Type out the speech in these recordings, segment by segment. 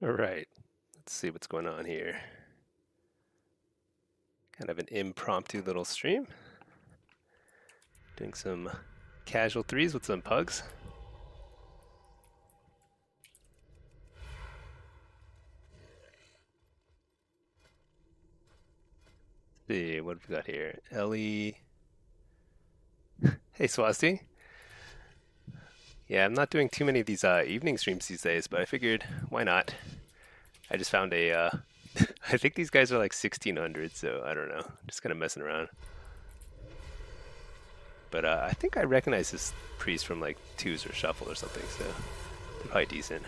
All right, let's see what's going on here. Kind of an impromptu little stream. Doing some casual threes with some pugs. Let's see, what have we got here? Ellie. Hey, Swasti. Yeah, I'm not doing too many of these evening streams these days, but I figured why not? I just found a. I think these guys are like 1600, so I don't know. Just kind of messing around. But I think I recognize this priest from like twos or shuffle or something, so they're probably decent.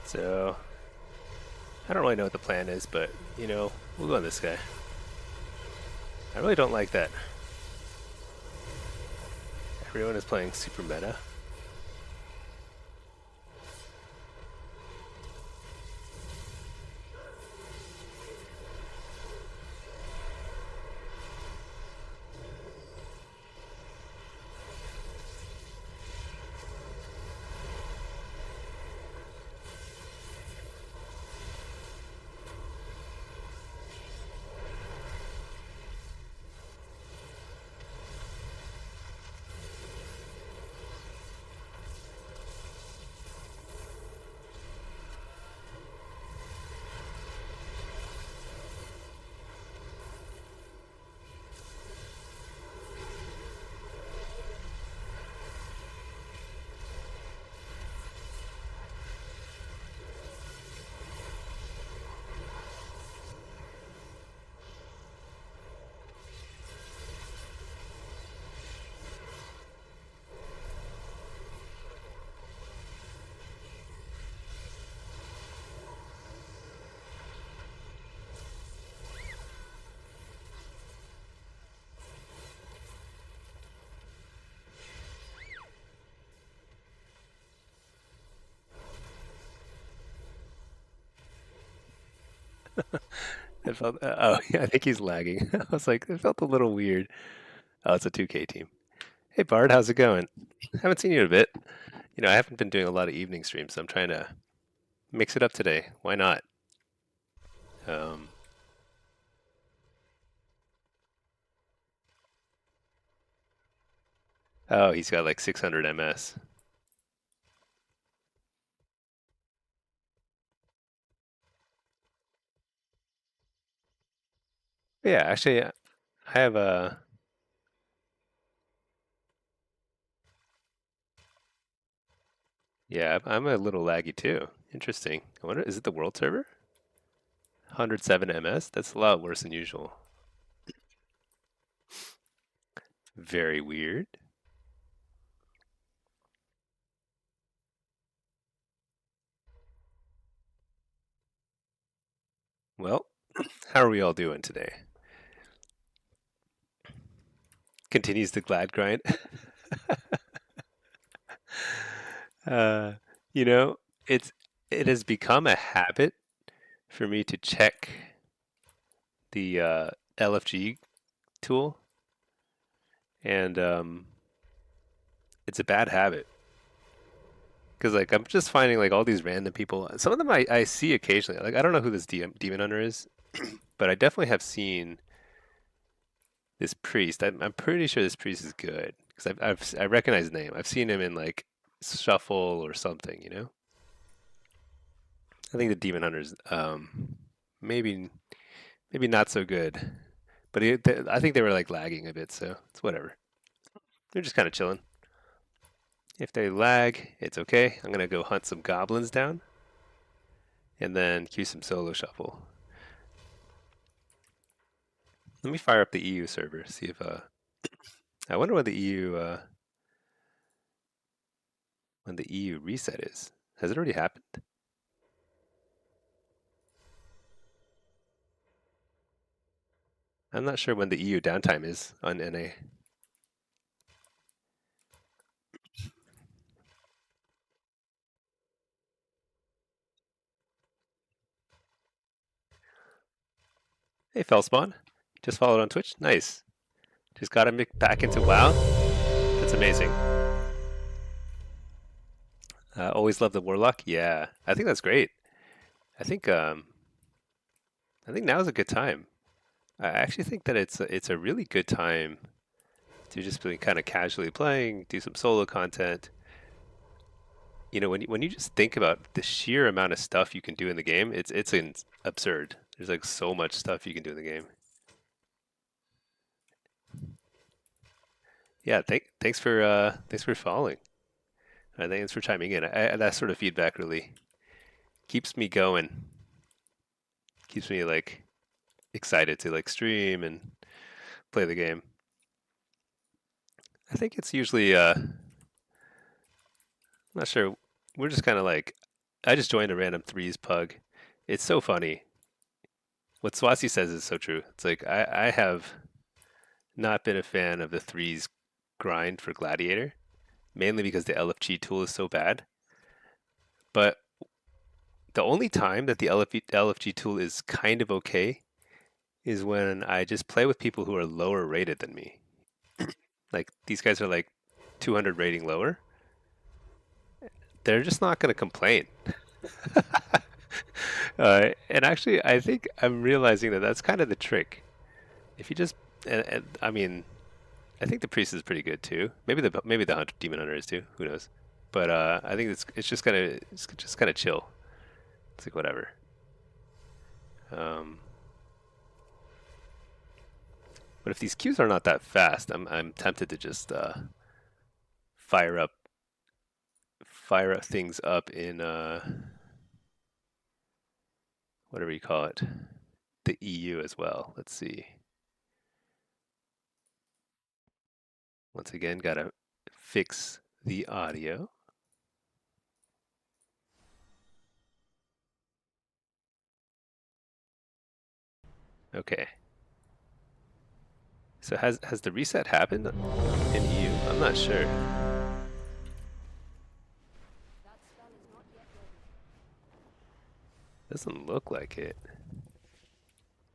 So I don't really know what the plan is, but you know, we'll go on this guy. I really don't like that everyone is playing super meta. It felt. Oh, yeah, I think he's lagging. I was like, it felt a little weird. Oh, it's a 2K team. Hey, Bard, how's it going? Haven't seen you in a bit. You know, I haven't been doing a lot of evening streams, so I'm trying to mix it up today. Why not? Um, oh, he's got like 600 MS. Yeah, actually, I have a. Yeah, I'm a little laggy too. Interesting. I wonder, is it the world server? 107 MS? That's a lot worse than usual. Very weird. Well, how are we all doing today? Continues the glad grind. uh, you know, it's it has become a habit for me to check the LFG tool, and it's a bad habit because like I'm just finding like all these random people. Some of them I see occasionally. Like I don't know who this demon hunter is, but I definitely have seen this priest. I'm pretty sure this priest is good because I recognize the name. I've seen him in like shuffle or something. You know. I think the Demon Hunters, maybe maybe not so good, but I think they were like lagging a bit, so it's whatever. They're just kind of chilling. If they lag, it's okay. I'm gonna go hunt some goblins down, and then cue some solo shuffle. Let me fire up the EU server, see if I wonder when the EU reset is. Has it already happened? I'm not sure when the EU downtime is on NA. Hey, Fellspawn. Just followed on Twitch. Nice. Just got him back into WoW. That's amazing. Always love the Warlock. Yeah, I think that's great. I think I think now is a good time. I actually think that it's a really good time to just be kind of casually playing, do some solo content. You know, when you just think about the sheer amount of stuff you can do in the game, it's absurd. There's like so much stuff you can do in the game. Yeah, thanks for following. Thanks for chiming in. That sort of feedback really keeps me going. Keeps me like excited to like stream and play the game. I think it's usually I'm not sure. We're just kind of like I just joined a random threes pug. It's so funny. What Swasi says is so true. It's like I have not been a fan of the threes grind for Gladiator, mainly because the LFG tool is so bad. But the only time that the LFG tool is kind of okay is when I just play with people who are lower rated than me. Like these guys are like 200 rating lower. They're just not going to complain. And actually, I think I'm realizing that that's kind of the trick. If you just, and I mean, I think the priest is pretty good too. Maybe the demon hunter is too. Who knows? But I think it's just kind of chill. It's like whatever. Um, but if these queues are not that fast, I'm tempted to just fire up things up in whatever you call it, the EU as well. Let's see. Once again, gotta fix the audio. Okay. So has the reset happened in EU? I'm not sure. Doesn't look like it.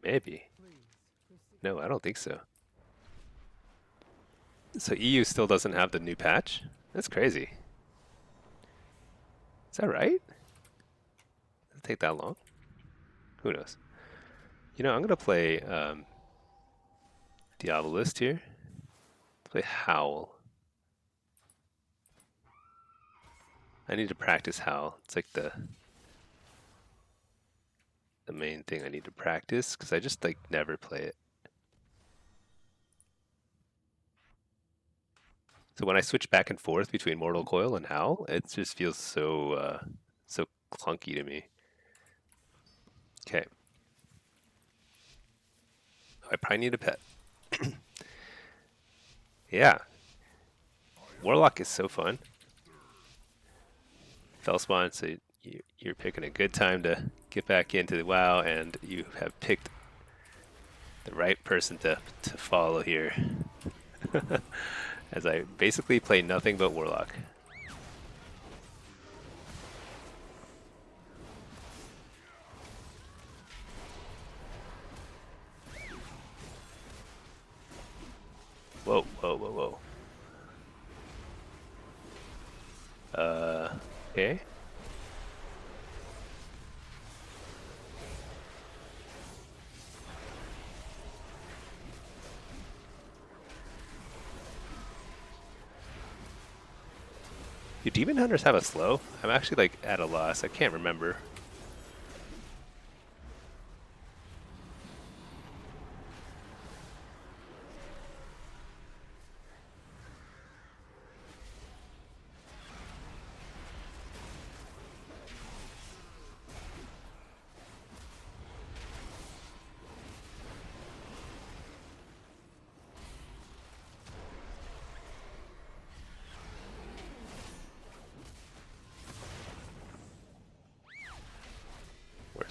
Maybe. No, I don't think so. So EU still doesn't have the new patch? That's crazy. Is that right? Does it take that long? Who knows? You know, I'm gonna play Diabolist here. Play Howl. I need to practice Howl. It's like the main thing I need to practice because I just like never play it. So when I switch back and forth between Mortal Coil and Howl, it just feels so so clunky to me. Okay. I probably need a pet. Yeah. Warlock is so fun. Fellspawn, so you're picking a good time to get back into the WoW, and you have picked the right person to follow here. As I basically play nothing but Warlock. Whoa, whoa, whoa, whoa. Okay. Do Demon Hunters have a slow? I'm actually like at a loss. I can't remember.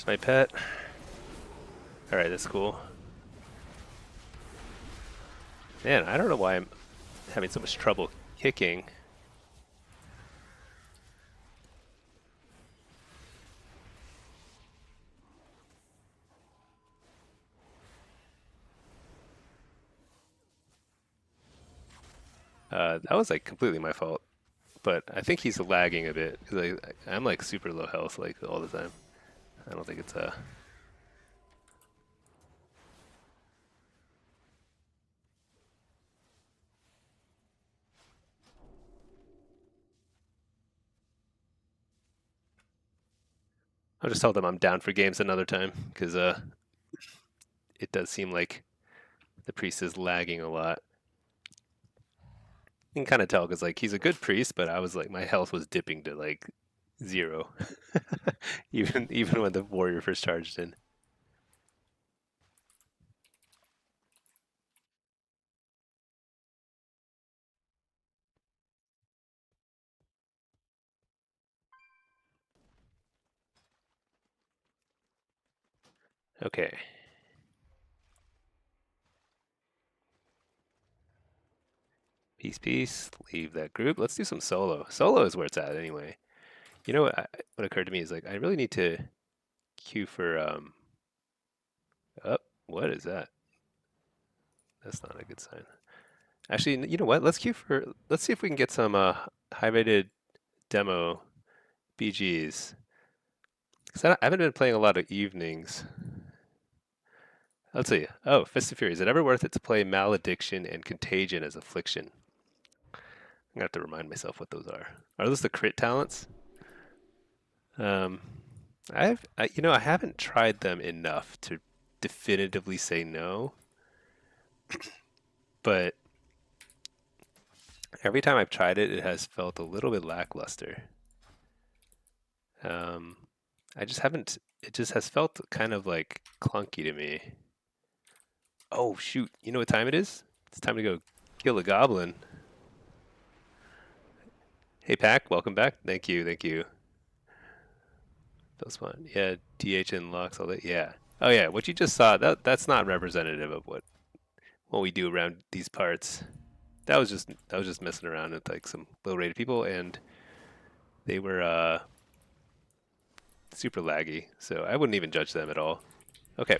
There's my pet. Alright, that's cool. Man, I don't know why I'm having so much trouble kicking. That was like completely my fault. But I think he's lagging a bit because I'm like super low health like all the time. I don't think it's I'll just tell them I'm down for games another time because it does seem like the priest is lagging a lot. You can kind of tell because like he's a good priest, but I was like my health was dipping to like 0, even when the warrior first charged in. Okay, peace, peace. Leave that group. Let's do some solo. Solo is where it's at anyway. You know what occurred to me is like I really need to queue for Oh, what is that? That's not a good sign. Actually, you know what? Let's queue for. Let's see if we can get some high-rated demo BGs. Because I haven't been playing a lot of evenings. Let's see. Oh, Fist of Fury. Is it ever worth it to play Malediction and Contagion as Affliction? I'm gonna have to remind myself what those are. Are those the crit talents? Um, I haven't tried them enough to definitively say no, but every time I've tried it, it has felt a little bit lackluster. Um, I just haven't. It just has felt kind of like clunky to me. Oh shoot! You know what time it is? It's time to go kill a goblin. Hey Pack, welcome back. Thank you, thank you. That's fun. Yeah, DH unlocks all that. Yeah. Oh yeah, what you just saw that's not representative of what we do around these parts. That was just messing around with like some low rated people, and they were super laggy. So I wouldn't even judge them at all. Okay.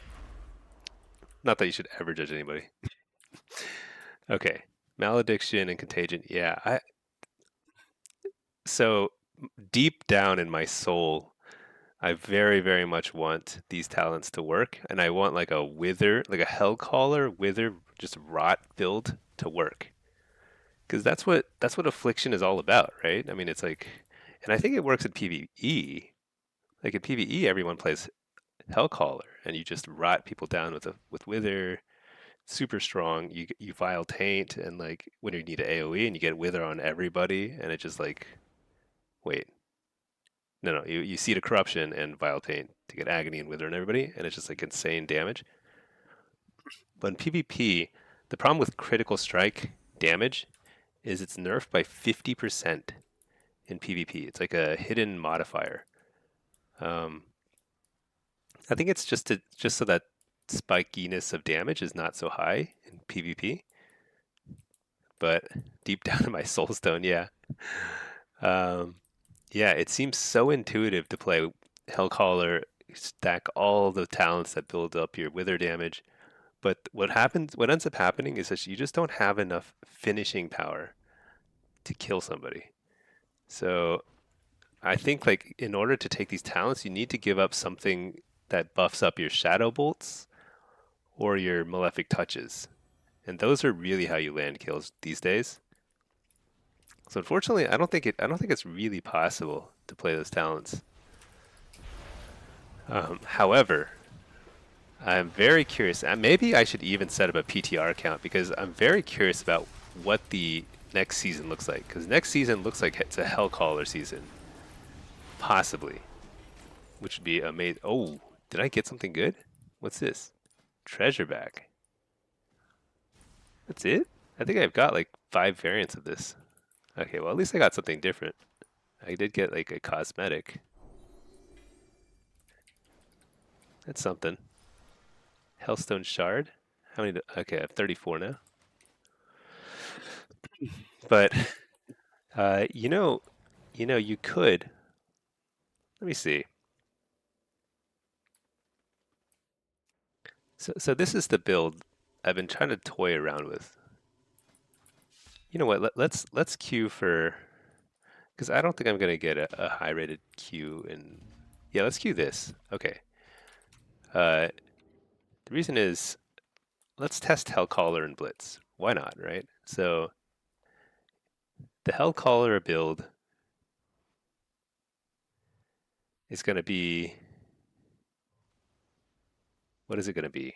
Not that you should ever judge anybody. Okay. Malediction and contagion. Yeah, so deep down in my soul, I very, very much want these talents to work, and I want like a wither, like a hellcaller wither, just rot build to work, because that's what affliction is all about, right? I mean, it's like, and I think it works at PvE. Like at PvE, everyone plays hellcaller, and you just rot people down with wither, super strong. You file taint, and like when you need an AOE, and you get wither on everybody, and it just like, wait, no, you see the corruption and vile pain to get agony and wither and everybody, and it's just like insane damage. But in PvP, the problem with critical strike damage is it's nerfed by 50% in PvP. It's like a hidden modifier. Um, I think it's just so that spikiness of damage is not so high in PvP. But deep down in my soulstone, yeah. Um, yeah, it seems so intuitive to play Hellcaller, stack all the talents that build up your wither damage. But what ends up happening is that you just don't have enough finishing power to kill somebody. So I think like in order to take these talents, you need to give up something that buffs up your shadow bolts or your malefic touches. And those are really how you land kills these days. So unfortunately, I don't think it's really possible to play those talents. However, I'm very curious. Maybe I should even set up a PTR account because I'm very curious about what the next season looks like. Because next season looks like it's a Hellcaller season, possibly, which would be amazing. Oh, did I get something good? What's this? Treasure bag. That's it? I think I've got like 5 variants of this. Okay, well at least I got something different. I did get like a cosmetic. That's something. Hellstone Shard. How many? Okay, I have 34 now. But uh, you know, you could. Let me see. So this is the build I've been trying to toy around with. You know what? Let's queue for because I don't think I'm gonna get a high rated queue in. Yeah, let's queue this. Okay. Uh, the reason is let's test Hellcaller and Blitz. Why not, right? So the Hellcaller build is gonna be what is it gonna be?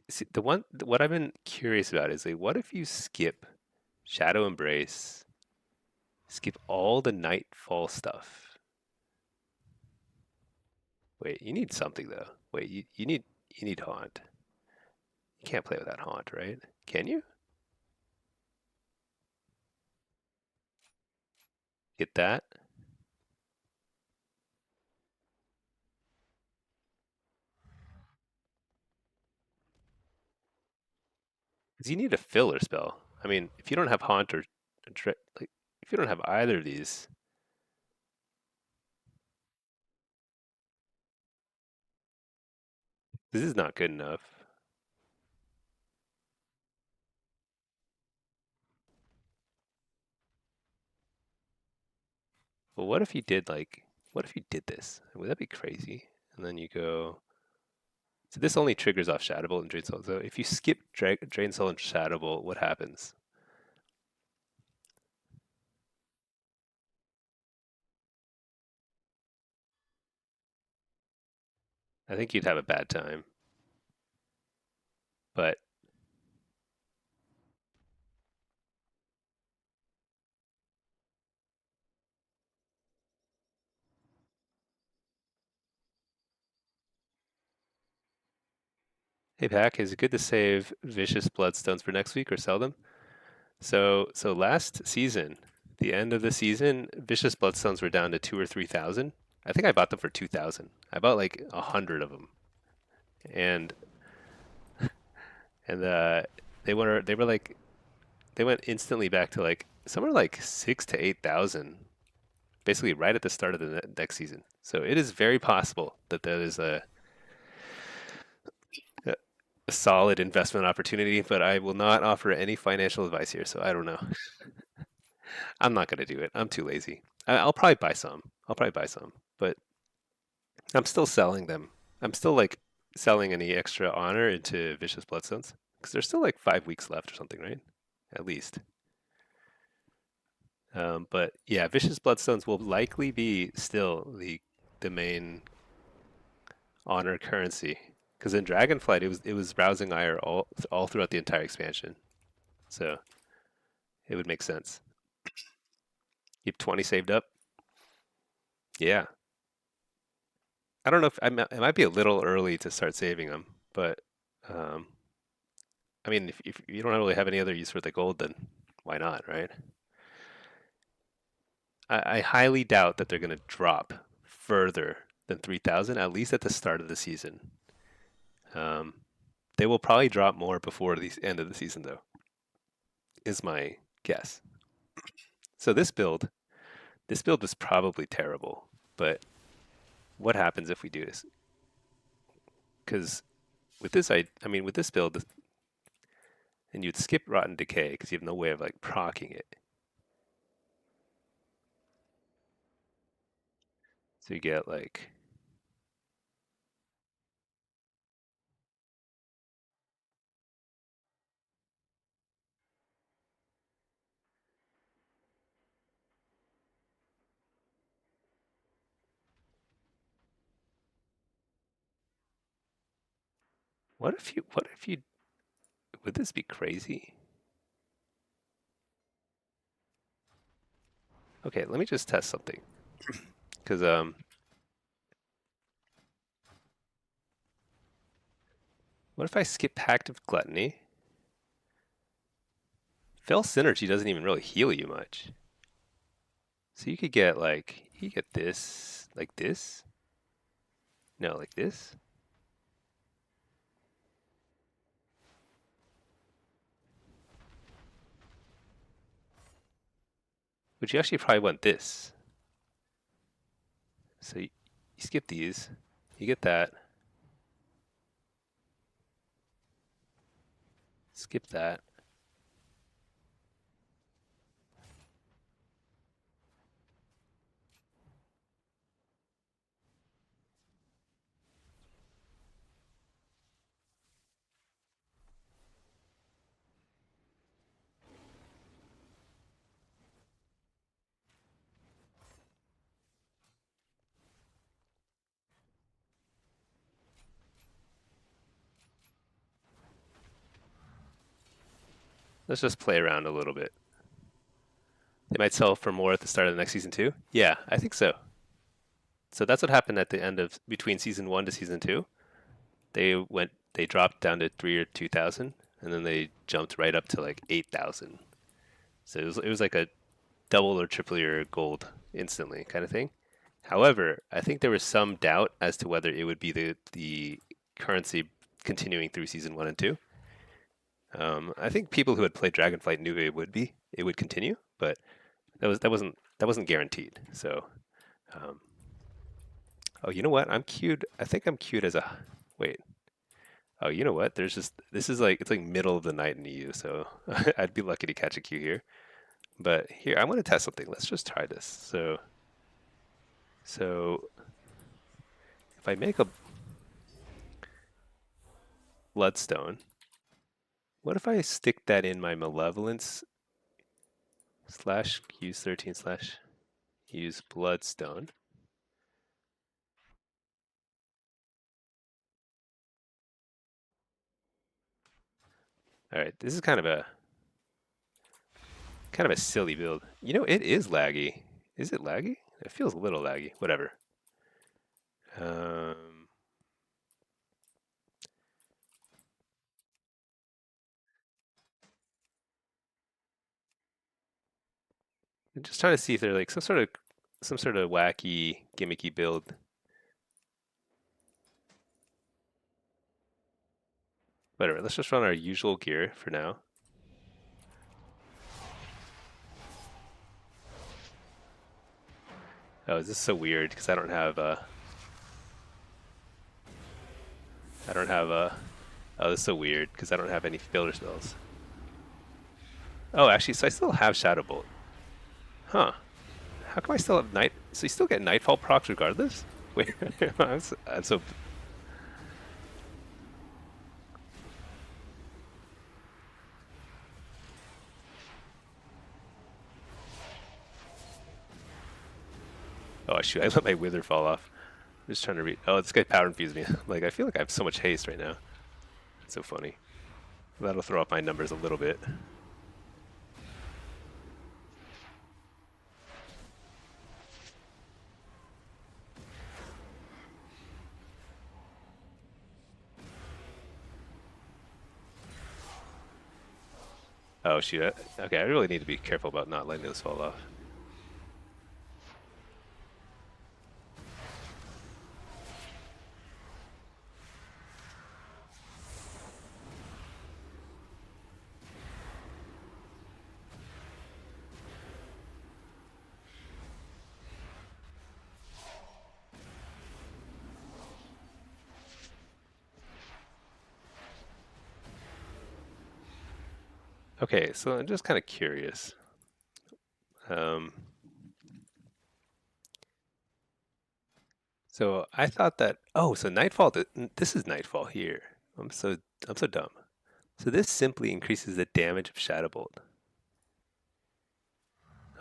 See, what I've been curious about is like, what if you skip Shadow Embrace, skip all the Nightfall stuff? Wait, you need something though. Wait, you need Haunt. You can't play without Haunt, right? Can you? Get that? Because you need a filler spell. I mean, if you don't have Haunt or like, if you don't have either of these, this is not good enough. But what if you did like, what if you did this? Would that be crazy? And then you go. So this only triggers off Shadow Bolt and Drain Soul. So if you skip Drain Soul and Shadow Bolt, what happens? I think you'd have a bad time. But hey, Pack, is it good to save Vicious Bloodstones for next week or sell them? So last season, the end of the season, Vicious Bloodstones were down to 2 or 3 thousand. I think I bought them for 2,000. I bought like 100 of them, and and they were like they went instantly back to like some are like 6 to 8 thousand, basically right at the start of the next season. So it is very possible that there is a solid investment opportunity, but I will not offer any financial advice here. So I don't know. I'm not going to do it. I'm too lazy. I'll probably buy some. I'll probably buy some, but I'm still selling them. I'm still like selling any extra honor into Vicious Bloodstones because there's still like 5 weeks left or something, right? At least. But yeah, Vicious Bloodstones will likely be still the main honor currency because in Dragonflight it was rousing ire all throughout the entire expansion, so it would make sense. Keep 20 saved up. Yeah, I don't know if it might be a little early to start saving them, but um, I mean, if you don't really have any other use for the gold, then why not, right? I highly doubt that they're going to drop further than 3,000, at least at the start of the season. Um, they will probably drop more before the end of the season, though, is my guess. So this build was probably terrible, but what happens if we do this? Because with this, I mean, with this build, and you'd skip Rotten Decay because you have no way of like proccing it. So you get like, what if you, would this be crazy? Okay, let me just test something. Because what if I skip Pact of Gluttony? Fell Synergy doesn't even really heal you much. So you could get like, you get this, like this. No, like this. But you actually probably want this. So you skip these. You get that. Skip that. Let's just play around a little bit. They might sell for more at the start of the next season too. Yeah, I think so. So that's what happened at the end of between season 1 to season 2. They dropped down to 3 or 2,000, and then they jumped right up to like 8,000. So it was like a double or triple your gold instantly kind of thing. However, I think there was some doubt as to whether it would be the currency continuing through season 1 and 2. I think people who had played Dragonflight knew it would continue, but that wasn't guaranteed. So, um, oh, you know what? I'm cute. I think I'm cute as a wait. Oh, you know what? There's just this is like it's like middle of the night in EU, so I'd be lucky to catch a queue here. But here, I want to test something. Let's just try this. So if I make a bloodstone, what if I stick that in my malevolence slash use 13 slash use bloodstone? All right, this is kind of a silly build. You know, it is laggy. Is it laggy? It feels a little laggy. Whatever. Um, I'm just trying to see if there's like some sort of wacky, gimmicky build. Whatever. Let's just run our usual gear for now. Oh, this is so weird because I don't have oh, this is so weird because I don't have any builder spells. Oh, actually, so I still have Shadow Bolt. Huh. How come I still have night? So you still get Nightfall procs regardless? Wait, I'm so. Oh shoot! I let my Wither fall off. I'm just trying to read. Oh, this guy power infused me. Like I feel like I have so much haste right now. It's so funny. That'll throw up my numbers a little bit. Oh shoot! Okay, I really need to be careful about not letting this fall off. Okay, so I'm just kind of curious. Um, so I thought that. Oh, so Nightfall. This is Nightfall here. I'm so dumb. So this simply increases the damage of Shadow Bolt.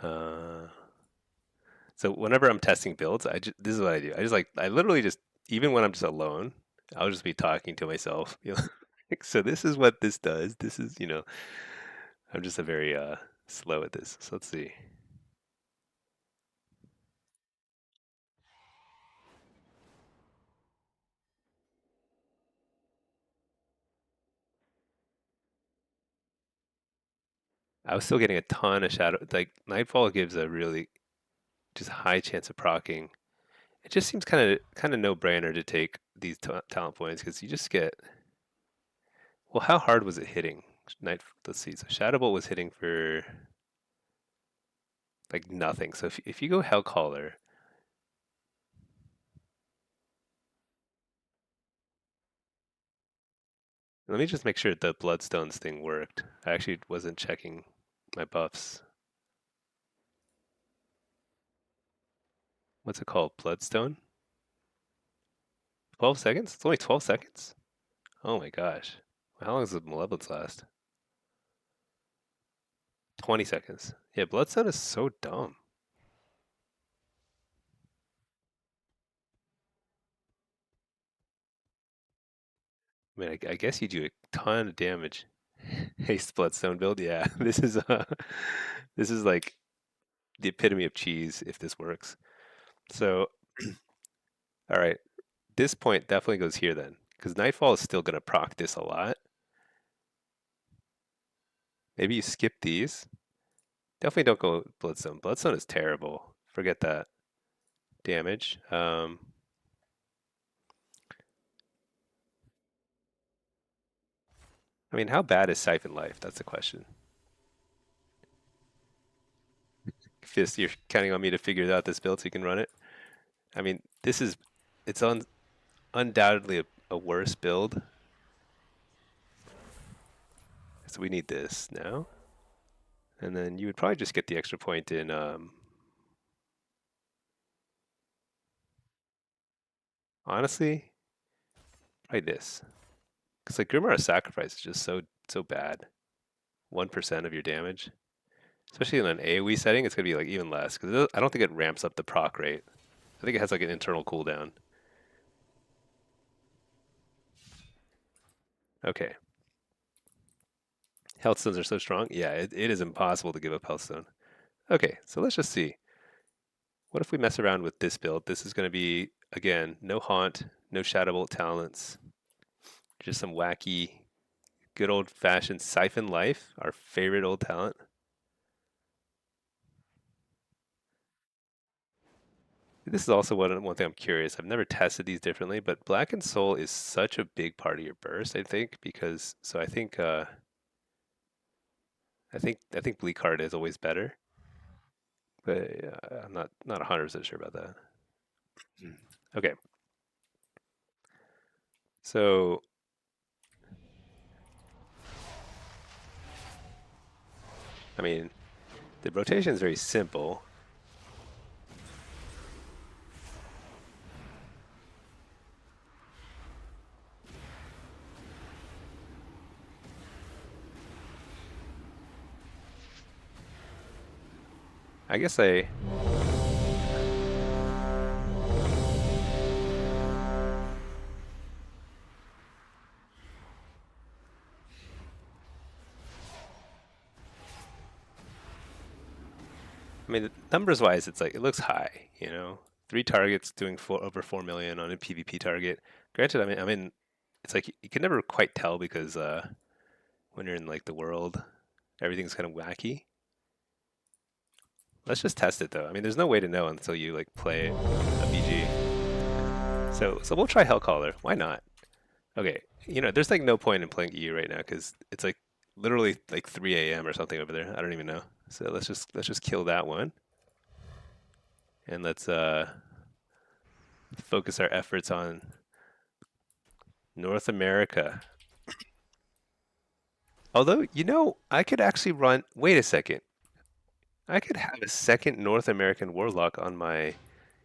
Uh, so whenever I'm testing builds, this is what I do. I literally just even when I'm just alone, I'll just be talking to myself. So this is what this does. This is I'm just a very slow at this. So let's see. I was still getting a ton of shadow. Like Nightfall gives a really just high chance of proccing. It just seems kind of no-brainer to take these talent points because you just get. Well, how hard was it hitting? Let's see. So Shadow Bolt was hitting for like nothing. So if you go Hellcaller, let me just make sure the Bloodstones thing worked. I actually wasn't checking my buffs. What's it called? Bloodstone? 12 seconds? It's only 12 seconds? Oh my gosh. How long does the Malevolence last? 20 seconds. Yeah, Bloodstone is so dumb. I mean, I guess you do a ton of damage. Haste Bloodstone build, yeah. This is like the epitome of cheese if this works. So, all right, this point definitely goes here then, because Nightfall is still going to proc this a lot. Maybe you skip these. Definitely don't go Bloodstone. Bloodstone is terrible. Forget that. Damage. I mean, how bad is Siphon Life? That's the question. Fist, you're counting on me to figure out this build so you can run it? I mean, it's undoubtedly a worse build. So we need this now. And then you would probably just get the extra point in honestly, probably this. Because like Grimoire Sacrifice is just so bad. 1% of your damage. Especially in an AoE setting, it's gonna be like even less. Because I don't think it ramps up the proc rate. I think it has like an internal cooldown. Okay. Health stones are so strong. Yeah, it is impossible to give up health stone. Okay, so let's just see. What if we mess around with this build? This is going to be, again, no Haunt, no Shadow Bolt talents, just some wacky, good old-fashioned Siphon Life, our favorite old talent. This is also one thing I'm curious. I've never tested these differently, but Black and Soul is such a big part of your burst, I think, because so I think Bleak Heart is always better, but I'm not 100% sure about that. Okay, so I mean, the rotation is very simple. I guess I mean, numbers wise, it's like it looks high, you know. 3 targets doing over 4 million on a PvP target. Granted, I mean, it's like you can never quite tell because when you're in like the world, everything's kind of wacky. Let's just test it though. I mean, there's no way to know until you like play a BG. So we'll try Hellcaller. Why not? Okay, there's like no point in playing EU right now because it's like literally like 3 a.m. or something over there. I don't even know. So let's just kill that one, and let's focus our efforts on North America. Although, I could actually run. Wait a second. I could have a second North American Warlock on my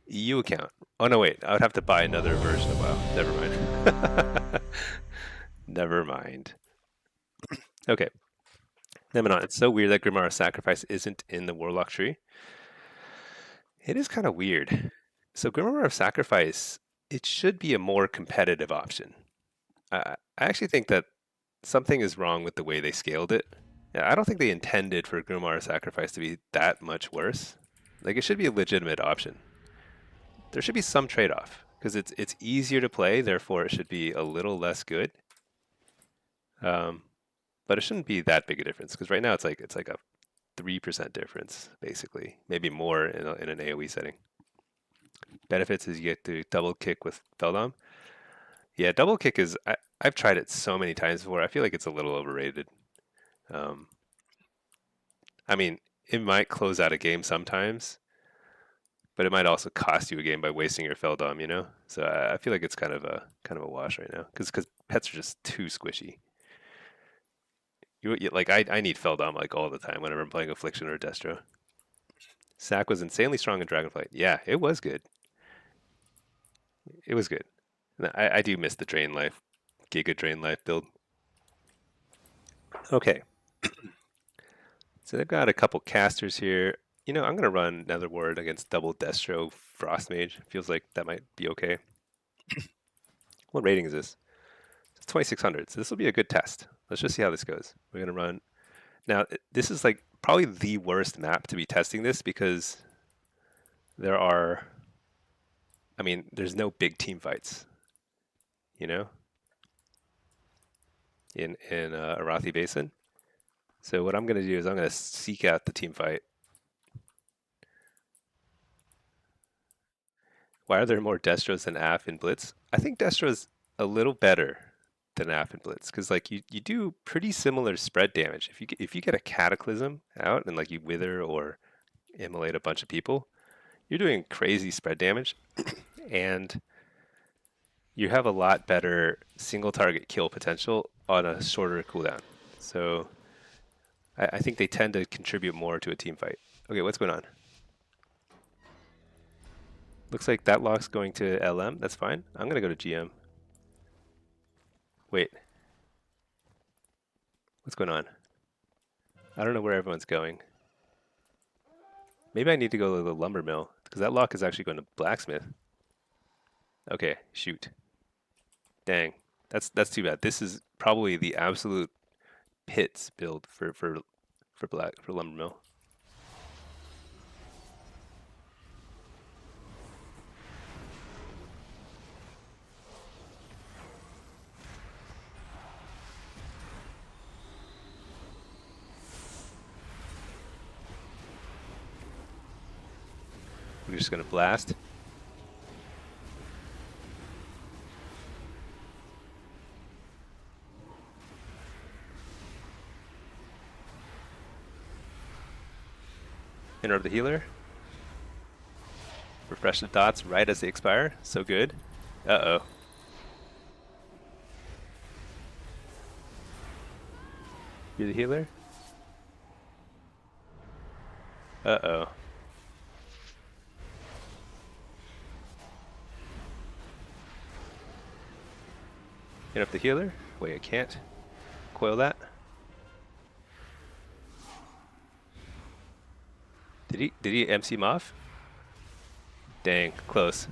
EU account. Oh no, wait. I would have to buy another version of WoW. Never mind. Never mind. Okay. Nemenon. It's so weird that Grimoire Sacrifice isn't in the Warlock tree. It is kind of weird. So Grimoire of Sacrifice, it should be a more competitive option. I actually think that something is wrong with the way they scaled it. Yeah, I don't think they intended for Grimoire Sacrifice to be that much worse. Like it should be a legitimate option. There should be some trade-off because it's easier to play, therefore it should be a little less good. Um, but it shouldn't be that big a difference because right now it's like a 3% difference, basically. Maybe more in an AoE setting. Benefits is you get to double kick with Feldom. Yeah, double kick is, I've tried it so many times before. I feel like it's a little overrated. Um, I mean, it might close out a game sometimes, but it might also cost you a game by wasting your Feldom, you know? So I feel like it's kind of a wash right now because pets are just too squishy. Like I need Feldom like all the time whenever I'm playing Affliction or Destro. Sack was insanely strong in Dragonflight. Yeah, it was good. It was good. I do miss the Drain Life, Giga Drain Life build. Okay, so they've got a couple casters here. You know, I'm gonna run Nether Ward against double Destro Frost Mage. Feels like that might be okay. What rating is this? It's 2600. So this will be a good test. Let's just see how this goes. We're gonna run. Now, this is like probably the worst map to be testing this because there are, I mean, there's no big team fights, you know, in Arathi Basin. So what I'm going to do is I'm going to seek out the team fight. Why are there more Destros than AF in Blitz? I think Destro's a little better than AF in Blitz because like you do pretty similar spread damage. If you get a Cataclysm out and like you wither or immolate a bunch of people, you're doing crazy spread damage, and you have a lot better single target kill potential on a shorter cooldown. So I think they tend to contribute more to a team fight. Okay, what's going on? Looks like that lock's going to LM. That's fine. I'm going to go to GM. Wait. What's going on? I don't know where everyone's going. Maybe I need to go to the lumber mill because that lock is actually going to blacksmith. Okay, shoot. Dang. That's too bad. This is probably the absolute pits build for lumber mill. We're just going to blast. Interrupt the healer. Refresh the dots right as they expire. So good. Uh-oh. You're the healer? Uh-oh. Interrupt the healer? Wait, I can't coil that. Did he MC him off? Dang, close.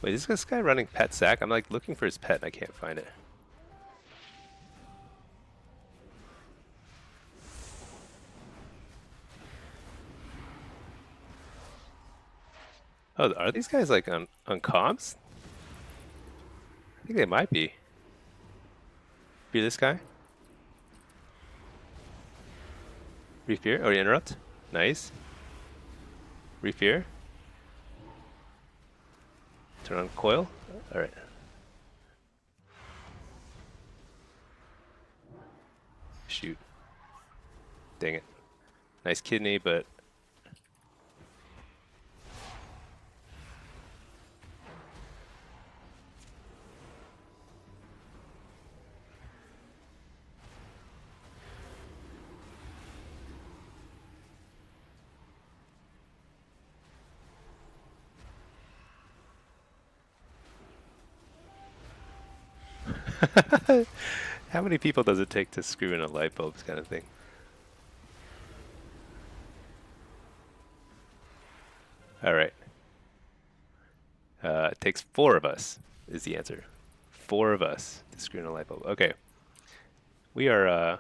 Wait, is this guy running pet sack? I'm like looking for his pet and I can't find it. Oh, are these guys like on comms? I think they might be. Be this guy? Refear? Oh, interrupt? Nice. Refear? Turn on coil? Alright. Shoot. Dang it. Nice kidney, but... How many people does it take to screw in a light bulb kind of thing? Alright. It takes 4 of us, is the answer. 4 of us to screw in a light bulb. Okay. We're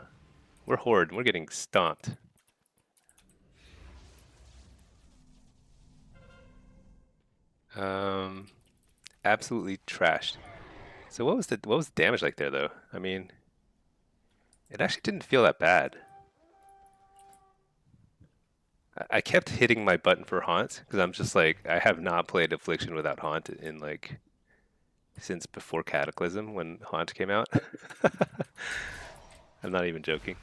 Horde. We're getting stomped. Absolutely trashed. So what was the damage like there though? I mean, It actually didn't feel that bad. I kept hitting my button for Haunt because I'm just like, I have not played Affliction without Haunt in like since before Cataclysm when Haunt came out. I'm not even joking.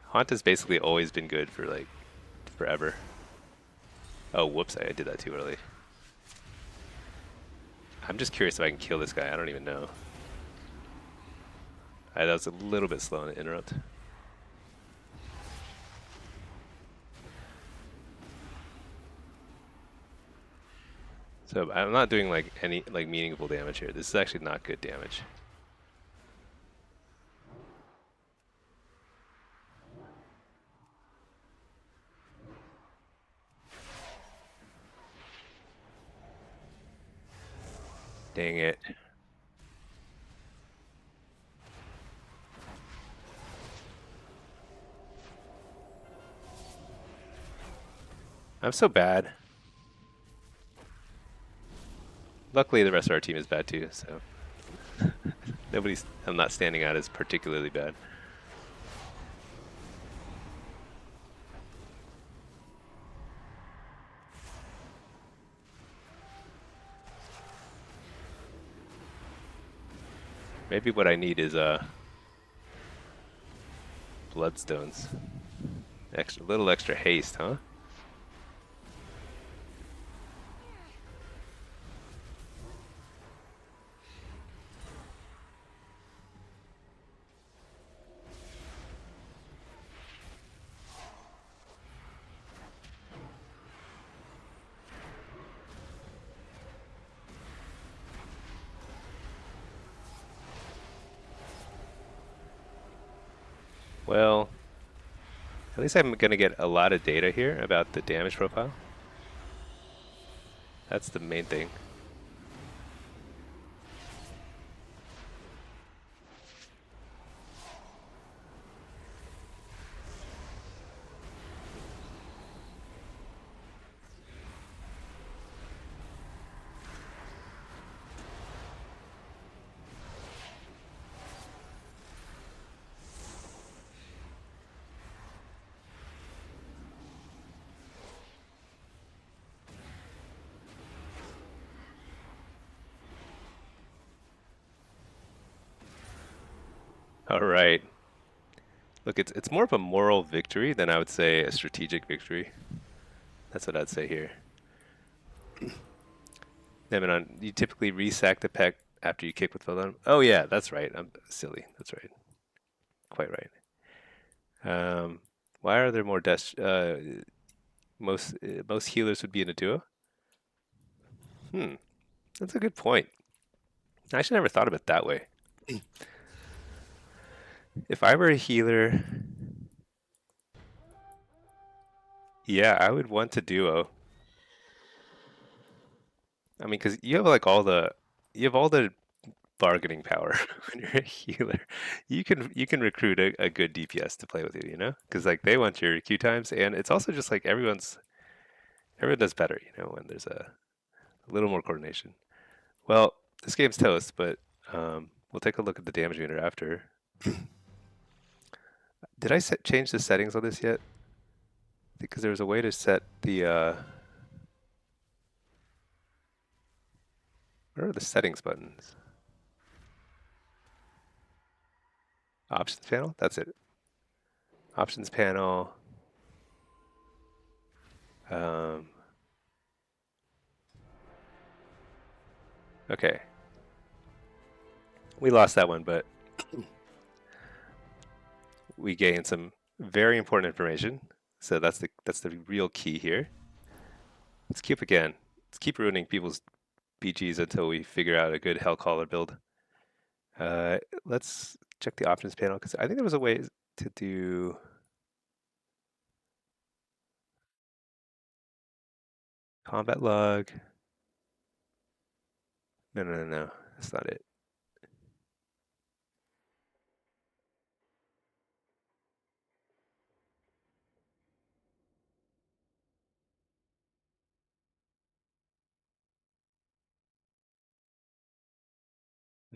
Haunt has basically always been good for like forever. Oh, whoops, I did that too early. I'm just curious if I can kill this guy. I don't even know. That was a little bit slow on the interrupt. So I'm not doing like any like meaningful damage here. This is actually not good damage. Dang it. I'm so bad. Luckily, the rest of our team is bad too, so I'm not standing out as particularly bad. Maybe what I need is bloodstones. Little extra haste, huh? Well, at least I'm gonna get a lot of data here about the damage profile. That's the main thing. All right. Look, it's more of a moral victory than I would say a strategic victory. That's what I'd say here. Nemenon, you typically resack the pack after you kick with Philodon. Oh yeah, that's right. I'm silly. That's right. Quite right. Why are there more deaths? Most healers would be in a duo. Hmm, that's a good point. I actually never thought of it that way. If I were a healer, yeah, I would want to duo. I mean, because you have all the bargaining power when you're a healer. You can recruit a good DPS to play with you, you know? Because like they want your Q times, and it's also just like everyone does better, you know, when there's a little more coordination. Well, this game's toast, but we'll take a look at the damage meter after. Did I change the settings on this yet? Because there was a way to set the where are the settings buttons? Options panel? That's it. Options panel. Um, okay. We lost that one, but we gained some very important information. So that's the real key here. Let's keep again. Let's keep ruining people's BGs until we figure out a good Hellcaller build. Let's check the options panel because I think there was a way to do combat log. No, no, no, no. That's not it.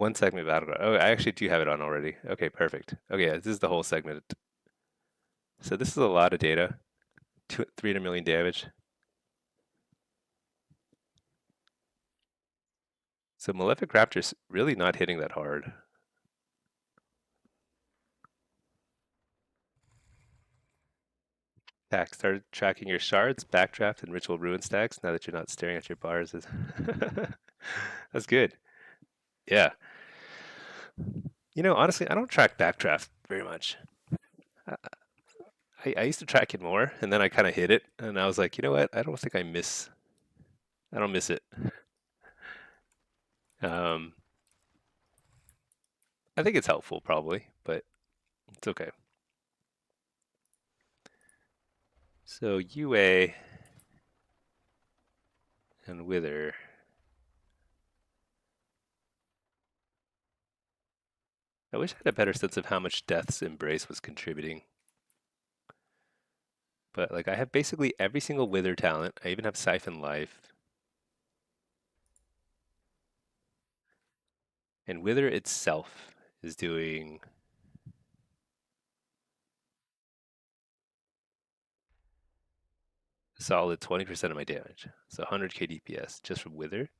One segment of Battleground. Oh, I actually do have it on already. Okay, perfect. Okay, yeah, this is the whole segment. So this is a lot of data. 300 million damage. So Malefic Raptor's really not hitting that hard. Tack started tracking your shards, backdraft, and ritual ruin stacks now that you're not staring at your bars. That's good. Yeah. Honestly, I don't track backdraft very much. I, I used to track it more, and then I kind of hit it, and I was like, you know what? I don't think I don't miss it. Um, I think it's helpful probably, but it's okay. So UA and Wither. I wish I had a better sense of how much Death's Embrace was contributing. But like I have basically every single Wither talent. I even have Siphon Life. And Wither itself is doing a solid 20% of my damage. So 100k DPS just from Wither.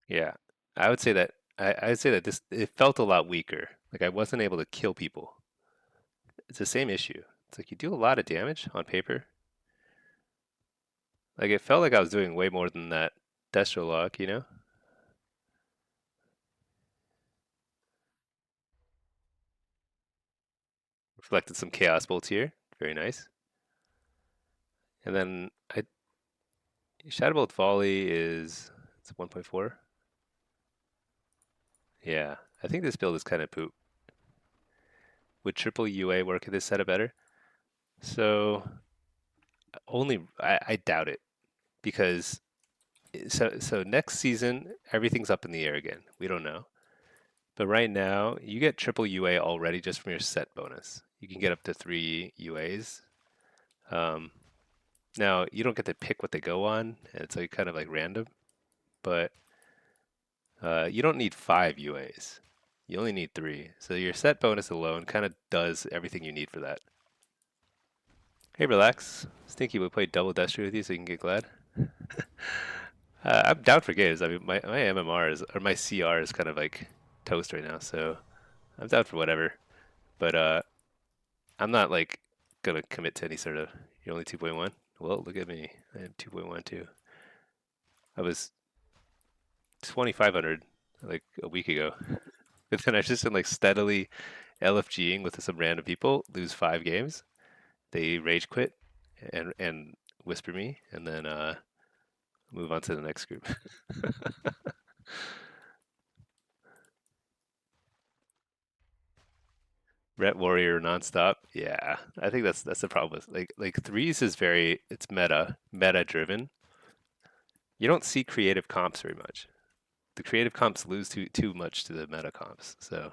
Yeah. I would say that I'd say that this it felt a lot weaker. Like I wasn't able to kill people. It's the same issue. It's like you do a lot of damage on paper. Like it felt like I was doing way more than that Destro Lock, Reflected some Chaos Bolts here. Very nice. And then Shadowbolt Volley is it's 1.4. Yeah, I think this build is kind of poop. Would triple UA work in this setup better? So I doubt it because so next season everything's up in the air again. We don't know. But right now you get triple UA already just from your set bonus. You can get up to 3 UAs. Um, Now you don't get to pick what they go on, and it's like kind of like random. But you don't need 5 UAs. You only need 3. So your set bonus alone kind of does everything you need for that. Hey, relax. Stinky will play double Destry with you so you can get glad. I'm down for games. I mean, my MMR is, or my CR is kind of like toast right now, so I'm down for whatever. But I'm not like gonna commit to any sort of. You're only 2.1. Well, look at me. I am 2.1 too. I was 2,500 like a week ago, but then I've just been like steadily LFGing with some random people. Lose 5 games. They rage quit and whisper me, and then move on to the next group. Ret Warrior nonstop. Yeah, I think that's the problem. Like threes is very it's meta driven. You don't see creative comps very much. The creative comps lose too much to the meta comps. So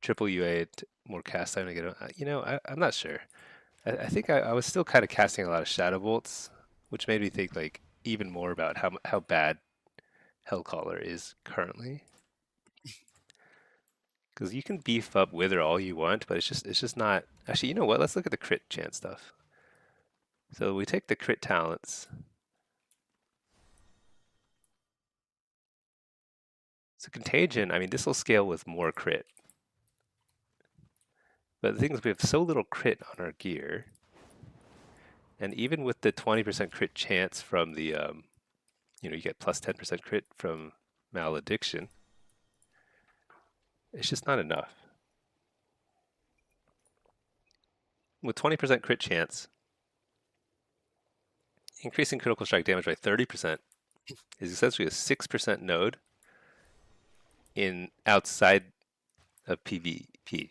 triple UA more cast time to get. I'm not sure. I think I was still kind of casting a lot of shadow bolts, which made me think like even more about how bad Hellcaller is currently. Because you can beef up Wither all you want, but it's just not. Actually, you know what? Let's look at the crit chance stuff. So we take the crit talents. So Contagion, I mean, this will scale with more crit. But the thing is, we have so little crit on our gear. And even with the 20% crit chance from the, you get plus 10% crit from Malediction, it's just not enough. With 20% crit chance, increasing critical strike damage by 30% is essentially a 6% node in outside of PvP.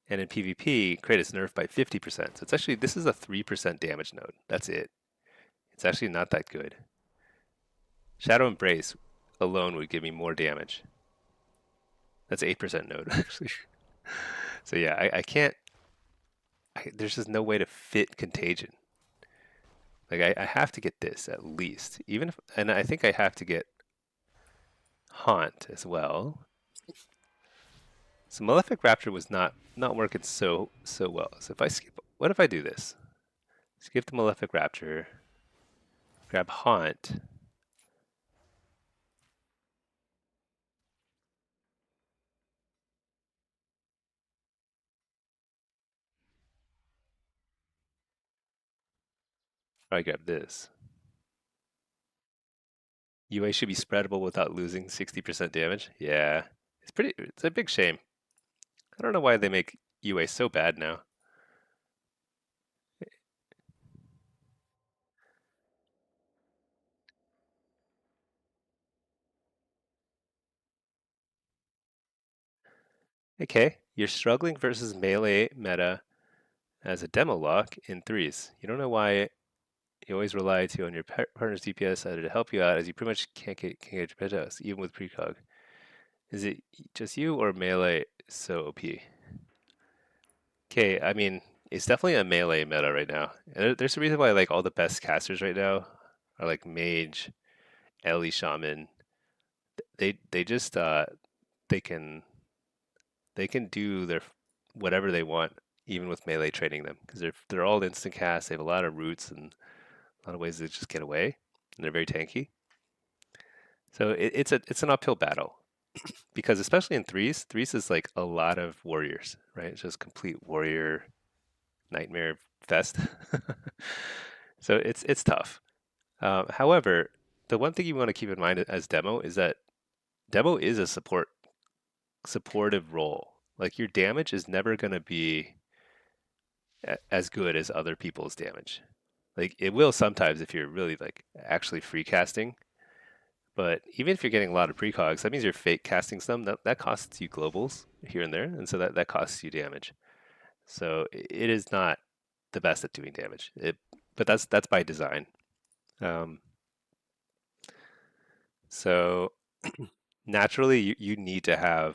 And in PvP, crit is nerfed by 50%. So it's actually, this is a 3% damage node. That's it. It's actually not that good. Shadow Embrace alone would give me more damage. That's 8% node, actually. So yeah, I can't. There's just no way to fit Contagion. Like I have to get this at least, even if, and I think I have to get Haunt as well. So Malefic Rapture was not working so well. So if I skip, what if I do this? Skip the Malefic Rapture, grab Haunt. Or I grab this. UA should be spreadable without losing 60% damage. Yeah, it's a big shame. I don't know why they make UA so bad now. Okay, you're struggling versus melee meta as a demo lock in threes. You don't know why you always rely to on your partner's DPS either to help you out as you pretty much can't get your DPS even with precog. Is it just you or melee so OP? Okay, I mean, it's definitely a melee meta right now. And there's a reason why like all the best casters right now are like mage, Ellie shaman. They just they can they can do their whatever they want even with melee training them because they're all instant cast. They have a lot of roots and a lot of ways to just get away, and they're very tanky. So it's an uphill battle because especially in threes is like a lot of warriors, right? It's just complete warrior nightmare fest. So it's tough. However, the one thing you want to keep in mind as demo is that demo is a supportive role. Like your damage is never going to be as good as other people's damage. Like it will sometimes if you're really like actually free casting, but even if you're getting a lot of precogs, that means you're fake casting some. That costs you globals here and there, and so that costs you damage. So it is not the best at doing damage. But that's by design. Um, so naturally, you need to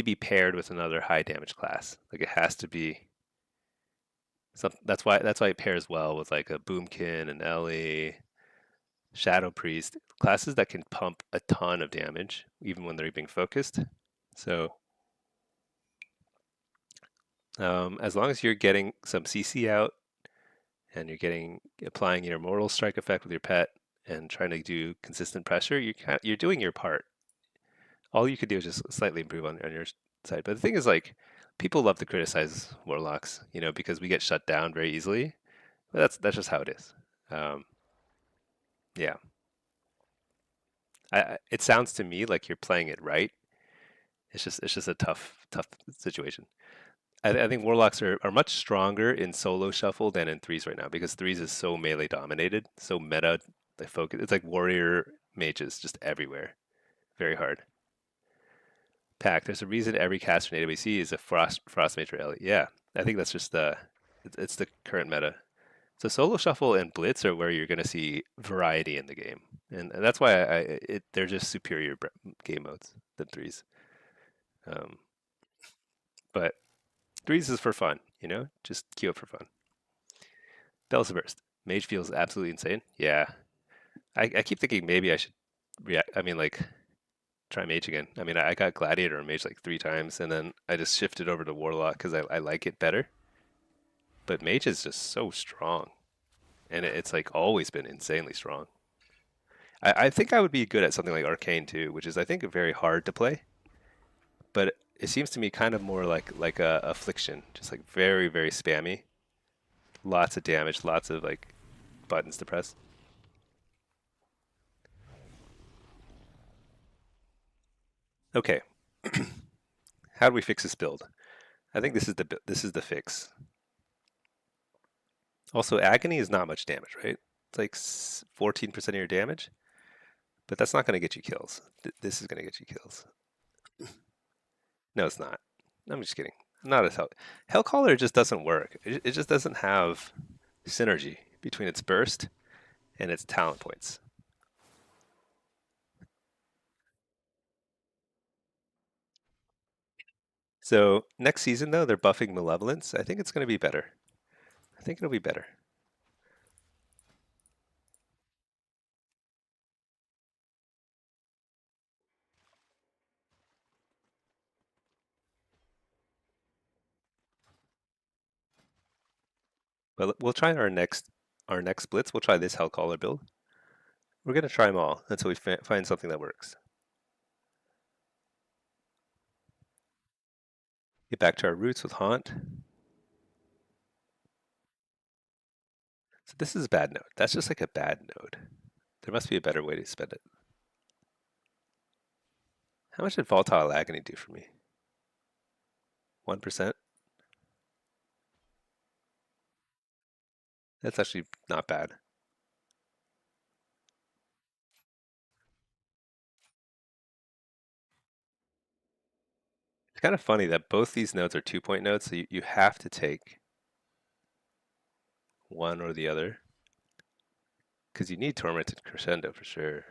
be paired with another high damage class. Like it has to be some. That's why it pairs well with like a Boomkin and Ellie, Shadow Priest, classes that can pump a ton of damage even when they're being focused. So as long as you're getting some CC out and you're getting applying your mortal strike effect with your pet and trying to do consistent pressure, you're doing your part. All you could do is just slightly improve on your side. But the thing is, like, people love to criticize warlocks, because we get shut down very easily. But that's just how it is. Um, yeah, it sounds to me like you're playing it right. It's just a tough situation. I think warlocks are much stronger in solo shuffle than in threes right now because threes is so melee dominated, so meta. They focus. It's like warrior mages just everywhere. Very hard. Pack. There's a reason every caster in AWC is a frost mage or Ellie. Yeah, I think that's just it's the current meta. So solo shuffle and blitz are where you're going to see variety in the game, and that's why they're just superior game modes than threes. Um, but threes is for fun, just queue up for fun. Bell's burst. Mage feels absolutely insane. Yeah, I keep thinking maybe I should react. I mean, like try mage again. I mean, I got gladiator and mage like 3 times, and then I just shifted over to warlock because I like it better. But mage is just so strong, and it's like always been insanely strong. I think I would be good at something like arcane too, which is I think very hard to play. But it seems to me kind of more like a affliction, just like very very spammy, lots of damage, lots of like buttons to press. Okay, how do we fix this build? I think this is the fix. Also, agony is not much damage, right? It's like 14% of your damage, but that's not going to get you kills. This is going to get you kills. No, it's not. I'm just kidding. Not as Hellcaller just doesn't work. It just doesn't have synergy. between its burst and its talent points. So next season, though, they're buffing Malevolence. I think it's going to be better. I think it'll be better. But we'll try our next blitz. We'll try this Hellcaller build. We're going to try them all until we find something that works. Get back to our roots with Haunt. So this is a bad node. That's just like a bad node. There must be a better way to spend it. How much did Volatile Agony do for me? 1%? That's actually not bad. It's kind of funny that both these nodes are 2-point nodes, so you have to take one or the other. Because you need Tormented Crescendo for sure.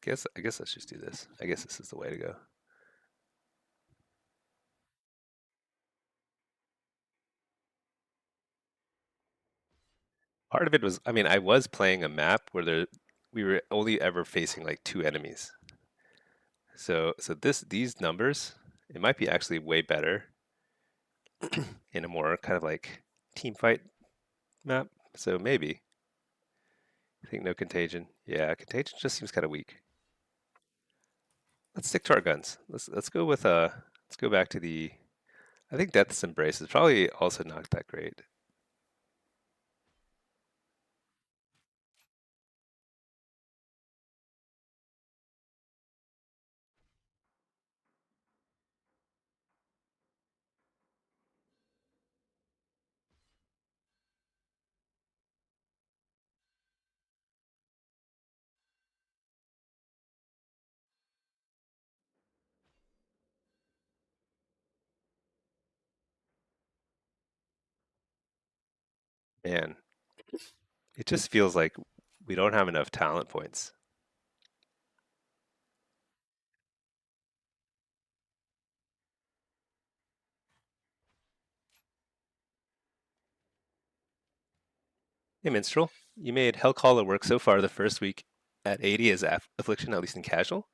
I guess let's just do this. I guess this is the way to go. Part of it was, I mean, I was playing a map where we were only ever facing like 2 enemies. So these numbers, it might be actually way better in a more kind of like team fight map. So maybe. I think no contagion. Yeah, contagion just seems kind of weak. Let's stick to our guns. Let's go with let's go back to the I think Death's Embrace is probably also not that great. Man, it just feels like we don't have enough talent points. Hey Minstrel, you made Hellcaller work so far the first week at 80 as affliction, at least in casual.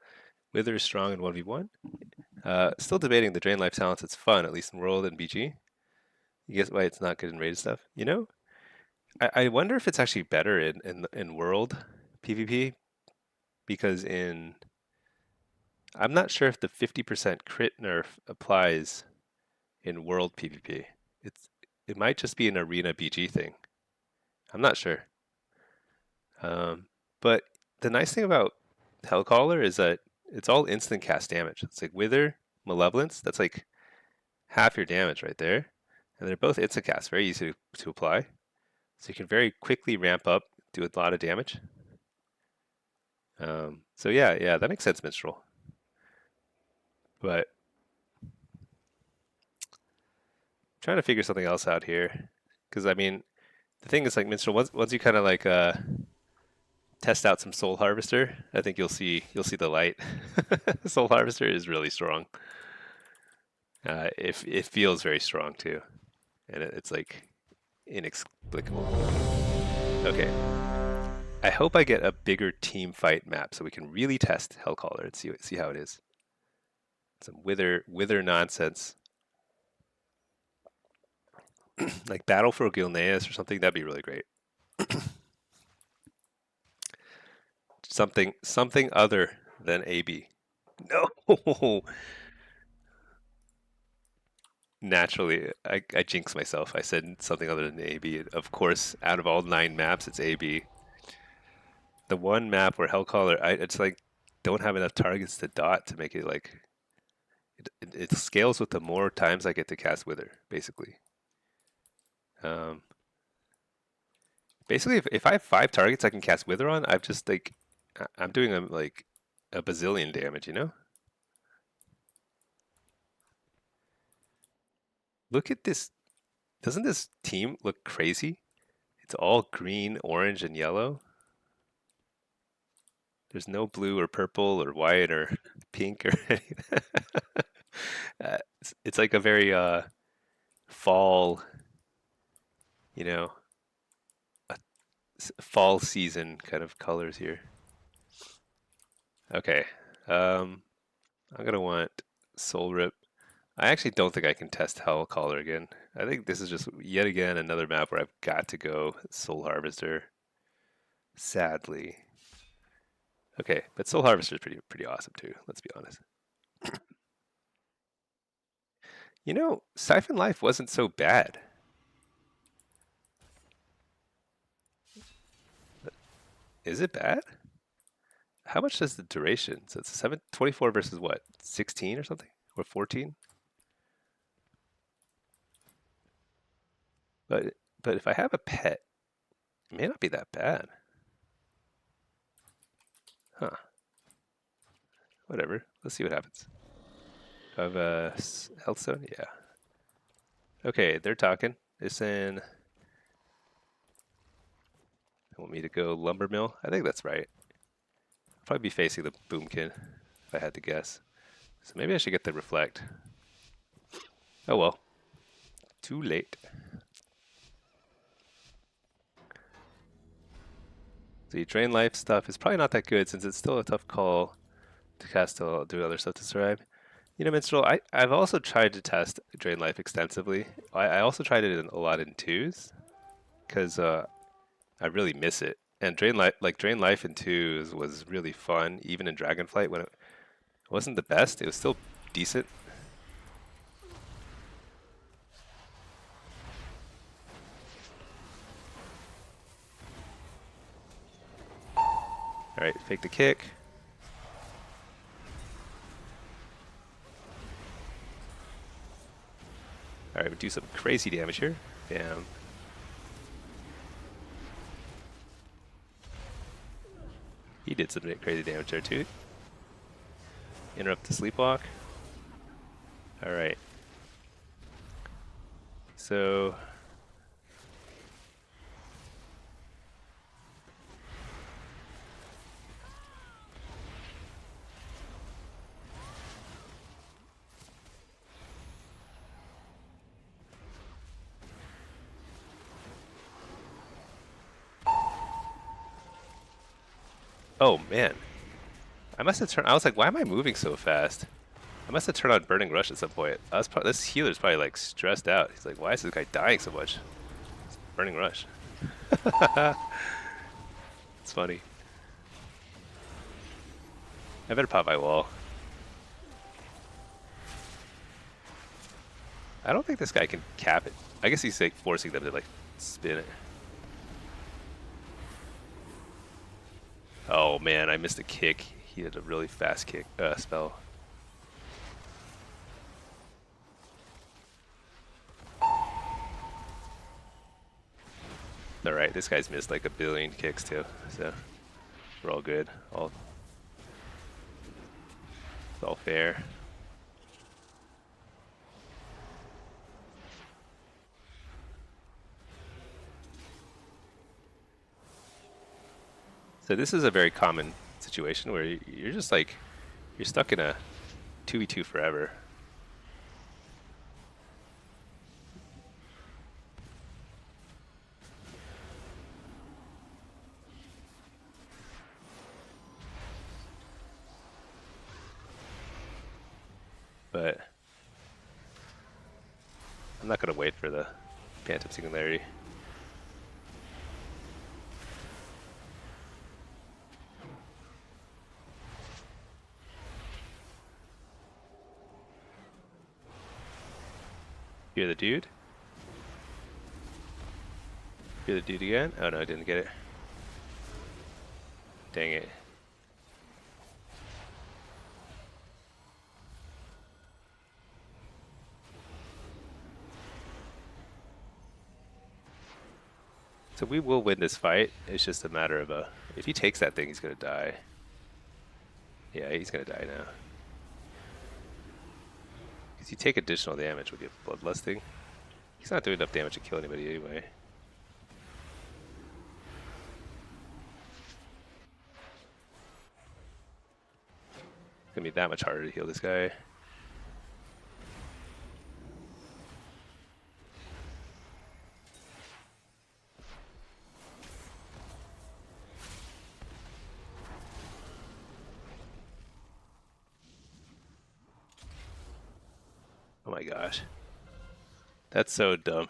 Wither is strong in 1v1. Still debating the Drain Life talents. It's fun, at least in World and BG. You guess why it's not good in rated stuff? You know, I wonder if it's actually better in World PvP because in I'm not sure if the 50% crit nerf applies in World PvP. It might just be an Arena BG thing. I'm not sure. Um, but the nice thing about Hellcaller is that it's all instant cast damage. It's like Wither, Malevolence. That's like half your damage right there, and they're both instant cast, very easy to apply. So you can very quickly ramp up, do a lot of damage. So yeah, that makes sense, Minstrel. But trying to figure something else out here, because I mean, the thing is like Minstrel. Once you kind of like test out some Soul Harvester, I think you'll see the light. Soul Harvester is really strong. It feels very strong too, and it's like inexplicable. Okay, I hope I get a bigger team fight map so we can really test Hellcaller and see how it is. Some wither nonsense, like Battle for Gilneas or something. That'd be really great. Something other than AB. No, naturally, I jinxed myself. I said something other than AB. Of course, out of all 9 maps, it's AB. The one map where Hellcaller, it's like don't have enough targets to dot to make it like it scales with the more times I get to cast Wither, basically. Um, basically, if I have 5 targets I can cast Wither on, I've just like I'm doing like a bazillion damage, you know? Look at this Doesn't this team look crazy? It's all green, orange, and yellow. There's no blue or purple or white or pink or anything. It's like a very fall, you know, fall season kind of colors here. Okay, I'm gonna want Soul Rip. I actually don't think I can test Hell Caller again. I think this is just yet again another map where I've got to go Soul Harvester. Sadly. Okay, but Soul Harvester is pretty awesome too, let's be honest. You know, Siphon Life wasn't so bad. Is it bad? How much does the duration? So it's 24 versus what? 16 or something? Or 14? But but if I have a pet, it may not be that bad. Huh. Whatever. Let's see what happens. I have a health zone? Yeah. Okay, they're talking. They're saying they want me to go lumber mill. I think that's right. I'll probably be facing the boomkin if I had to guess. So maybe I should get the reflect. Oh well. Too late. The drain life stuff is probably not that good since it's still a tough call to cast to do other stuff to survive. You know, Minstrel, I've also tried to test drain life extensively. I also tried it a lot in twos because I really miss it. And drain life in twos was really fun, even in Dragonflight when it wasn't the best. It was still decent. All right, fake the kick. All right, we do some crazy damage here. Bam. He did some crazy damage there too. Interrupt the sleepwalk. All right. So oh man. I must have turned. I was like, why am I moving so fast? I must have turned on Burning Rush at some point. This healer's probably like stressed out. He's like, why is this guy dying so much? It's Burning Rush. It's funny. I better pop my wall. I don't think this guy can cap it. I guess he's like forcing them to like spin it. Oh man, I missed a kick. He had a really fast kick spell. All right, this guy's missed like a billion kicks too, so we're all good. It's all fair. So this is a very common situation where you're just like, you're stuck in a 2v2 forever. But I'm not going to wait for the Phantom Singularity. Hear the dude? Hear the dude again? Oh no, I didn't get it. Dang it. So we will win this fight. It's just a matter of if he takes that thing, he's gonna die. Yeah, he's gonna die now. Because you take additional damage with your bloodlusting. He's not doing enough damage to kill anybody anyway. It's gonna be that much harder to heal this guy. Oh my gosh. That's so dumb.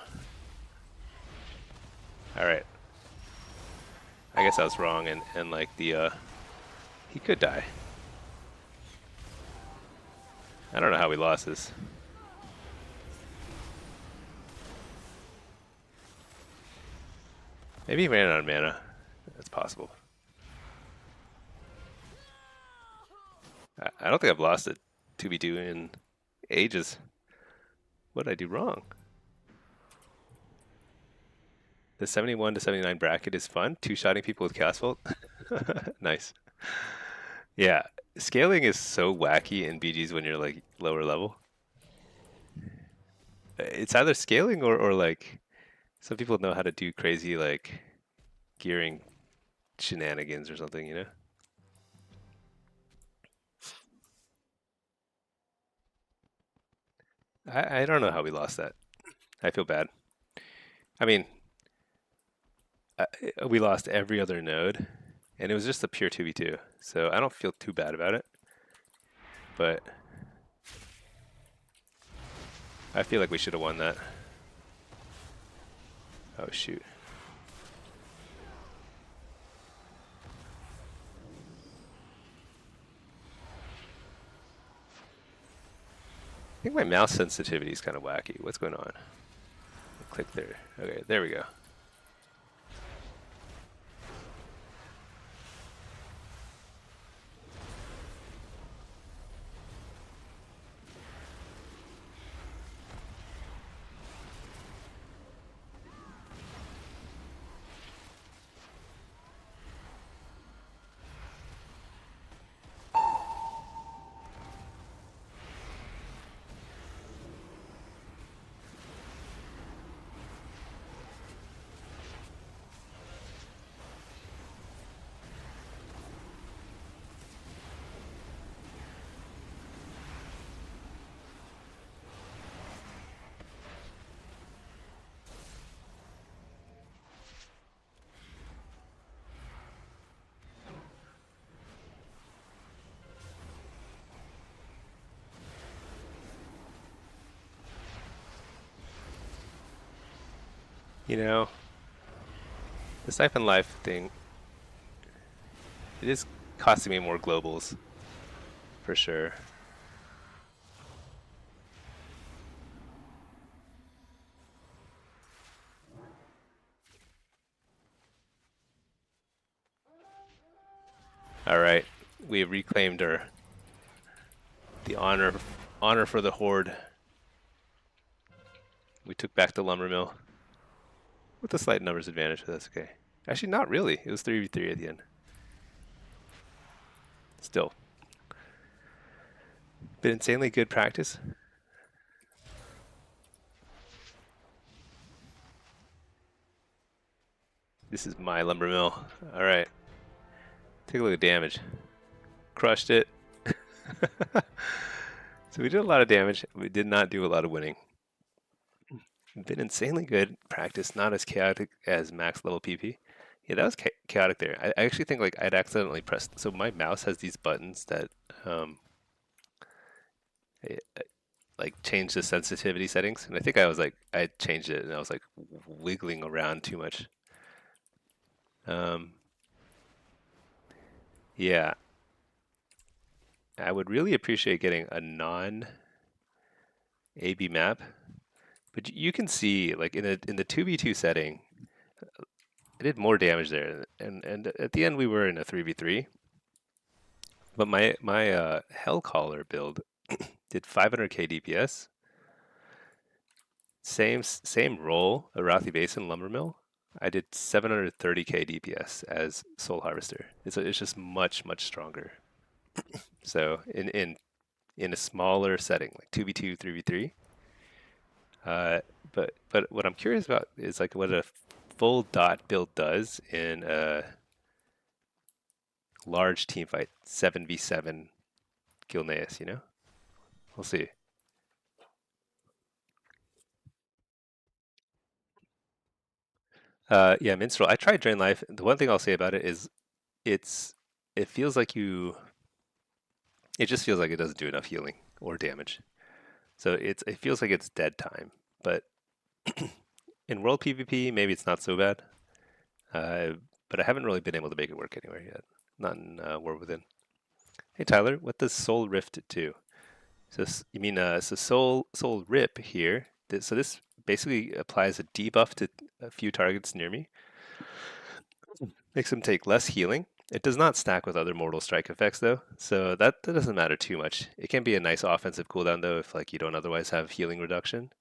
Alright. I guess I was wrong, and like he could die. I don't know how we lost this. Maybe he ran out of mana. That's possible. I don't think I've lost it 2v2 in ages. What did I do wrong? The 71 to 79 bracket is fun. Two-shotting people with cast vault. Nice. Yeah, scaling is so wacky in BGs when you're like lower level. It's either scaling or like some people know how to do crazy like gearing shenanigans or something, you know? I don't know how we lost that. I feel bad. I mean, we lost every other node, and it was just a pure 2v2, so I don't feel too bad about it. But I feel like we should have won that. Oh shoot. I think my mouse sensitivity is kind of wacky. What's going on? Click there. Okay, there we go. You know, the Siphon Life thing, it is costing me more globals, for sure. All right, we have reclaimed the honor for the Horde. We took back the lumber mill with a slight numbers advantage, but that's okay. Actually, not really. It was 3v3 at the end. Still, been insanely good practice. This is my lumber mill. All right, take a look at damage. Crushed it. So we did a lot of damage. We did not do a lot of winning. Been insanely good practice, not as chaotic as max level PP. Yeah, that was chaotic there. I actually think like I'd accidentally pressed. So my mouse has these buttons that like change the sensitivity settings, and I think I was like I changed it and I was like wiggling around too much. Yeah, I would really appreciate getting a non-AB map, but you can see like in the 2v2 setting, I did more damage there, and at the end we were in a 3v3. But my Hellcaller build did 500k DPS. Same role, Arathi Basin Lumber Mill. I did 730k DPS as Soul Harvester. It's just much stronger. So in a smaller setting like 2v2, 3v3, Uh, but what I'm curious about is like what a full dot build does in a large team fight, 7v7 Gilneas, you know? We'll see. Yeah, Minstrel. I tried Drain Life. The one thing I'll say about it is it's it feels like it just feels like it doesn't do enough healing or damage. So it feels like it's dead time. But in World PvP, maybe it's not so bad. Uh, but I haven't really been able to make it work anywhere yet. Not in War Within. Hey Tyler, what does Soul Rift do? So you mean so Soul Rip here? So this basically applies a debuff to a few targets near me, makes them take less healing. It does not stack with other Mortal Strike effects though, so that doesn't matter too much. It can be a nice offensive cooldown though if like you don't otherwise have healing reduction,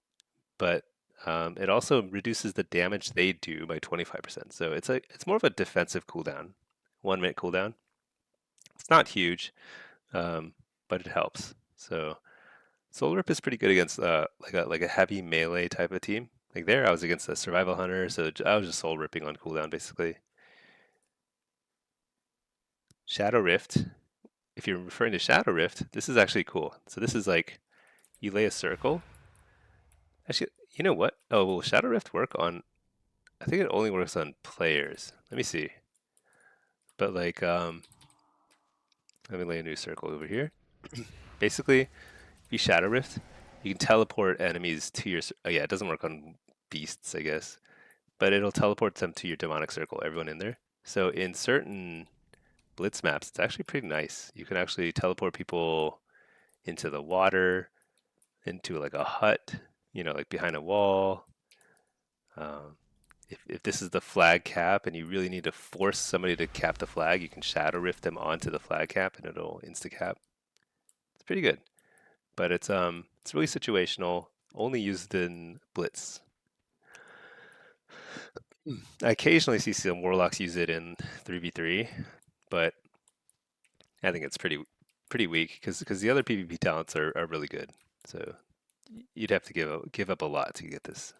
but it also reduces the damage they do by 25%. So it's more of a defensive cooldown, 1 minute cooldown. It's not huge, um, but it helps. So Soul Rip is pretty good against like a heavy melee type of team. Like there, I was against a survival hunter, so I was just soul ripping on cooldown basically. Shadow Rift. If you're referring to Shadow Rift, this is actually cool. So this is like you lay a circle. Actually, you know what? Oh, will Shadow Rift work on? I think it only works on players. Let me see. But like, let me lay a new circle over here. Basically, if you Shadow Rift, you can teleport enemies to your. Oh yeah, it doesn't work on beasts, I guess, but it'll teleport them to your demonic circle. Everyone in there. So in certain Blitz maps, it's actually pretty nice. You can actually teleport people into the water, into like a hut, like behind a wall. Um, if this is the flag cap and you really need to force somebody to cap the flag, you can shadow rift them onto the flag cap and it'll insta cap. It's pretty good, but it's really situational. Only used in Blitz. I occasionally see some warlocks use it in 3v3, but I think it's pretty weak because the other PvP talents are really good. So you'd have to give up a lot to get this.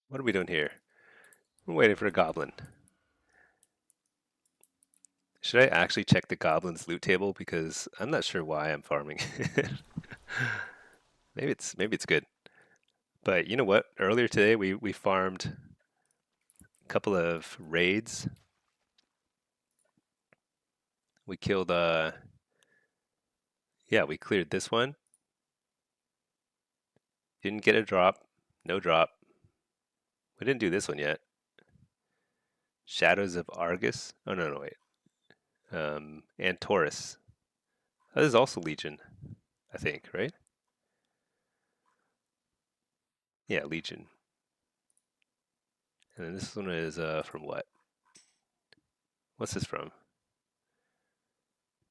What are we doing here? We're waiting for a goblin. Should I actually check the goblin's loot table because I'm not sure why I'm farming. maybe it's good. But you know what? Earlier today we farmed a couple of raids. We killed yeah, we cleared this one. Didn't get a drop. No drop. We didn't do this one yet. Shadows of Argus. Oh no, wait. And Taurus. That is also Legion, I think, right? Yeah, Legion. And then this one is from what? What's this from?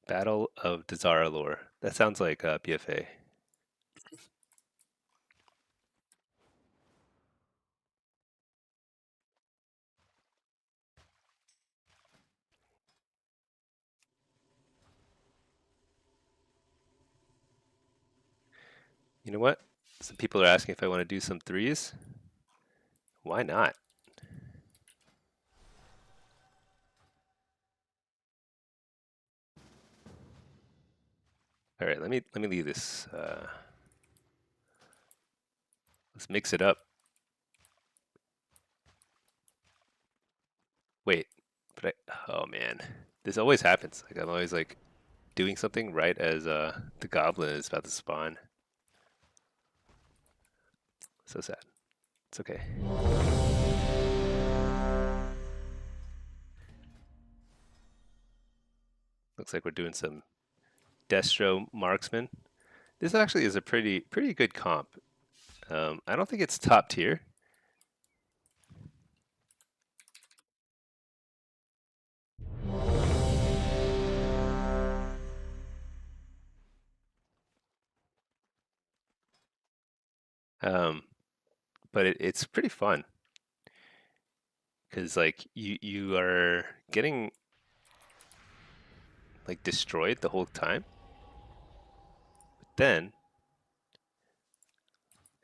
Battle of Dazar'alor. That sounds like BFA. You know what? Some people are asking if I want to do some threes. Why not? All right, let me leave this. Let's mix it up. Wait, but oh man, this always happens. Like I'm always like doing something right as the goblin is about to spawn. So sad. It's okay. Looks like we're doing some Destro marksman. This actually is a pretty good comp. I don't think it's top tier. Um, but it's pretty fun. because like you are getting like destroyed the whole time. But then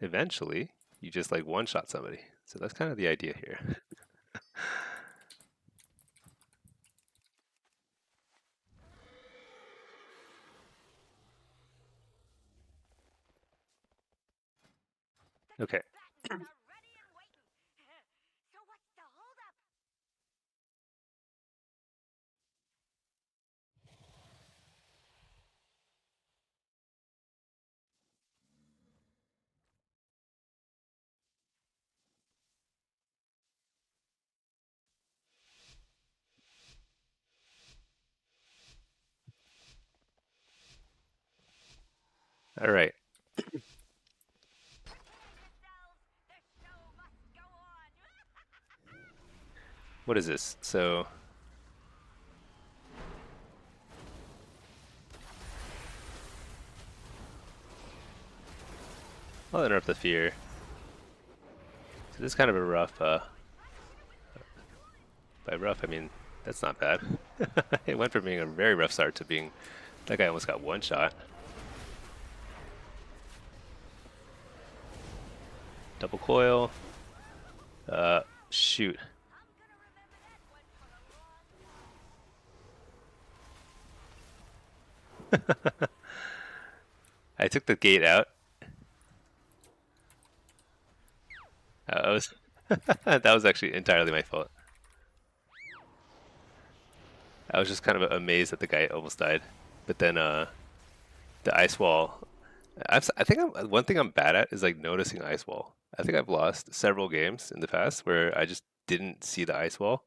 eventually you just like one shot somebody. So that's kind of the idea here. Okay. All right. What is this? So I'll interrupt the fear. So this is kind of a rough. By rough, I mean that's not bad. It went from being a very rough start to being that guy almost got one shot. Double coil. Shoot. I took the gate out. I was that was actually entirely my fault. I was just kind of amazed that the guy almost died. But then the ice wall. I think one thing I'm bad at is like noticing ice wall. I think I've lost several games in the past where I just didn't see the ice wall.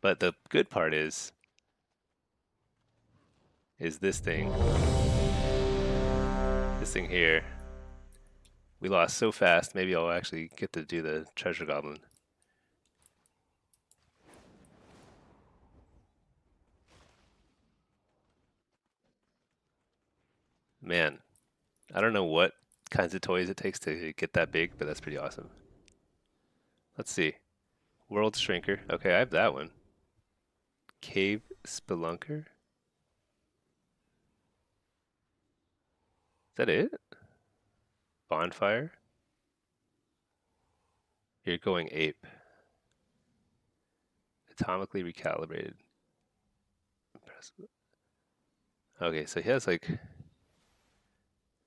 But the good part is this thing. This thing here. We lost so fast. Maybe I'll actually get to do the treasure goblin. Man, I don't know what kinds of toys it takes to get that big, but that's pretty awesome. Let's see. World Shrinker. Okay, I have that one. Cave Spelunker. Is that it? Bonfire. You're going ape. Atomically recalibrated. Impressive. Okay, so he has like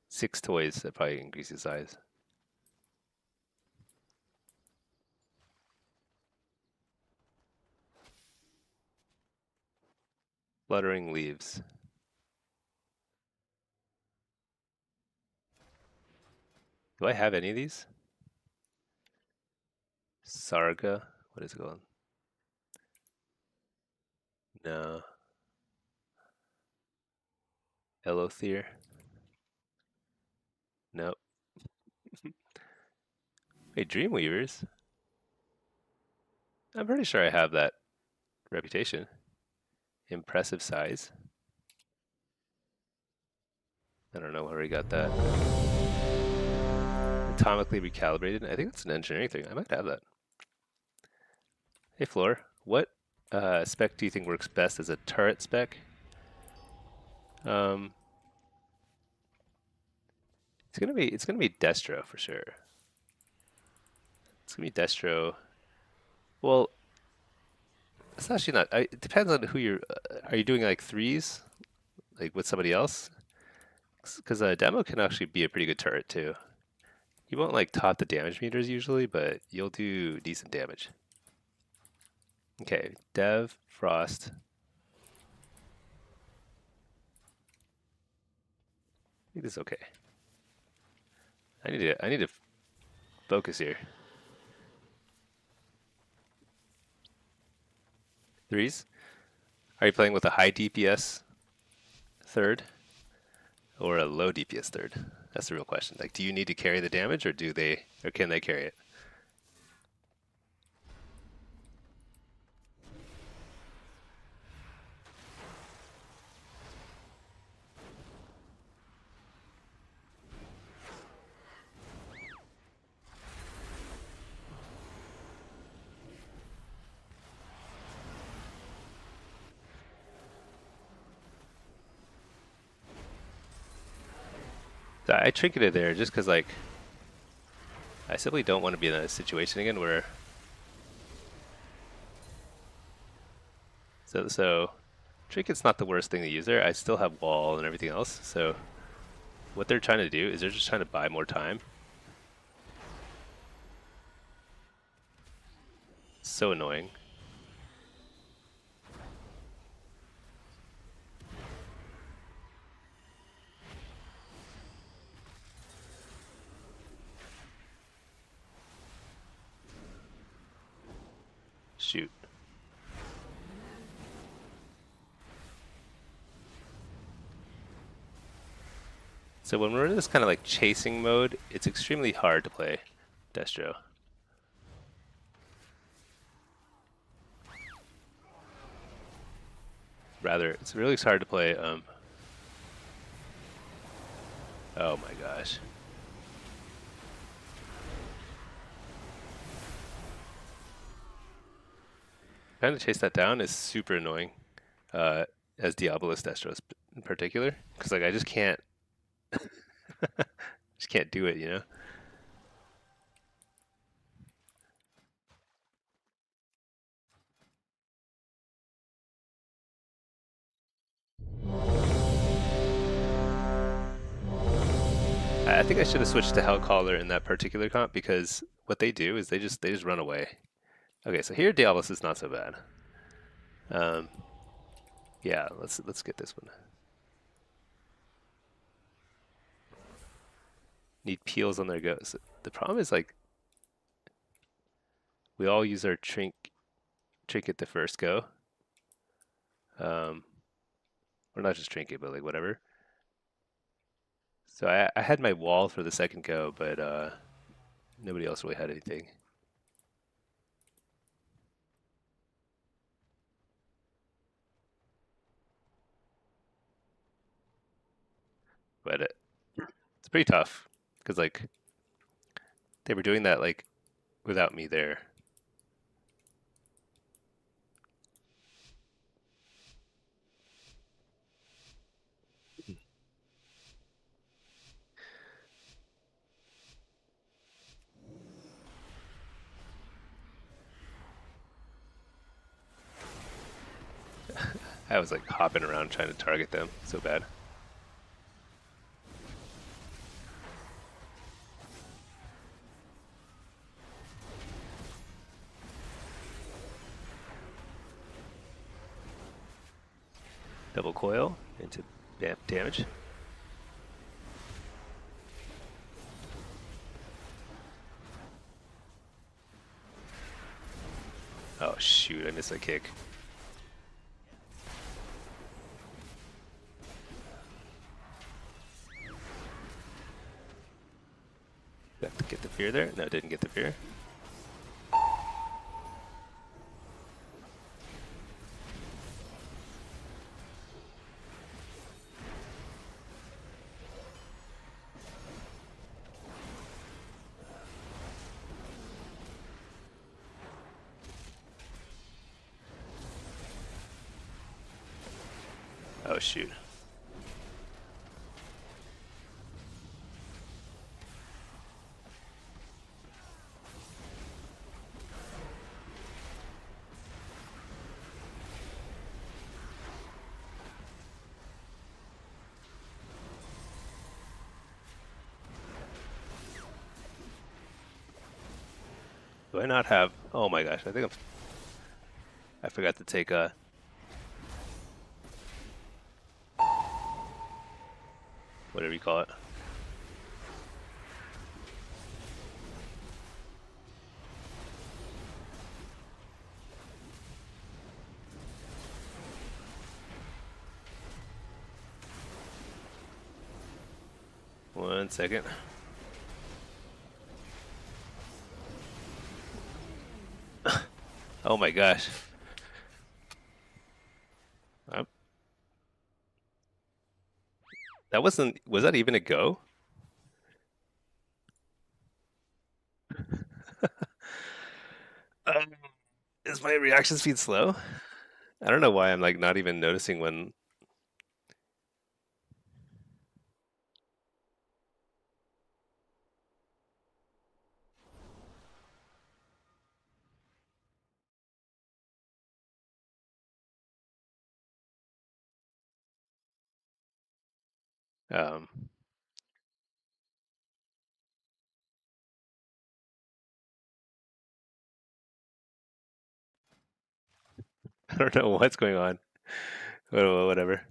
6 toys that probably increase his size. Fluttering leaves. Do I have any of these? Sarga. What is it called? No. Elothier. Nope. Wait, Dreamweavers? I'm pretty sure I have that reputation. Impressive size. I don't know where he got that. Atomically recalibrated. I think that's an engineering thing. I might have that. Hey, Floor. What spec do you think works best as a turret spec? Um, it's gonna be Destro for sure. It's gonna be Destro. Well, it's actually not. It depends on who you're. Are you doing like threes, like with somebody else? Because a demo can actually be a pretty good turret too. You won't like top the damage meters usually, but you'll do decent damage. Okay, Dev, Frost. I think this is okay. I need to focus here. Threes. Are you playing with a high DPS third or a low DPS third? That's the real question. Like, do you need to carry the damage, or can they carry it? I tricketed there just because like I simply don't want to be in a situation again where so trinket's not the worst thing to use there. I still have wall and everything else. So what they're trying to do is they're just trying to buy more time. So annoying. Shoot. So when we're in this kind of like chasing mode, it's extremely hard to play Destro. Rather, it's really hard to play. Oh my gosh. Trying to chase that down is super annoying, uh, as Diabolist Destros in particular, because like I just can't do it, you know. I think I should have switched to Hellcaller in that particular comp because what they do is they just run away. Okay, so here Diabolist is not so bad. Um, yeah, let's get this one. Need peels on their goes. The problem is like we all use our trinket the first go. Or not just trinket, but like whatever. So I had my wall for the second go, but nobody else really had anything. But it's pretty tough because like they were doing that like without me there. I was like hopping around trying to target them so bad. Double coil into damage. Oh shoot, I missed a kick. Got to get the fear there? No, didn't get the fear. Oh shoot. Do I not have? Oh my gosh, I think I forgot to take a. Whatever you call it. One second. Oh my gosh. Oh, that wasn't. Was that even a go? Um, is my reaction speed slow? I don't know why I'm like not even noticing when. Um, I don't know what's going on. Whatever.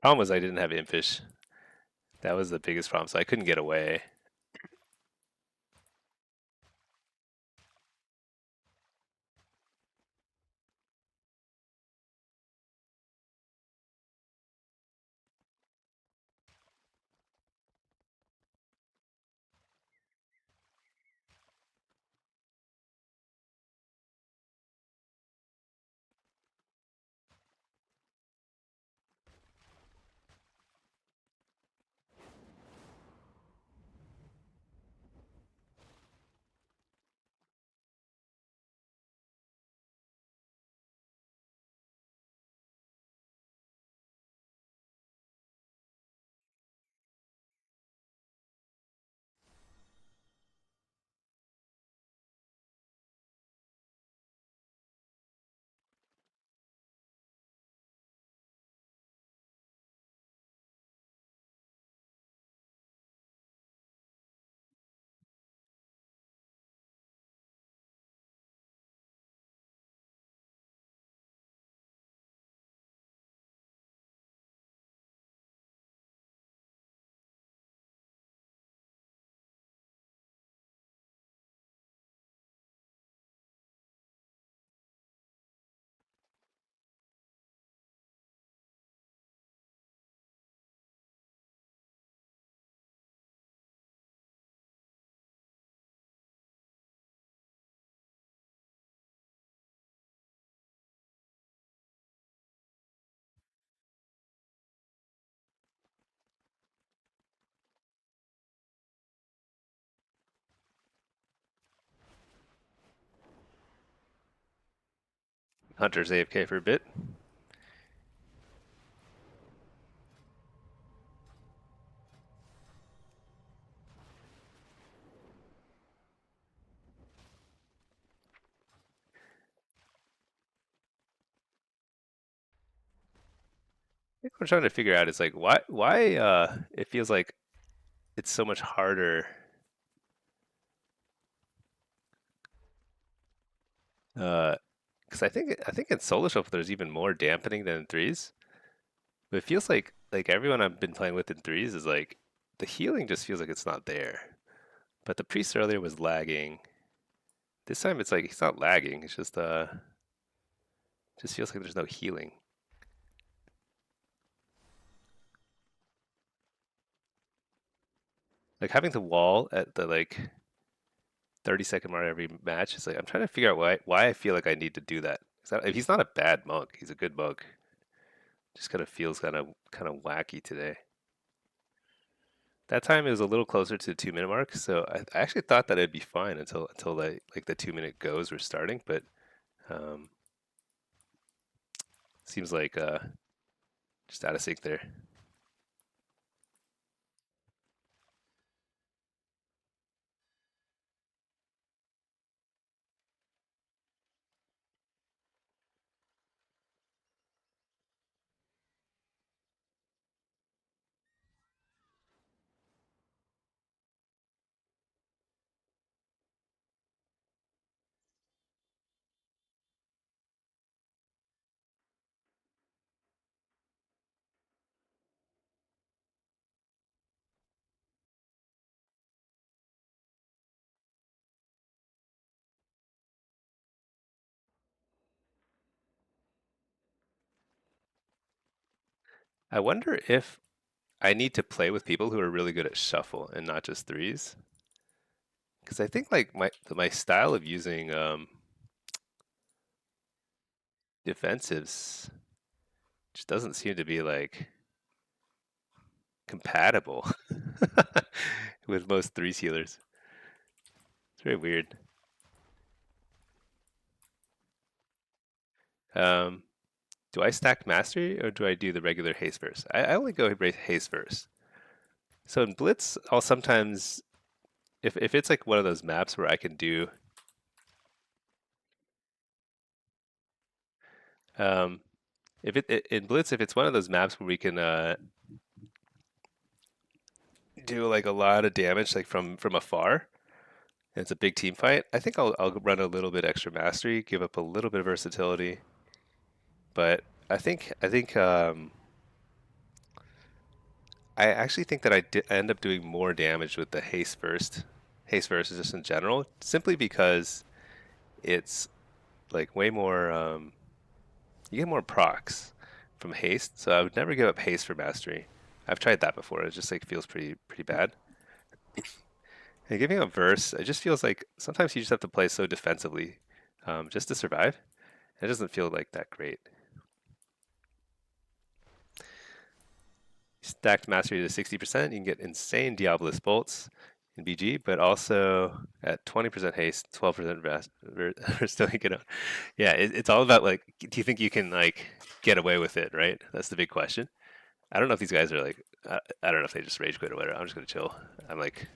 Problem was I didn't have impish. That was the biggest problem, so I couldn't get away. Hunter's AFK for a bit. What I'm trying to figure out is like why it feels like it's so much harder. Because I think in solo shuffle there's even more dampening than in threes. But it feels like everyone I've been playing with in threes is like the healing just feels like it's not there. But the priest earlier was lagging. This time it's like he's not lagging. It's just feels like there's no healing. Like having the wall at the like 30-second mark every match is like I'm trying to figure out why I feel like I need to do that. He's not a bad monk. He's a good monk. Just kind of feels kind of wacky today. That time it was a little closer to the 2 minute mark, so I actually thought that it'd be fine until like the 2 minute goes were starting, but um, seems like just out of sync there. I wonder if I need to play with people who are really good at shuffle and not just threes, because I think like my style of using defensives just doesn't seem to be like compatible with most threes healers. It's very weird. Um, do I stack mastery or do I do the regular haste first? I only go haste first. So in Blitz, I'll sometimes if it's like one of those maps where I can do Um, if in Blitz, if it's one of those maps where we can do like a lot of damage, like from afar, and it's a big team fight, I think I'll run a little bit extra mastery, give up a little bit of versatility, but I actually think that I end up doing more damage with the haste versus just in general, simply because it's like way more. You get more procs from haste, so I would never give up haste for mastery. I've tried that before. It just like feels pretty bad. And giving up verse, it just feels like sometimes you just have to play so defensively, just to survive. It doesn't feel like that great. Stacked mastery to 60%, you can get insane Diabolus bolts in BG, but also at 20% haste, 12% still you get. Yeah, it's all about like, do you think you can like get away with it, right? That's the big question. I don't know if these guys are like, I don't know if they just rage quit or whatever. I'm just gonna chill. I'm like,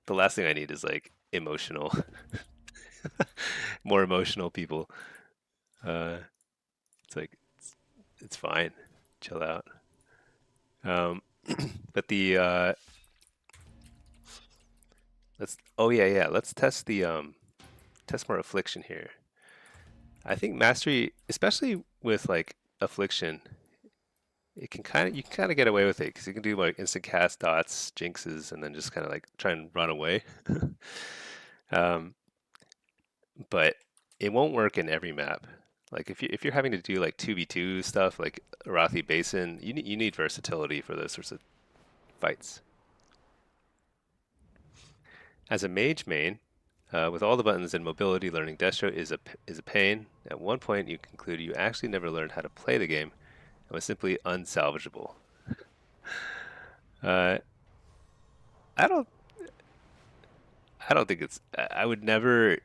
the last thing I need is like emotional, more emotional people. Uh, it's like it's fine, chill out. Um, but the let's oh yeah, let's test the test more affliction here. I think mastery, especially with like affliction, it can kind of you can kind of get away with it because you can do like instant cast dots, jinxes, and then just kind of like try and run away. um, but it won't work in every map. Like if you're having to do like 2v2 stuff like Arathi Basin, you need versatility for those sorts of fights. As a mage main, with all the buttons and mobility, learning Destro is a pain. At one point, you conclude you actually never learned how to play the game and was simply unsalvageable. Uh, I don't I don't think it's. I would never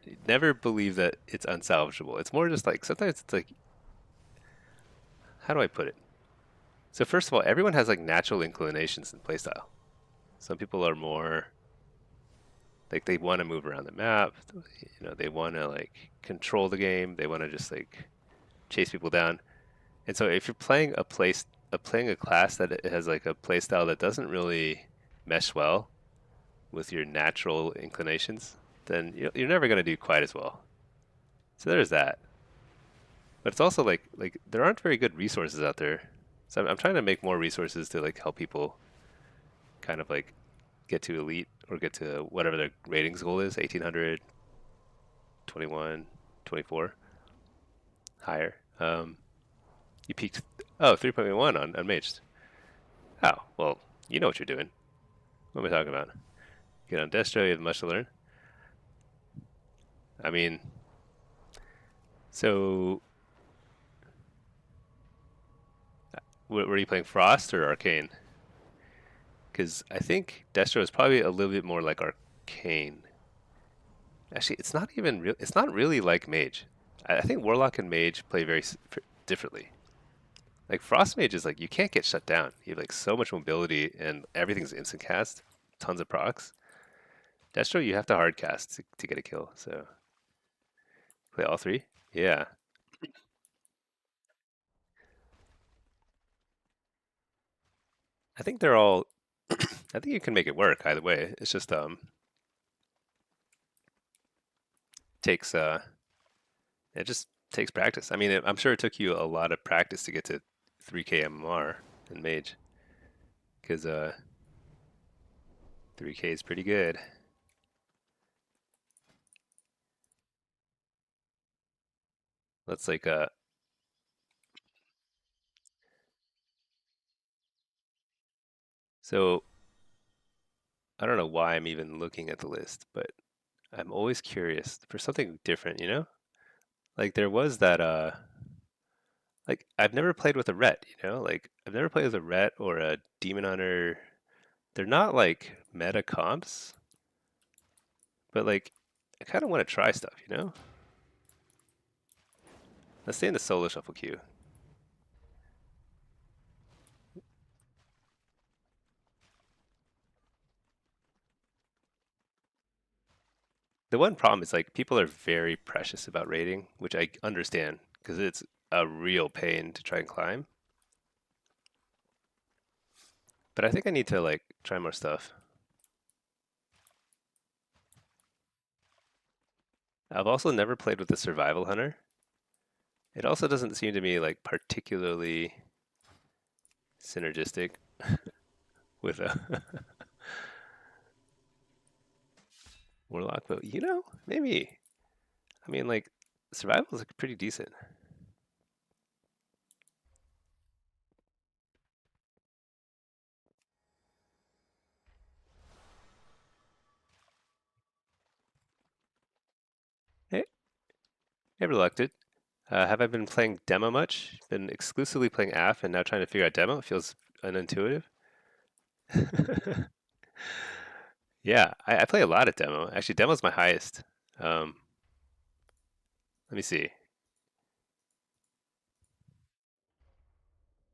believe that it's unsalvageable. It's more just like sometimes it's like, how do I put it? So first of all, everyone has like natural inclinations in playstyle. Some people are more like they want to move around the map. They want to like control the game. They want to just like chase people down. And so if you're playing a class that it has like a playstyle that doesn't really mesh well with your natural inclinations, then you're never going to do quite as well. So there's that. But it's also like there aren't very good resources out there. So I'm trying to make more resources to like help people kind of like get to elite or get to whatever their ratings goal is, 1800, 21, 24, higher. You peaked 3.1 on Unmaged. Oh, well, you know what you're doing. What am I talking about? Get on Destro, you have much to learn. I mean, so were you playing Frost or Arcane? Because I think Destro is probably a little bit more like Arcane. Actually, it's not even real. It's not really like Mage. I think Warlock and Mage play very differently. Like Frost Mage is like you can't get shut down. You have like so much mobility and everything's instant cast, tons of procs. Destro, you have to hard cast to get a kill. So play all three. Yeah, I think they're all. I think you can make it work either way. It's just takes it just takes practice. I mean, I'm sure it took you a lot of practice to get to 3K MMR in Mage because 3K is pretty good. That's like so I don't know why I'm even looking at the list, but I'm always curious for something different, you know? Like there was that like I've never played with a Ret, you know? Like I've never played with a Ret or a Demon Hunter. They're not like meta comps, but like I kind of want to try stuff, you know? Let's stay in the solo shuffle queue. The one problem is like people are very precious about rating, which I understand because a real pain to try and climb. But I think I need to like try more stuff. I've also never played with the survival hunter. It also doesn't seem to me like particularly synergistic with a warlock, but maybe. I mean, like survival is like pretty decent. Hey, hey, reluctant. Have I been playing demo much? Been exclusively playing AF and now trying to figure out demo. It feels unintuitive. Yeah, I play a lot of demo. Actually, demo's my highest. Um, let me see.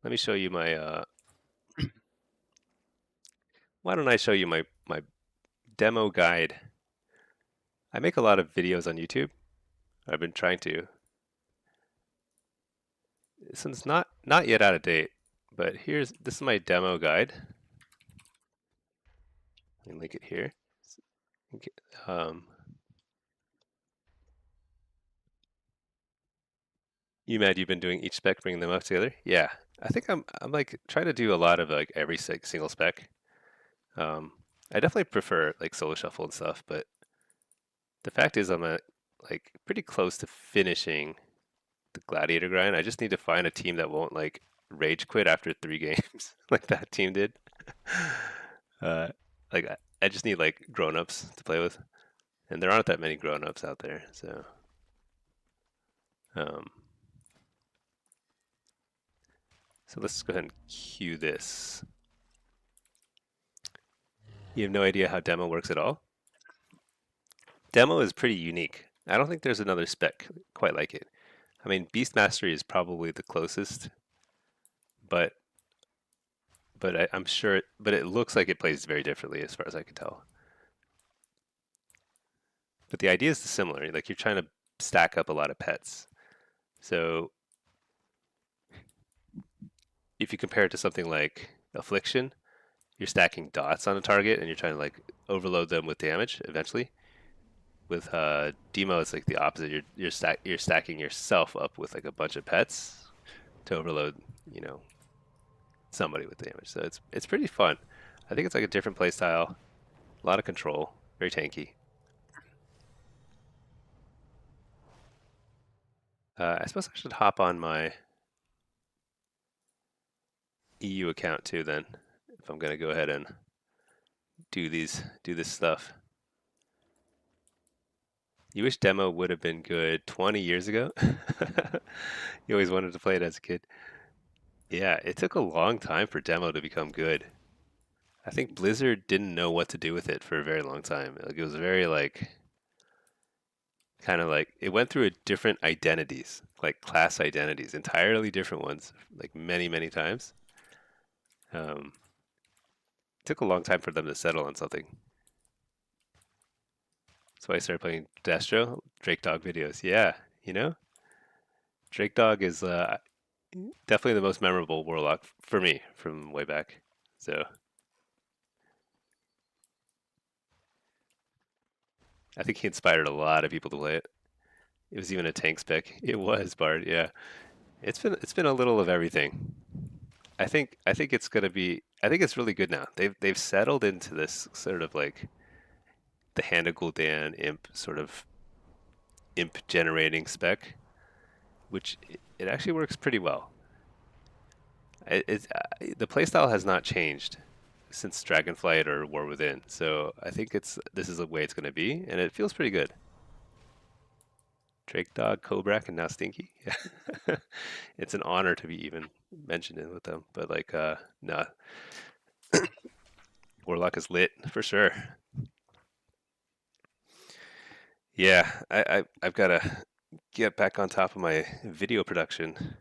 Let me show you my. Why don't I show you my demo guide? I make a lot of videos on YouTube. I've been trying to. This one's not yet out of date, but this is my demo guide. Let me link it here. Okay, you mad you've been doing each spec, bringing them up together? Yeah, I think I'm like trying to do a lot of like every single spec. Um, I definitely prefer like solo shuffle and stuff, but the fact is I'm like pretty close to finishing the gladiator grind. I just need to find a team that won't like rage quit after 3 games like that team did. uh, I just need like grown-ups to play with, and there aren't that many grown-ups out there. Um, so let's go ahead and cue this. You have no idea how demo works at all? Demo is pretty unique. I don't think there's another spec quite like it. I mean, Beast Mastery is probably the closest, but I'm sure. But it looks like it plays very differently as far as I can tell. But the idea is similar. Like you're trying to stack up a lot of pets. So if you compare it to something like affliction, you're stacking dots on a target and you're trying to like overload them with damage eventually. With demo, it's like the opposite. You're stacking yourself up with like a bunch of pets to overload, you know, somebody with damage. So it's pretty fun. I think it's like a different play style, a lot of control, very tanky. I suppose I should hop on my EU account too then, if I'm gonna go ahead and do this stuff. You wish demo would have been good 20 years ago. You always wanted to play it as a kid. Yeah, it took a long time for demo to become good. I think Blizzard didn't know what to do with it for a very long time. Like it was very like kind of like it went through a different identities, like class identities, entirely different ones, like many times. It took a long time for them to settle on something. So I started playing Destro, Drake Dog videos. Yeah, you know, Drake Dog is definitely the most memorable Warlock for me from way back. So I think he inspired a lot of people to play it. It was even a tank spec. It was Bard. Yeah, it's been a little of everything. I think it's gonna be. I think it's really good now. They've settled into this sort of like the Hannah Gul'dan imp sort of imp generating spec, which it actually works pretty well. The playstyle has not changed since Dragonflight or War Within, so I think this is the way it's going to be, and it feels pretty good. Drake Dog, Kobrak, and now Stinky. Yeah, it's an honor to be even mentioned in with them. But like, nah, Warlock is lit for sure. Yeah, I've got to get back on top of my video production.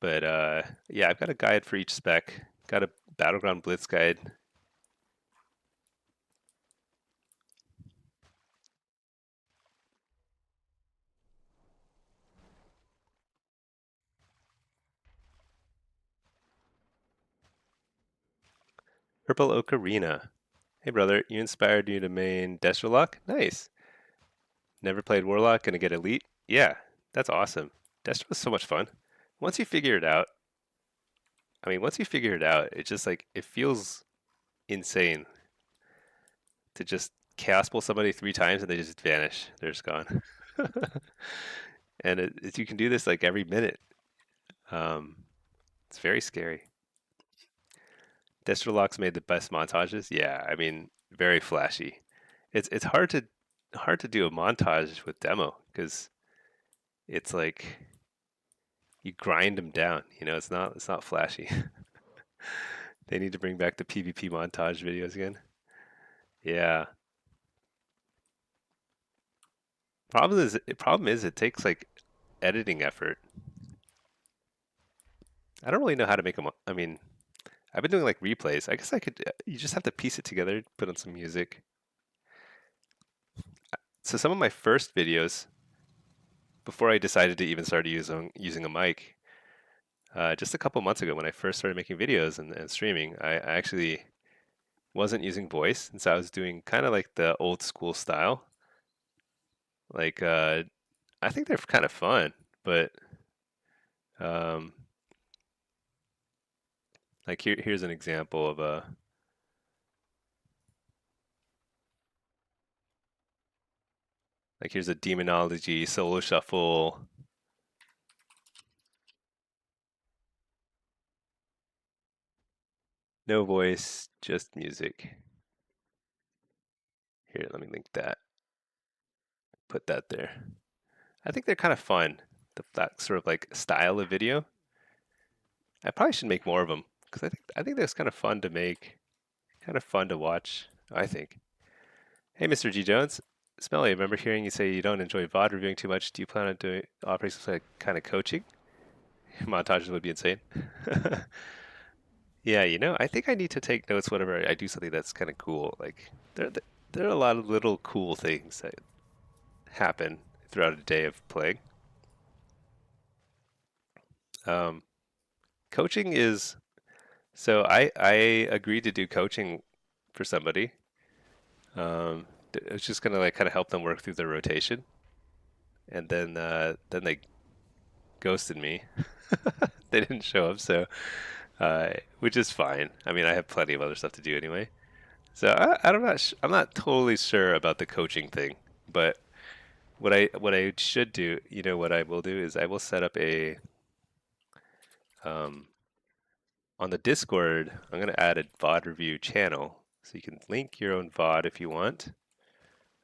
But yeah, I've got a guide for each spec. Got a Battleground Blitz guide. Purple Ocarina. Hey brother, you inspired you to main Destrolock? Nice. Never played Warlock, gonna get Elite? Yeah, that's awesome. Destro is so much fun. Once you figure it out, I mean, once you figure it out, it's just like, it feels insane to just chaos pull somebody 3 times and they just vanish. They're just gone. And you can do this like every minute. Um, it's very scary. Destrolock's made the best montages. Yeah, I mean, very flashy. It's hard to do a montage with demo because it's like you grind them down. You know, it's not flashy. They need to bring back the PvP montage videos again. Yeah. Problem is it takes like editing effort. I don't really know how to make them. I mean, I've been doing like replays. I guess I could. You just have to piece it together, put on some music. So some of my first videos, before I decided to even start using a mic, just a couple months ago when I first started making videos and streaming, I actually wasn't using voice, and so I was doing kind of like the old school style. Like I think they're kind of fun, but um, like here's an example of a like here's a demonology solo shuffle. No voice, just music. Here, let me link that. Put that there. I think they're kind of fun. That sort of like style of video. I probably should make more of them because I think that's kind of fun to make, kind of fun to watch. I think. Hey, Mr. G Jones, Smelly. I remember hearing you say you don't enjoy VOD reviewing too much. Do you plan on doing operating some kind of coaching? Montages would be insane. Yeah, you know, I think I need to take notes whenever I do something that's kind of cool. Like there are a lot of little cool things that happen throughout a day of playing. Um, Coaching is so I agreed to do coaching for somebody. It's just gonna like kind of help them work through their rotation, and then they ghosted me. They didn't show up, so which is fine. I mean, I have plenty of other stuff to do anyway. So I'm not totally sure about the coaching thing, but what I should do, you know, what I will do is I will set up a um, on the Discord. I'm gonna add a VOD review channel, so you can link your own VOD if you want,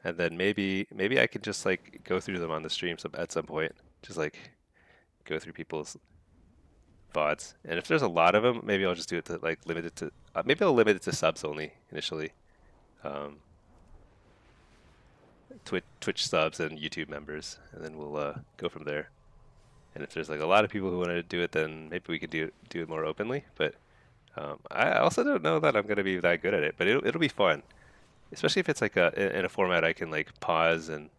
and then maybe I can just like go through them on the stream at some point, just like go through people's VODs. And if there's a lot of them, maybe I'll just do it to like limit it to maybe I'll limit it to subs only initially. Um, Twitch subs and YouTube members, and then we'll go from there. And if there's like a lot of people who want to do it, then maybe we could do it more openly. But I also don't know that I'm going to be that good at it. But it'll be fun, especially if it's like in a format I can like pause and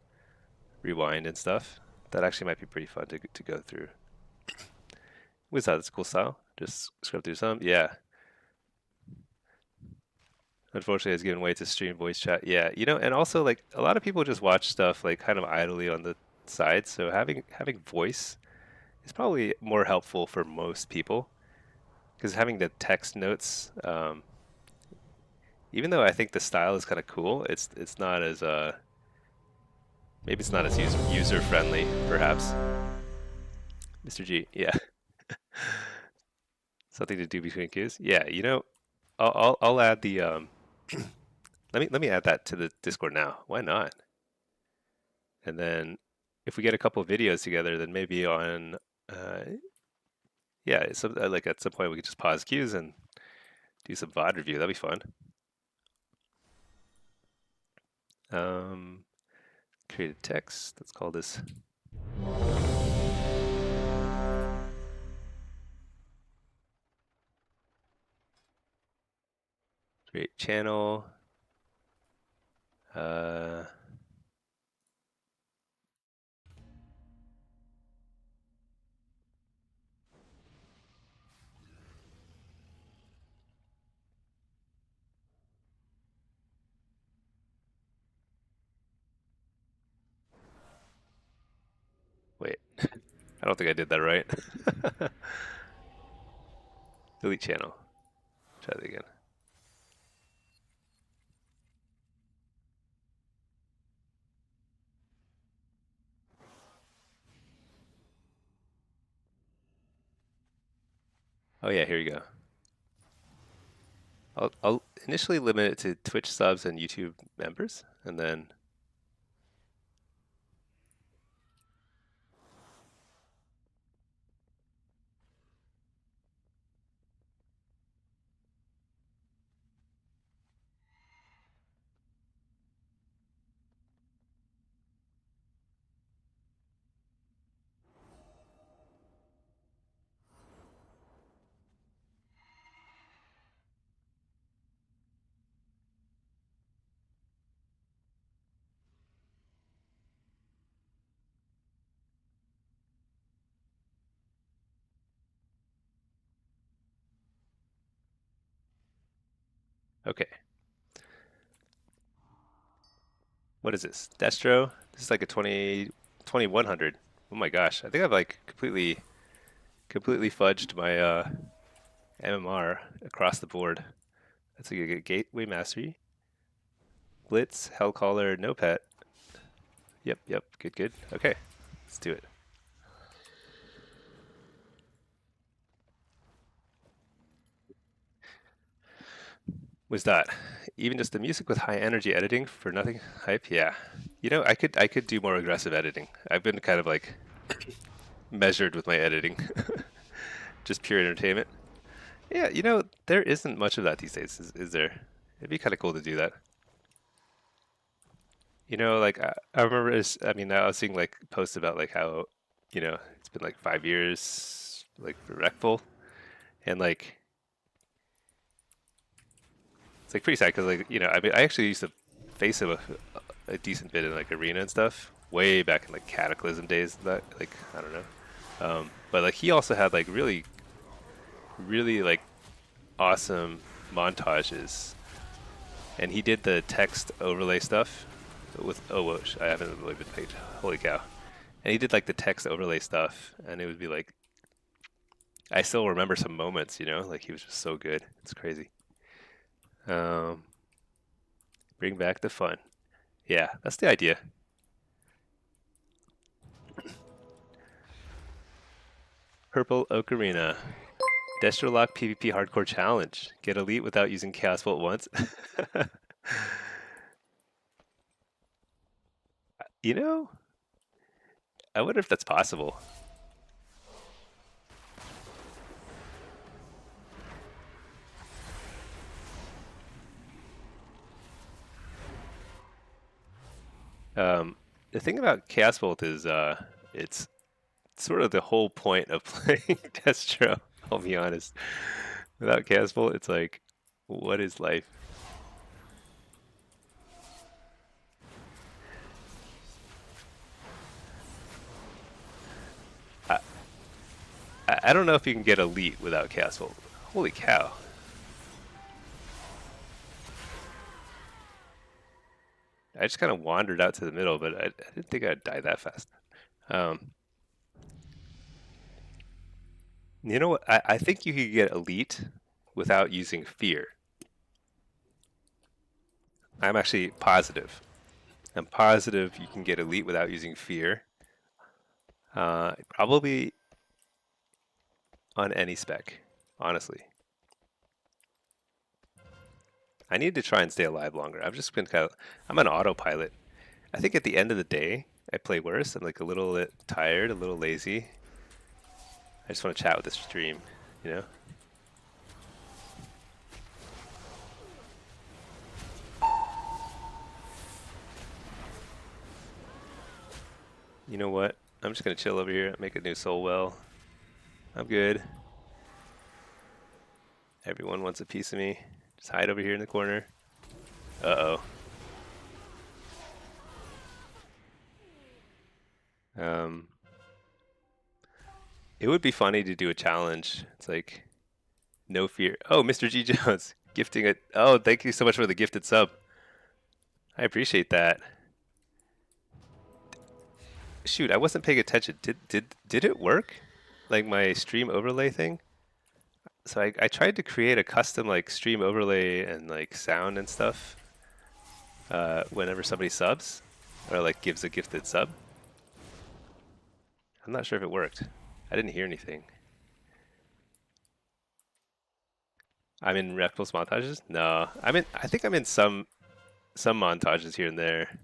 rewind and stuff. That actually might be pretty fun to go through. Was that? That's a cool style. Just scrub through some. Yeah. Unfortunately, it's given way to stream voice chat. Yeah, you know, and also like a lot of people just watch stuff like kind of idly on the side. So having voice is probably more helpful for most people because having the text notes, even though I think the style is kind of cool, it's not as maybe it's not as user friendly perhaps. Mr. G, yeah, something to do between cues. Yeah, you know, I'll add the let me add that to the Discord now. Why not? And then if we get a couple of videos together, then maybe on yeah, like at some point we could just pause cues and do some VOD review. That'd be fun. Um, Create a text. Let's call this create channel. Uh, Wait, I don't think I did that right. Delete channel. Try that again. Oh yeah, here you go. I'll initially limit it to Twitch subs and YouTube members, and then okay. What is this? Destro? This is like a 2100. Oh my gosh, I think I've like completely fudged my MMR across the board. That's a good gateway mastery. Blitz, Hellcaller, no pet. Yep, good. Okay, let's do it. Was that even just the music with high energy editing for nothing hype? Yeah, you know, I could do more aggressive editing. I've been kind of like measured with my editing, just pure entertainment. Yeah, you know, there isn't much of that these days, is there? It'd be kind of cool to do that. You know, like I remember, I mean, I was seeing like posts about like how, you know, it's been like 5 years, like for Rectful, and like it's like pretty sad because like you know, I mean, I actually used to face him a decent bit in like arena and stuff way back in like Cataclysm days. That like I don't know, but like he also had like really like awesome montages, and he did the text overlay stuff with I haven't really been paid. Holy cow! And he did like the text overlay stuff, and it would be like I still remember some moments, you know, like he was just so good. It's crazy. Um, bring back the fun. Yeah, that's the idea. Purple Ocarina. Destrolock PvP Hardcore Challenge. Get elite without using Chaos Bolt once. You know, I wonder if that's possible. Um, the thing about Chaos Bolt is it's sort of the whole point of playing Destro, I'll be honest. Without Chaos Bolt, it's like, what is life? I, I don't know if you can get elite without Chaos Bolt. Holy cow. I just kind of wandered out to the middle, but I didn't think I'd die that fast. Um, you know what? I think you could get elite without using fear. I'm actually positive. I'm positive you can get elite without using fear. Probably on any spec, honestly. I need to try and stay alive longer. I've just been I'm an autopilot. I think at the end of the day, I play worse. I'm like a little bit tired, a little lazy. I just want to chat with the stream, you know? You know what? I'm just gonna chill over here, make a new soul well. I'm good. Everyone wants a piece of me. Just hide over here in the corner. Uh-oh. Um, it would be funny to do a challenge. It's like, no fear. Oh, Mr. G. Jones, gifting it. Oh, thank you so much for the gifted sub. I appreciate that. Shoot, I wasn't paying attention. Did it work? Like my stream overlay thing? So I tried to create a custom like stream overlay and like sound and stuff whenever somebody subs or like gives a gifted sub. I'm not sure if it worked. I didn't hear anything. I'm in Reptiles montages? No, I think I'm in some montages here and there,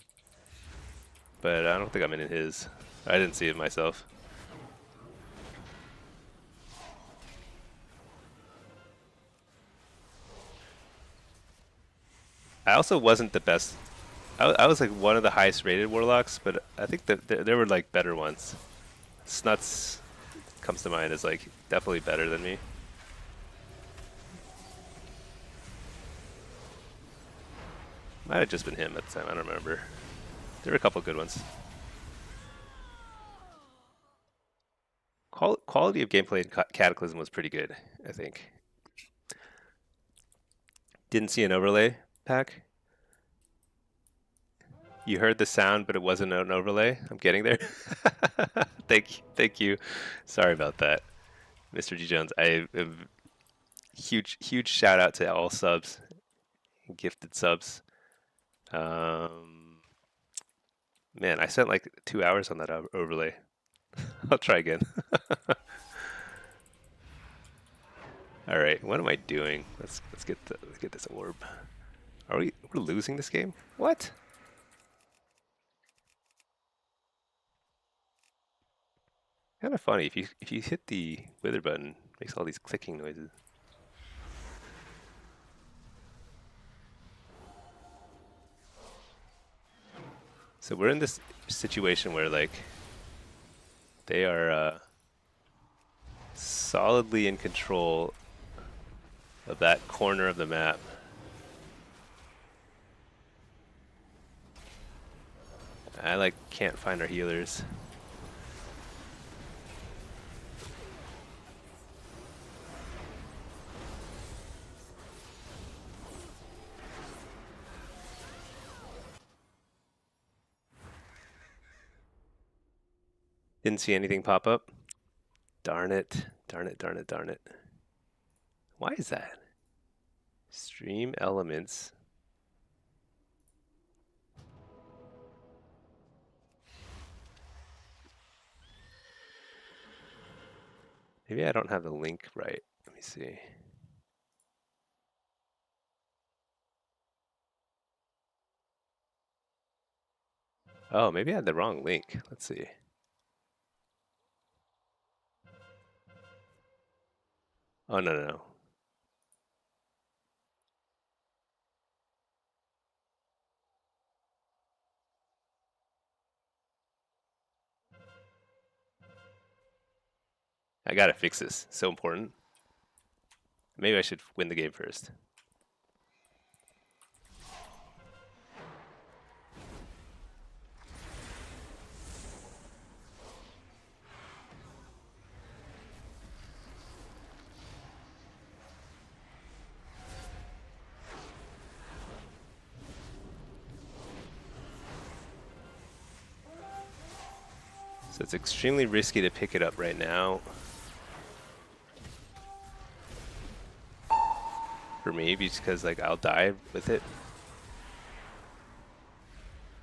but I don't think I'm in his. I didn't see it myself. I also wasn't the best. I was like one of the highest rated warlocks, but I think that there were like better ones. Snuts comes to mind as like definitely better than me. Might have just been him at the time. I don't remember. There were a couple good ones. Quality of gameplay in Cataclysm was pretty good, I think. Didn't see an overlay pack. You heard the sound, but it wasn't an overlay. I'm getting there. Thank you. Sorry about that, Mr. G Jones. I am huge shout out to all subs, gifted subs. Um, Man, I spent like 2 hours on that overlay. I'll try again. All right, what am I doing? Let's get this orb. We're losing this game? What? Kind of funny if you hit the wither button, it makes all these clicking noises. So we're in this situation where like they are solidly in control of that corner of the map. I like can't find our healers. Didn't see anything pop up. Darn it. Darn it, darn it, darn it. Why is that? Stream elements. Maybe I don't have the link right. Let me see. Oh, maybe I had the wrong link. Let's see. Oh, no. I gotta fix this. So important. Maybe I should win the game first. So it's extremely risky to pick it up right now. For me, because like I'll die with it.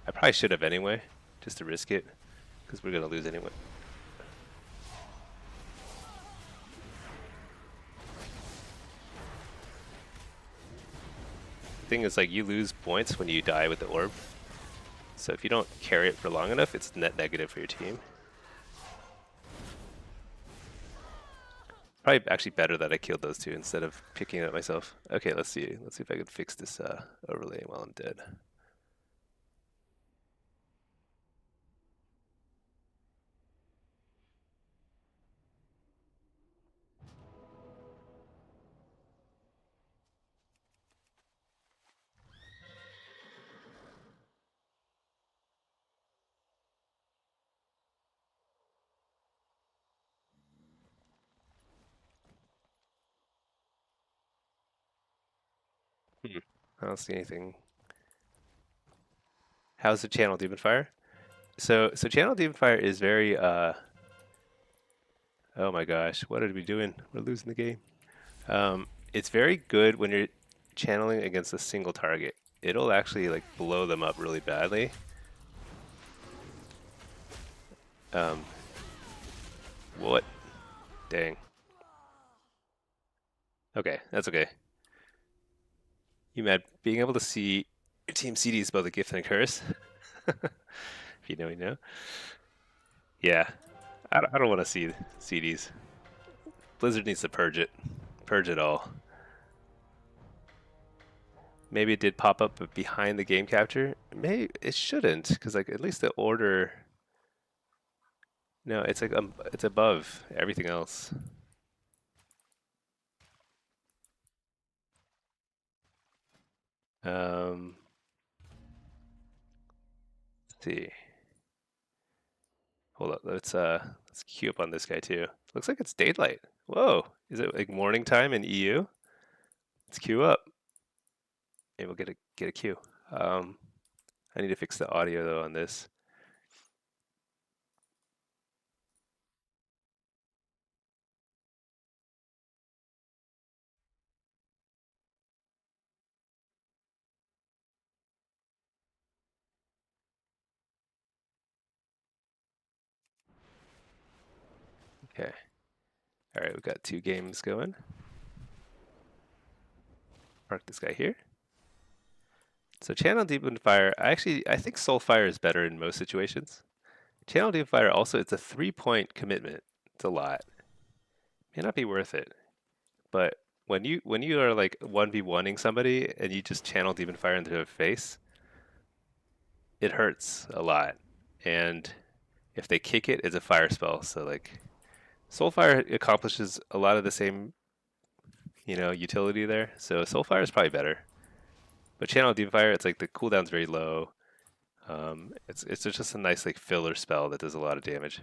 I probably should have anyway, just to risk it, because we're gonna lose anyway. The thing is, like, you lose points when you die with the orb. So if you don't carry it for long enough, it's net negative for your team. Probably actually better that I killed those two instead of picking it up myself. Okay, let's see. Let's see if I can fix this overlay while I'm dead. I don't see anything. How's the channel, Demon Fire? So Channel Demon Fire is very oh my gosh, what are we doing? We're losing the game. It's very good when you're channeling against a single target. It'll actually like blow them up really badly. Um, what? Dang. Okay, that's okay. You mad? Being able to see your team CDs both a gift and a curse. If you know, you know. Yeah, I don't want to see CDs. Blizzard needs to purge it. Purge it all. Maybe it did pop up behind the game capture. Maybe it shouldn't, because like at least the order. No, it's like it's above everything else. Um, let's see. Hold up. Let's queue up on this guy too. Looks like it's daylight. Whoa. Is it like morning time in EU? Let's queue up. Maybe we'll get a queue. Um, I need to fix the audio though on this. Okay. All right, we've got two games going. Park this guy here. So Channel Deep Fire, I think Soulfire is better in most situations. Channel Deep Fire also, it's a 3 point commitment. It's a lot. May not be worth it. But when you are like 1v1ing somebody and you just channel Demon Fire into their face, it hurts a lot. And if they kick it, it's a fire spell. So like Soulfire accomplishes a lot of the same, utility there. So Soulfire is probably better. But Channel Demon Fire, it's like the cooldown's very low. It's just a nice like filler spell that does a lot of damage.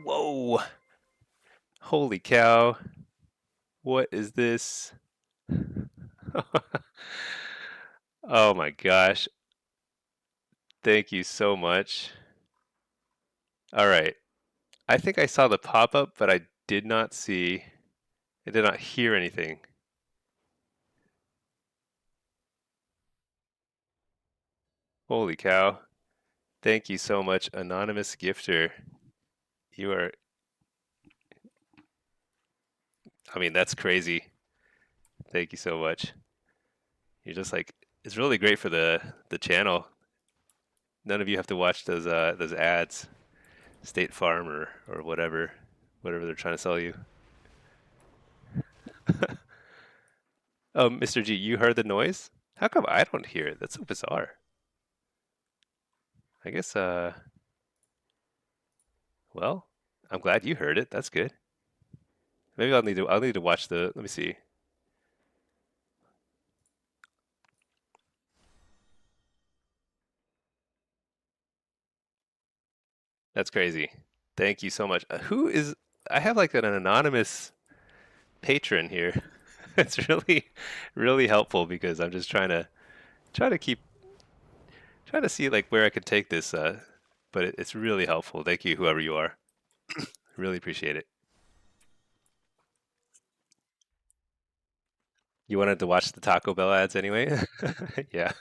Whoa! Holy cow! What is this? Oh my gosh! Thank you so much. All right, I think I saw the pop up, but I did not see. I did not hear anything. Holy cow! Thank you so much, anonymous gifter. You are. I mean, that's crazy. Thank you so much. You're just like it's really great for the channel. None of you have to watch those ads, State Farm or whatever they're trying to sell you. Oh, Mr. G, you heard the noise? How come I don't hear it? That's so bizarre. I guess well, I'm glad you heard it. That's good. Maybe I'll need to watch the let me see. That's crazy. Thank you so much. Who is I have like an anonymous patron here. It's really helpful because I'm just try to keep trying to see like where I can take this but it's really helpful. Thank you whoever you are. Really appreciate it. You wanted to watch the Taco Bell ads anyway? Yeah.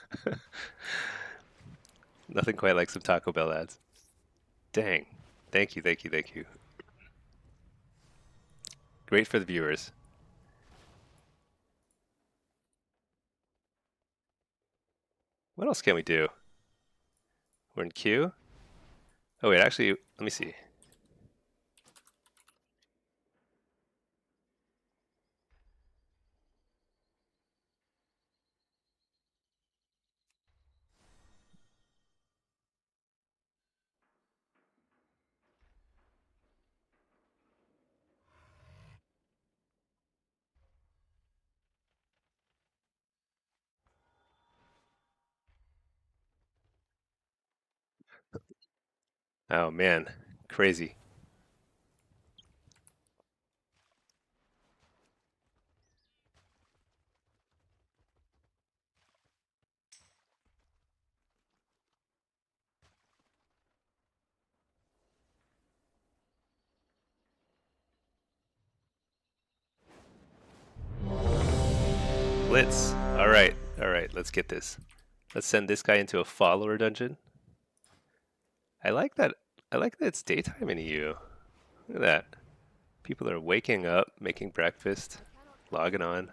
Nothing quite like some Taco Bell ads. Dang. Thank you, thank you, thank you. Great for the viewers. What else can we do? We're in queue. Oh wait, actually, let me see. Oh man, crazy. Blitz. All right, let's get this. Let's send this guy into a follower dungeon. I like that. I like that it's daytime in EU. Look at that. People are waking up, making breakfast, logging on.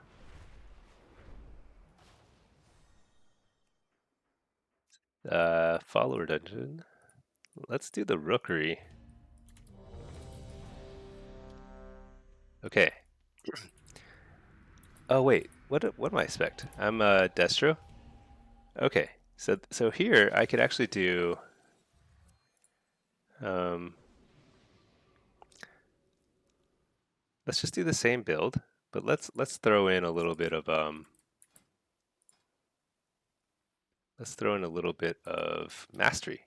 Follower dungeon. Let's do the rookery. Okay. Oh wait, what am I expect? I'm Destro. Okay, so here I could actually do. Um, let's just do the same build, but let's throw in a little bit of let's throw in a little bit of mastery.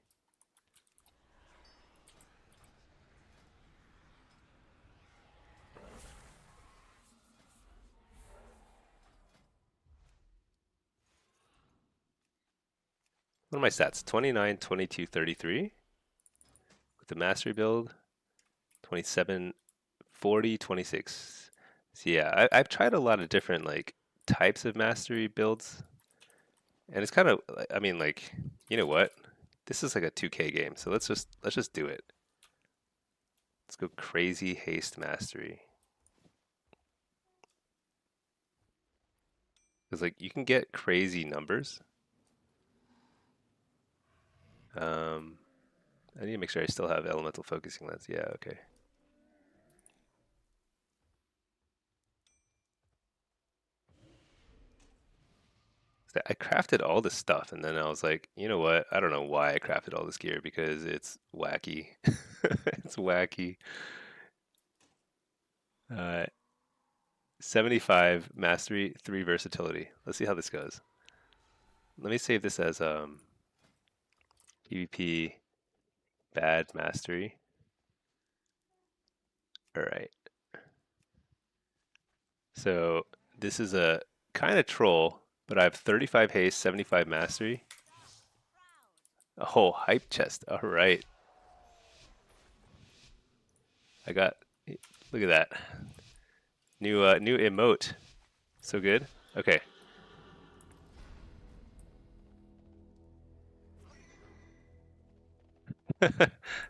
What are my stats? 29, 22, 33 with the mastery build. 27, 40, 26. So yeah, I've tried a lot of different like types of mastery builds, and it's kind of, I mean, like, you know what? This is like a 2K game, so let's just do it. Let's go crazy haste mastery. Because like you can get crazy numbers. Um, I need to make sure I still have elemental focusing lens. Yeah, okay. So I crafted all this stuff, and then I was like, you know what? I don't know why I crafted all this gear because it's wacky. It's wacky. Uh, 75 mastery, 3 versatility. Let's see how this goes. Let me save this as PvP bad mastery. All right. So this is a kind of troll, but I have 35 haste, 75 mastery. Oh, hype chest. All right. I got, look at that. New emote. So good. Okay.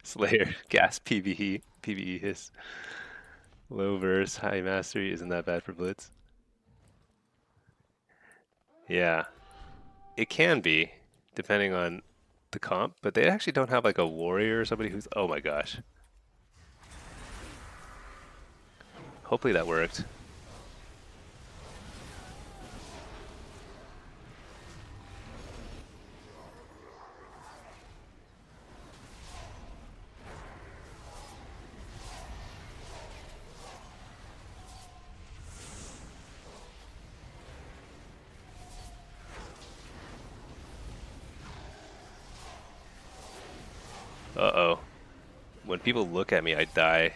Slayer, gas PvE hiss. Low verse, high mastery. Isn't that bad for Blitz? Yeah, it can be, depending on the comp, but they actually don't have like a warrior or somebody who's. Oh my gosh. Hopefully that worked. Uh-oh. When people look at me, I die.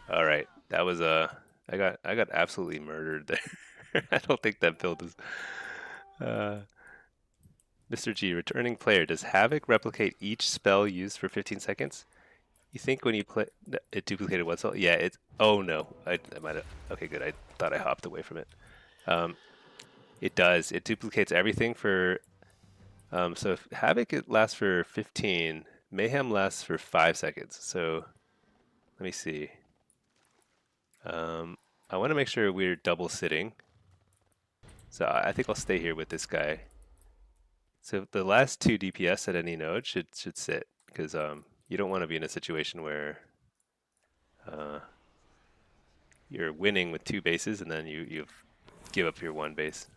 All right, that was I got absolutely murdered there. I don't think that build is. Uh, Mr. G, returning player. Does Havoc replicate each spell used for 15 seconds? You think when you play it duplicated one spell? Yeah, it's. Oh no, I might have. Okay, good. I thought I hopped away from it. Um, it does. It duplicates everything for. So if Havoc it lasts for 15, Mayhem lasts for 5 seconds. So let me see. Um, I want to make sure we're double sitting. So I think I'll stay here with this guy. So the last 2 DPS at any node should sit because you don't want to be in a situation where uh, you're winning with 2 bases and then you give up your 1 base.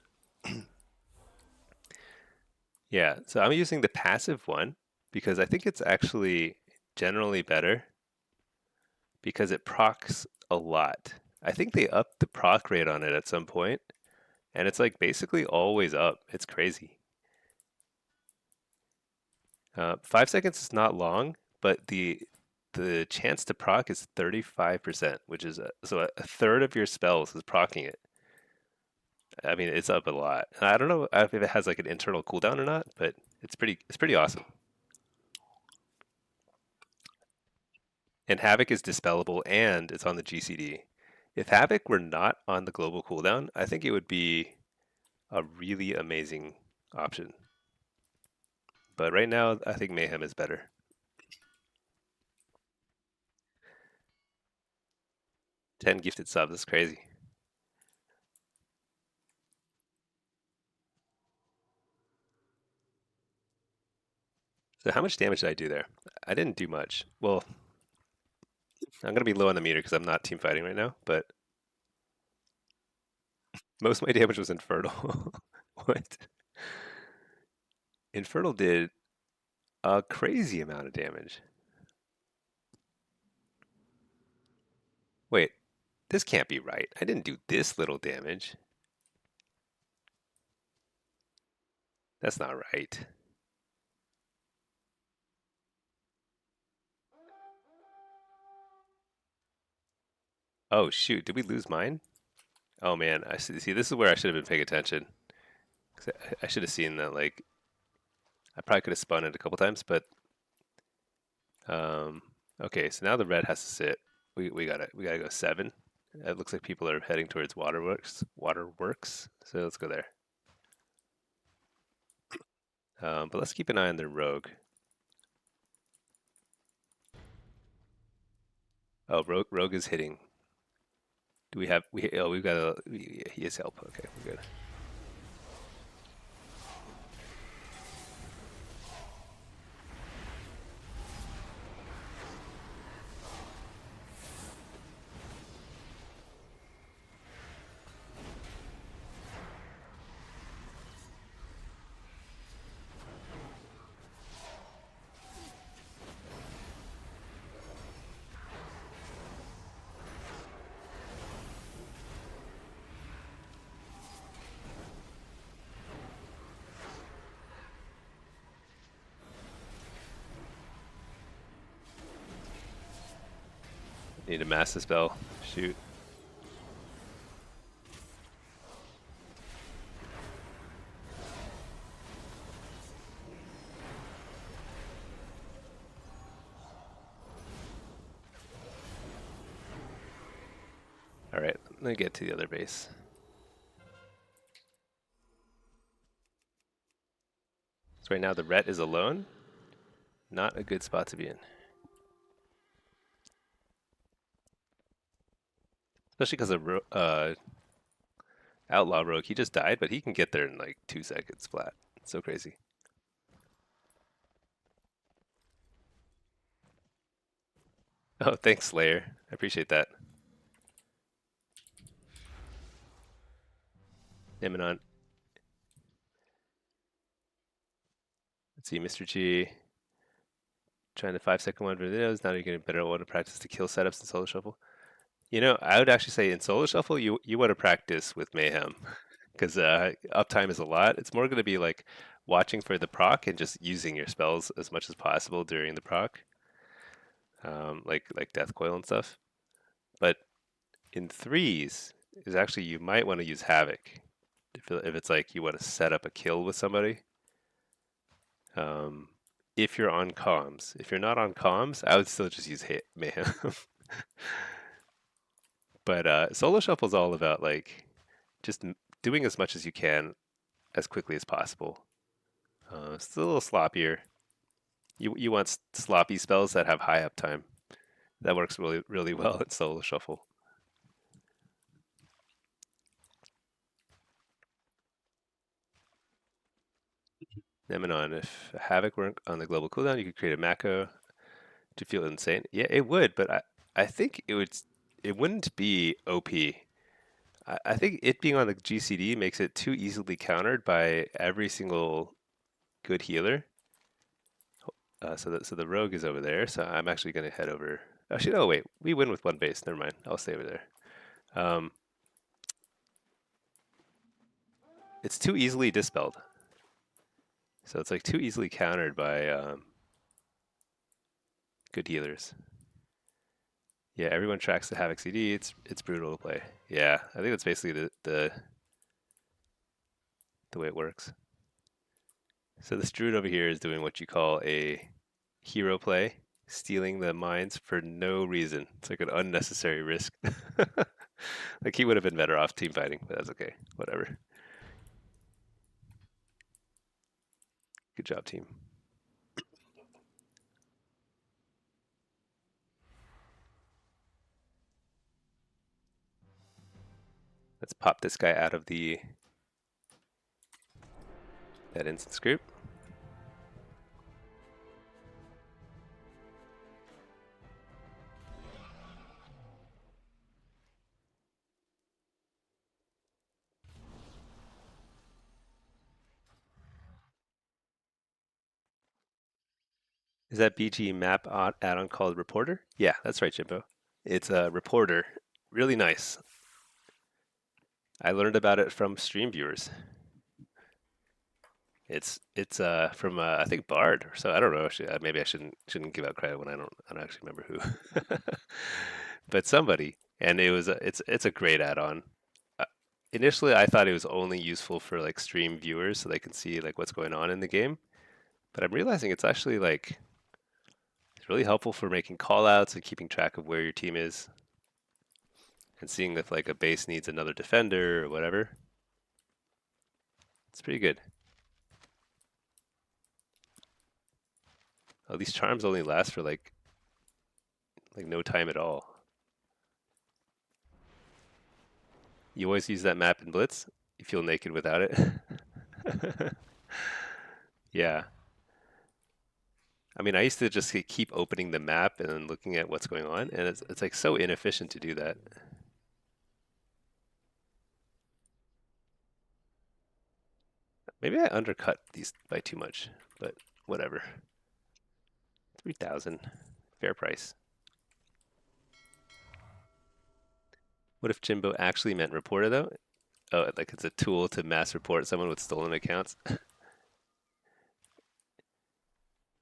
Yeah, so I'm using the passive one because I think it's actually generally better because it procs a lot. I think they upped the proc rate on it at some point, and it's like basically always up. It's crazy. 5 seconds is not long, but the chance to proc is 35%, which is so a third of your spells is procking it. I mean, it's up a lot. And I don't know if it has like an internal cooldown or not, but it's pretty awesome. And Havoc is dispellable and it's on the GCD. If Havoc were not on the global cooldown, I think it would be a really amazing option. But right now, I think Mayhem is better. 10 gifted subs, that's crazy. So how much damage did I do there? I didn't do much. Well, I'm gonna be low on the meter because I'm not team fighting right now, but most of my damage was Infernal. What? Infernal did a crazy amount of damage. Wait, this can't be right. I didn't do this little damage. That's not right. Oh shoot, did we lose mine? Oh man, I see. This is where I should have been paying attention. 'Cause I should have seen that. Like, I probably could have spun it a couple times, but um, okay. So now the red has to sit. We gotta go 7. It looks like people are heading towards Waterworks. Waterworks. So let's go there. But let's keep an eye on their rogue. Oh, rogue is hitting. Do we have we? Oh, we've got a. He is help. Okay, we're good. Need a master spell. Shoot. All right, let me get to the other base. So right now the ret is alone. Not a good spot to be in. Especially because of Outlaw Rogue, he just died, but he can get there in like 2 seconds flat. It's so crazy. Oh, thanks, Slayer. I appreciate that. Niminon. Let's see, Mr. G. Trying the 5-second one videos. Now you're getting better at what to practice the kill setups in solo shuffle. You know, I would actually say in solo shuffle, you want to practice with Mayhem because uptime is a lot. It's more going to be like watching for the proc and just using your spells as much as possible during the proc, like Death Coil and stuff. But in threes is actually you might want to use Havoc if it's like you want to set up a kill with somebody. Um, if you're on comms, if you're not on comms, I would still just use Mayhem. But solo shuffle is all about like just doing as much as you can as quickly as possible. It's a little sloppier. You want sloppy spells that have high uptime. That works really well in solo shuffle. Neminon, if Havoc weren't on the global cooldown, you could create a Mako to feel insane. Yeah, it would, but I think it wouldn't be OP. I think it being on the GCD makes it too easily countered by every single good healer. So the rogue is over there. So I'm actually going to head over. Actually, no, wait. We win with one base. Never mind. I'll stay over there. Um, it's too easily dispelled. So it's like too easily countered by good healers. Yeah, everyone tracks the Havoc CD. It's brutal to play. Yeah, I think that's basically the way it works. So this druid over here is doing what you call a hero play. stealing the mines for no reason. It's like an unnecessary risk. Like he would have been better off team fighting, but that's okay. Whatever. Good job, team. Let's pop this guy out of that instance group. Is that BG map add-on called Reporter? Yeah, that's right, Jimbo. It's a Reporter. Really nice. I learned about it from stream viewers. It's from I think Bard. So I don't know. Maybe I shouldn't give out credit when I don't actually remember who. But somebody, and it's a great add-on. Uh, Initially, I thought it was only useful for like stream viewers so they can see like what's going on in the game. But I'm realizing it's really helpful for making callouts and keeping track of where your team is and seeing if like a base needs another defender or whatever. It's pretty good. Oh, these charms only last for like no time at all. You always use that map in Blitz. You feel naked without it. Yeah. I mean, I used to just keep opening the map and then looking at what's going on, and it's like so inefficient to do that. Maybe I undercut these by too much, but whatever. 3,000, fair price. What if Jimbo actually meant reporter though? Oh, like it's a tool to mass report someone with stolen accounts.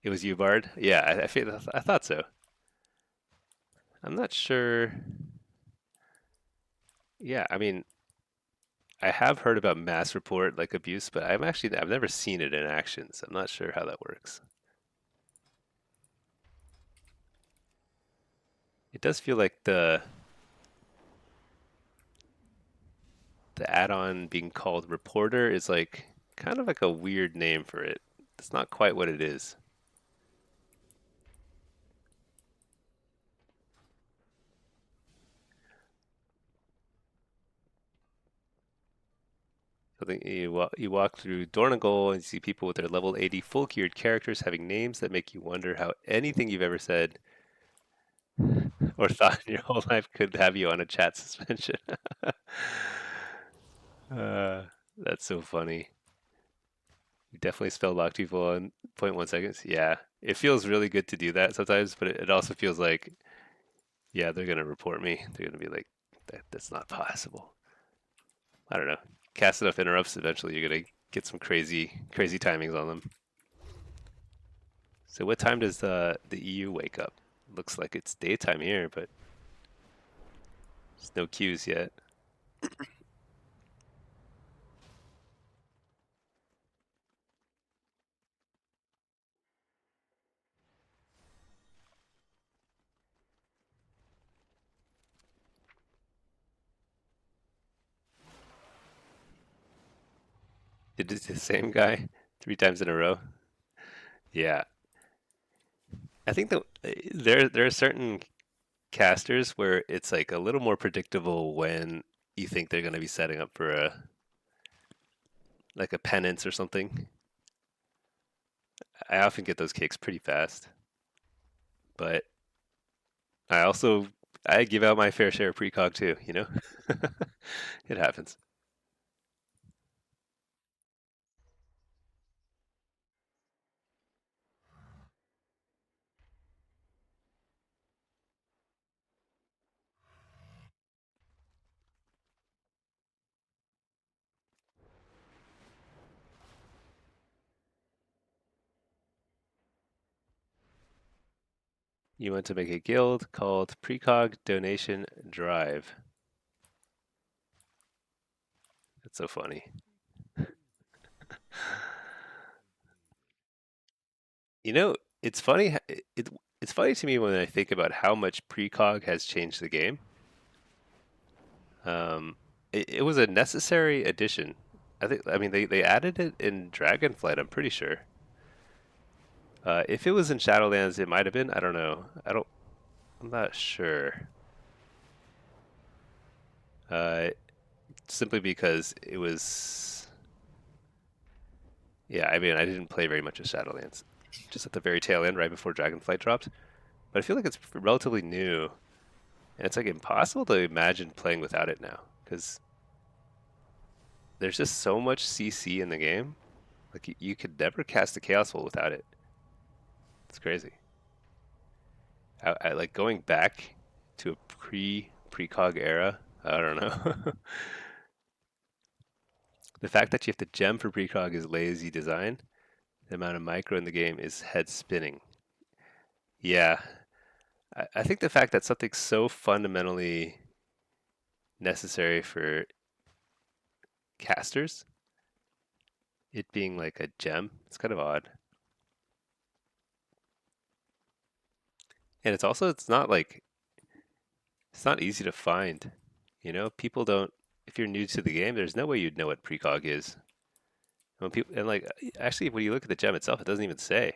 It was you, Bard? Yeah, I thought so. I'm not sure. Yeah, I mean, I have heard about mass report like abuse, but I've never seen it in action, so I'm not sure how that works. It does feel like the add-on being called reporter is like kind of like a weird name for it. It's not quite what it is. I think you walk through Dornagal and see people with their level 80 full geared characters having names that make you wonder how anything you've ever said or thought in your whole life could have you on a chat suspension. uh, that's so funny. You definitely spell locked people in zero point 0.1 seconds. Yeah, it feels really good to do that sometimes, but it also feels like, yeah, they're gonna report me. They're gonna be like, that's not possible. I don't know. Cast enough interrupts, eventually you're gonna get some crazy timings on them. So what time does the EU wake up? Looks like it's daytime here, but there's no queues yet. Did it the same guy 3 times in a row? Yeah, I think that there are certain casters where it's like a little more predictable when you think they're going to be setting up for a like a penance or something. I often get those kicks pretty fast, but I also I give out my fair share of precog too, you know? It happens. You want to make a guild called Precog Donation Drive. That's so funny. You know, it's funny. It's funny to me when I think about how much precog has changed the game. Um, it was a necessary addition. I mean, they added it in Dragonflight, I'm pretty sure. If it was in Shadowlands, it might have been. I don't know. I'm not sure. Uh, Simply because it was. Yeah, I mean, I didn't play very much of Shadowlands. Just at the very tail end, right before Dragonflight dropped. But I feel like it's relatively new, and it's like impossible to imagine playing without it now, because there's just so much CC in the game. Like you could never cast a Chaos Bolt without it. It's crazy. I like going back to a precog era. I don't know. The fact that you have to gem for precog is lazy design. The amount of micro in the game is head spinning. Yeah, I think the fact that something's so fundamentally necessary for casters, it being like a gem, it's kind of odd. And it's not like it's not easy to find. You know, people don't. If you're new to the game, there's no way you'd know what precog is. When people and like actually, when you look at the gem itself, it doesn't even say.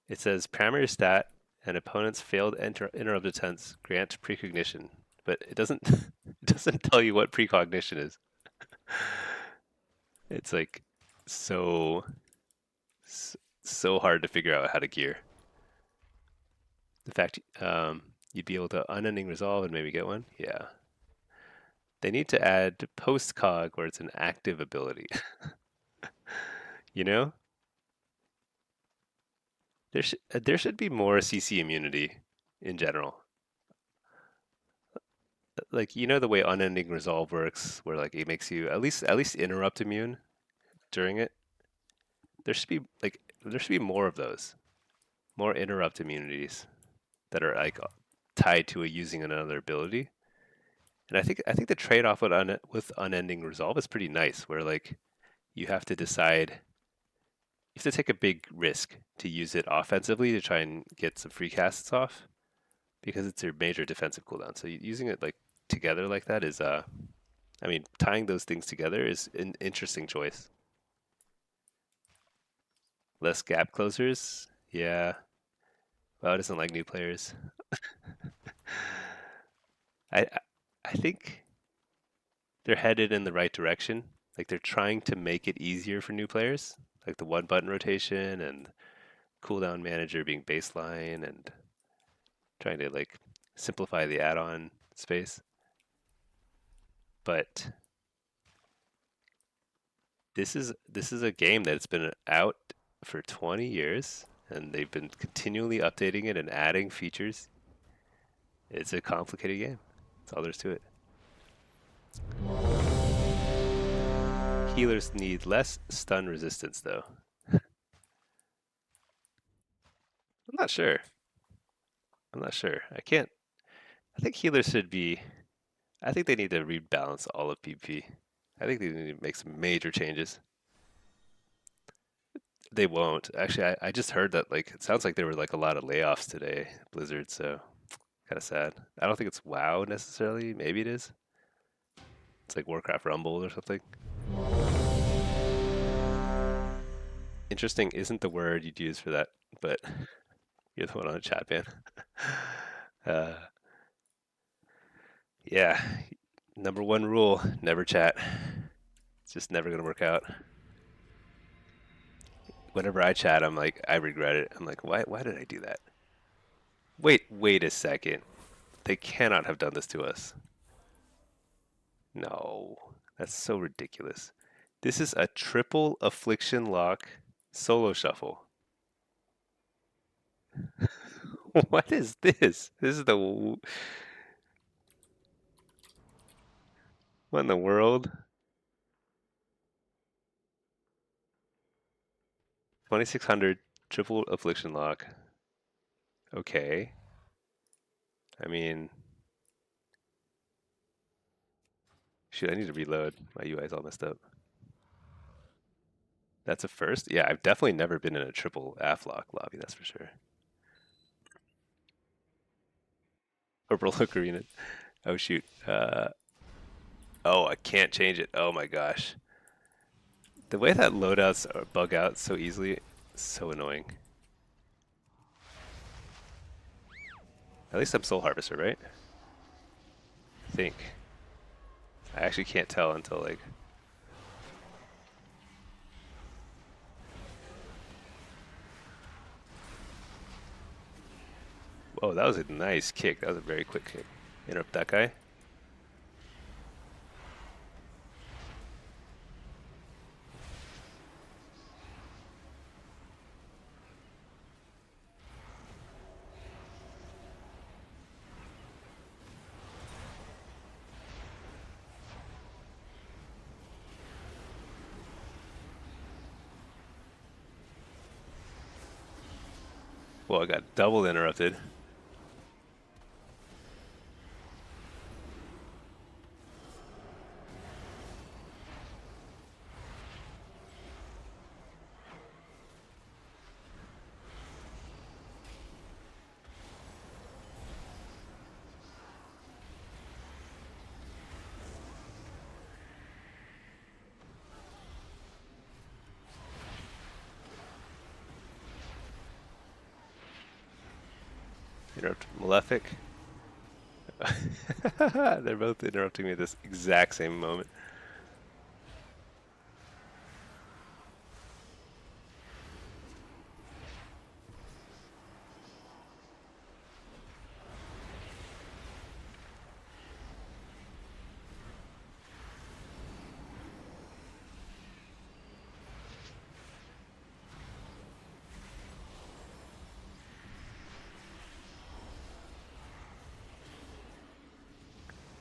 It says primary stat and opponent's failed interrupt attempts grant precognition, but it doesn't it doesn't tell you what precognition is. It's like so so hard to figure out how to gear. The fact you'd be able to unending resolve and maybe get one, yeah. They need to add post cog where it's an active ability. You know, there should be more CC immunity in general. Like you know the way unending resolve works, where like it makes you at least interrupt immune during it. There should be more of those, more interrupt immunities that are like tied to a using another ability. And I think the trade off with unending resolve is pretty nice, where like you have to decide you have to take a big risk to use it offensively to try and get some free casts off because it's your major defensive cooldown. So using it like together like that is I mean tying those things together is an interesting choice. Less gap closers, yeah. Well, it doesn't like new players. I I think they're headed in the right direction. Like they're trying to make it easier for new players, like the one button rotation and cooldown manager being baseline and trying to like simplify the add-on space. But this is a game that's been out for 20 years and they've been continually updating it and adding features. It's a complicated game. That's all there's to it. Healers need less stun resistance though. I'm not sure. I'm not sure. I can't. I think healers should be. I think they need to rebalance all of PvP. I think they need to make some major changes. They won't. Actually, I just heard that like it sounds like there were like a lot of layoffs today, Blizzard, so kind of sad. I don't think it's WoW necessarily. Maybe it is. It's like Warcraft Rumble or something. Interesting isn't the word you'd use for that, but you're the one on the chat, man. Uh, yeah, number one rule, never chat. It's just never gonna work out. Whenever I chat, I'm like, I regret it. I'm like, why did I do that? Wait a second. They cannot have done this to us. No, that's so ridiculous. This is a triple affliction lock solo shuffle. What is this? This is the what in the world? 2600 triple affliction lock. Okay. I mean, shoot, I need to reload. My UI's all messed up. That's a first? Yeah, I've definitely never been in a triple AF lock lobby, that's for sure. Purple Ocarina. Oh shoot. Oh, I can't change it. Oh my gosh. The way that loadouts bug out so easily, so annoying. At least I'm Soul Harvester, right? I think. I actually can't tell until like. Oh, that was a nice kick. That was a very quick kick. Interrupt that guy. Well, I got double interrupted. Interrupt Malefic. They're both interrupting me at this exact same moment.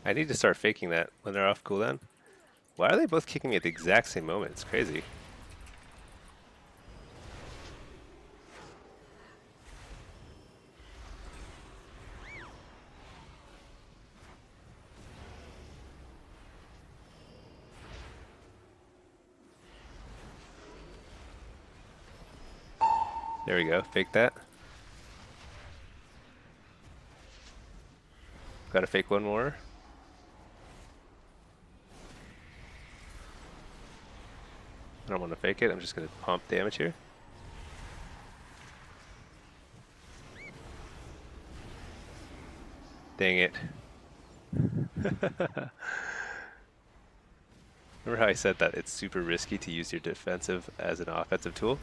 I need to start faking that when they're off cooldown. Why are they both kicking me at the exact same moment? It's crazy. There we go. Fake that. Gotta fake one more. I don't want to fake it. I'm just gonna pump damage here. Dang it. Remember how I said that it's super risky to use your defensive as an offensive tool?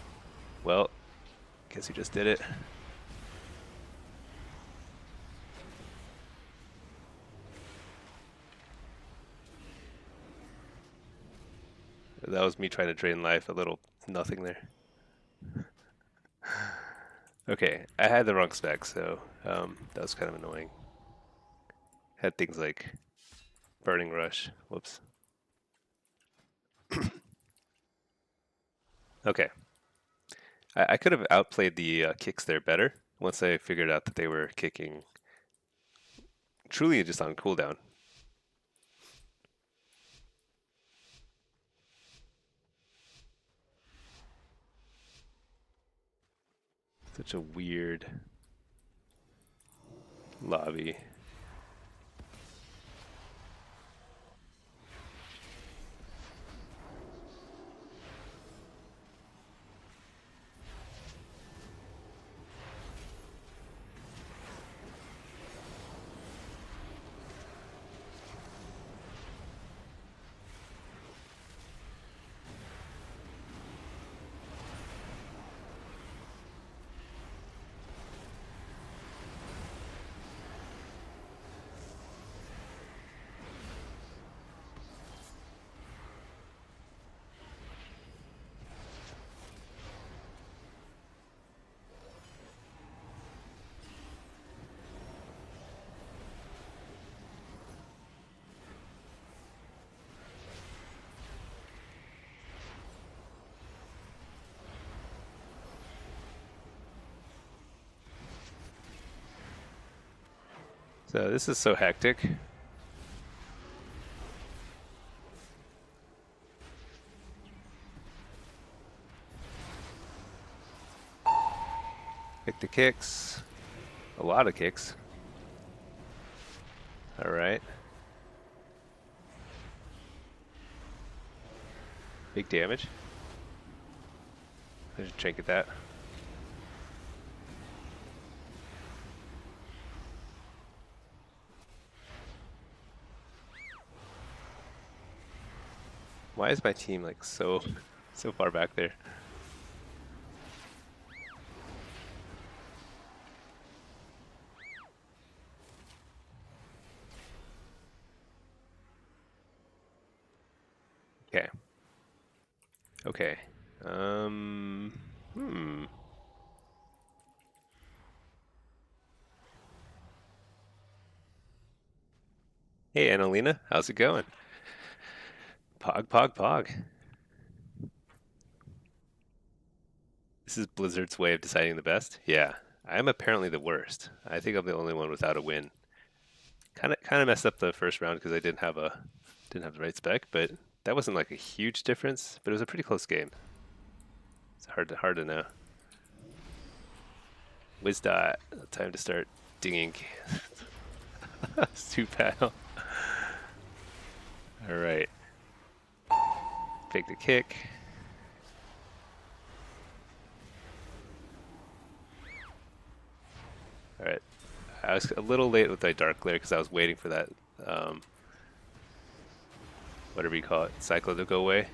Well, guess you just did it. That was me trying to drain life, a little nothing there. Okay, I had the wrong spec, so that was kind of annoying. Had things like Burning Rush. Whoops. Okay. I could have outplayed the kicks there better once I figured out that they were kicking truly just on cooldown. Such a weird lobby. So this is so hectic. Pick the kicks. A lot of kicks. All right. Big damage. I should trinket that. Why is my team like so far back there? Okay. Okay. Hmm. Hey, Annalena, how's it going? Pog, pog, pog. This is Blizzard's way of deciding the best. Yeah, I'm apparently the worst. I think I'm the only one without a win. Kind of messed up the first round because I didn't have the right spec, but that wasn't like a huge difference. But it was a pretty close game. It's hard to know. Wisdot, time to start dinging. Suit battle. All right, fake the kick. All right, I was a little late with my dark glare because I was waiting for that, um, whatever you call it, cyclone to go away.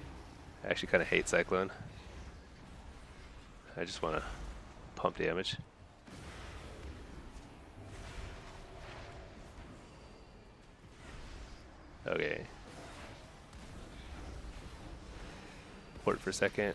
I actually kind of hate cyclone. I just want to pump damage. Okay. Port for a second.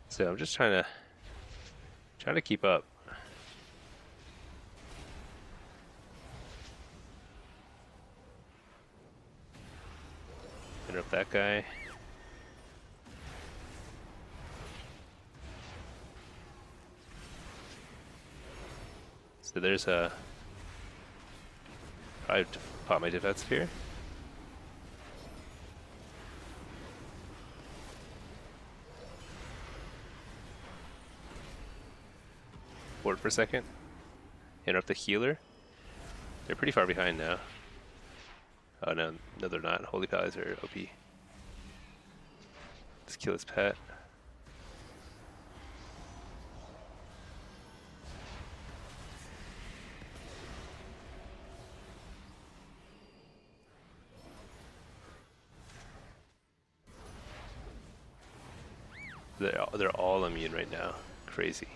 So I'm just trying to keep up. Interrupt that guy. So there's a. I have to pop my defensive here. Ward for a second. Interrupt the healer. They're pretty far behind now. Oh no, no they're not. Holy Pals are OP. Let's kill his pet. They're all immune right now. Crazy.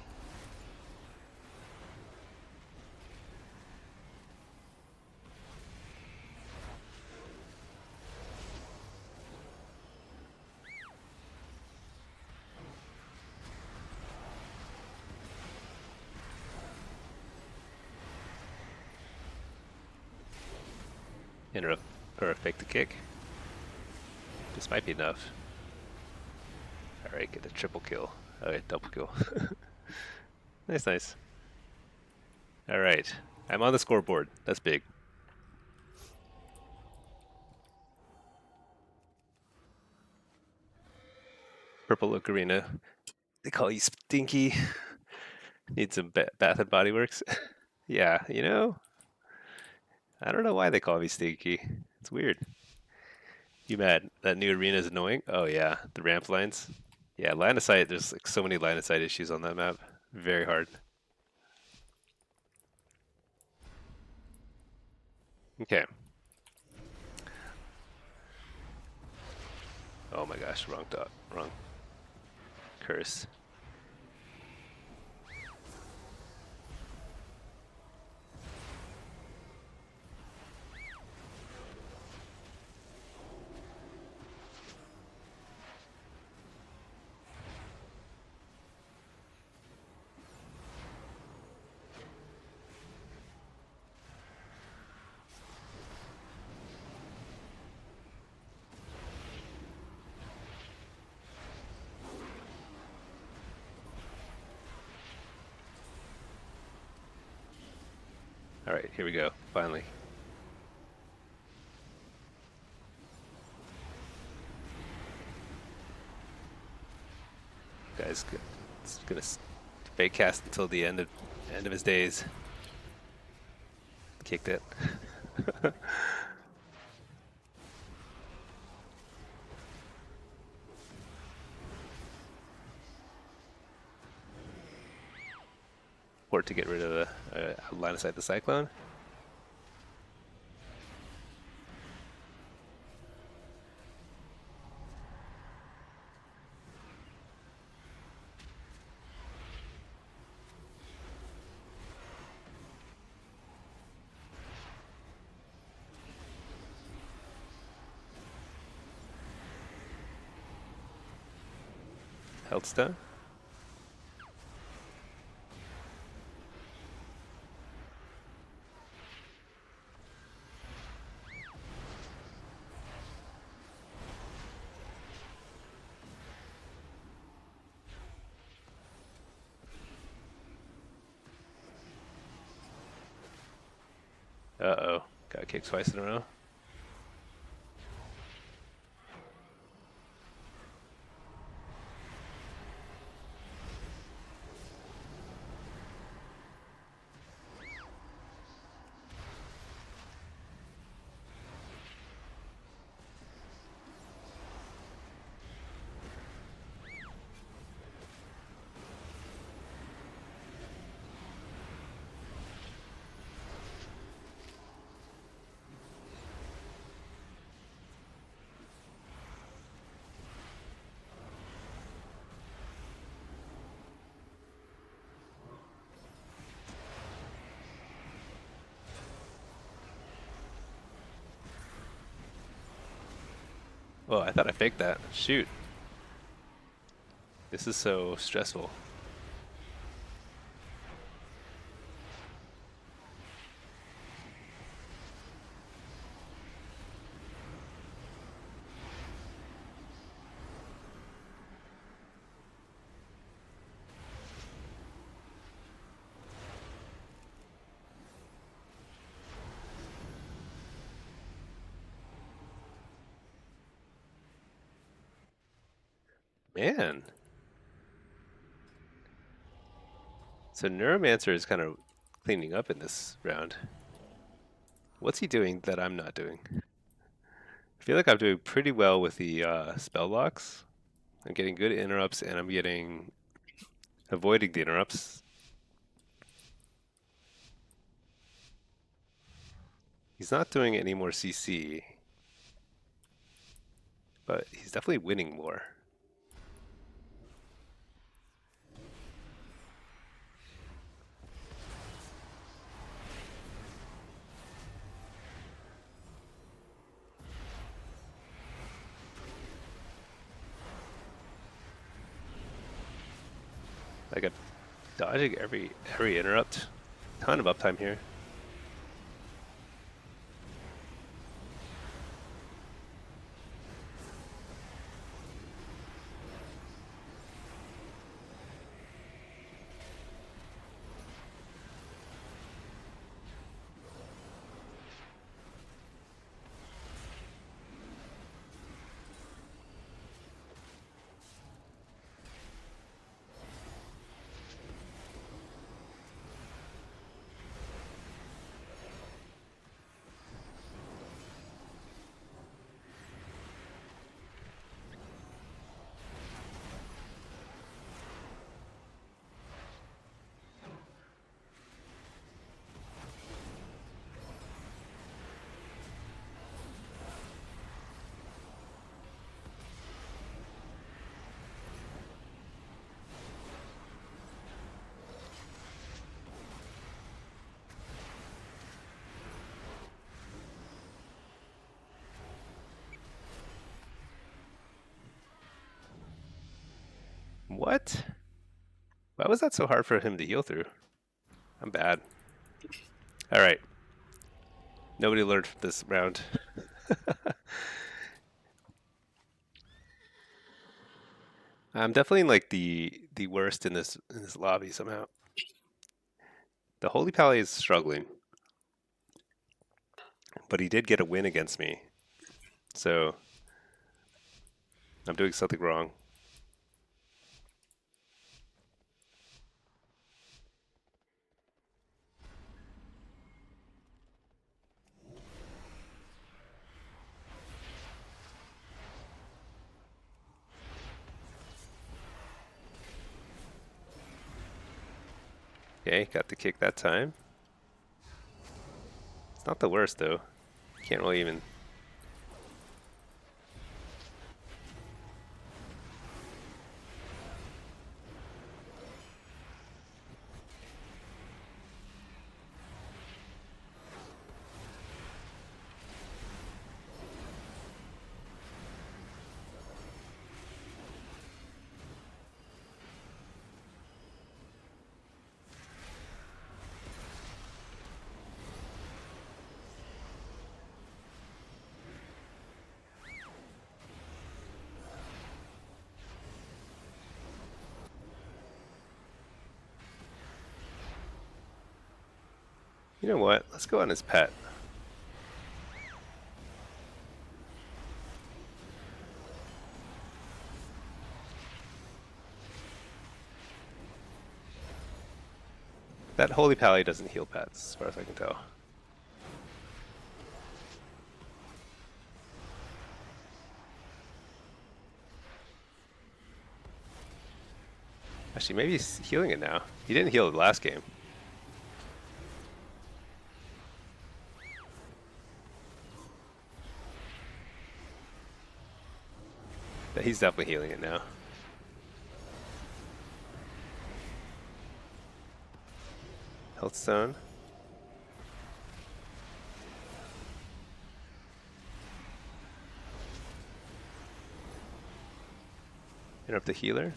Interrupt or fake the kick. This might be enough. Alright, get a triple kill. Okay, double kill. Nice, nice. Alright, I'm on the scoreboard. That's big. Purple Ocarina. They call you Stinky. Need some Bath and Body Works. Yeah, you know, I don't know why they call me Stinky. It's weird. You mad? That new arena is annoying? Oh yeah, the ramp lines. Yeah, line of sight, there's like so many line of sight issues on that map. Very hard. Okay. Oh my gosh, wrong dot, wrong curse. Alright, here we go. Finally. Guy's gonna fake cast until the end of his days. Kicked it. Or to get rid of the line of sight the cyclone. Held stone. Uh-oh. Got kicked twice in a row. Oh, I thought I faked that. Shoot. This is so stressful. Man. So Neuromancer is kind of cleaning up in this round. What's he doing that I'm not doing? I feel like I'm doing pretty well with the spell blocks. I'm getting good interrupts and I'm getting avoiding the interrupts. He's not doing any more CC, but he's definitely winning more. Like I'm dodging every interrupt. Ton of uptime here. What? Why was that so hard for him to heal through? I'm bad. All right. Nobody learned from this round. I'm definitely like the worst in this lobby somehow. The Holy Pally is struggling. but he did get a win against me. So I'm doing something wrong. Okay, got the kick that time. It's not the worst though. Can't really even. You know what? Let's go on his pet. That Holy Pally doesn't heal pets, as far as I can tell. Actually, maybe he's healing it now. He didn't heal it last game. But he's definitely healing it now. Health Stone. Interrupt the healer.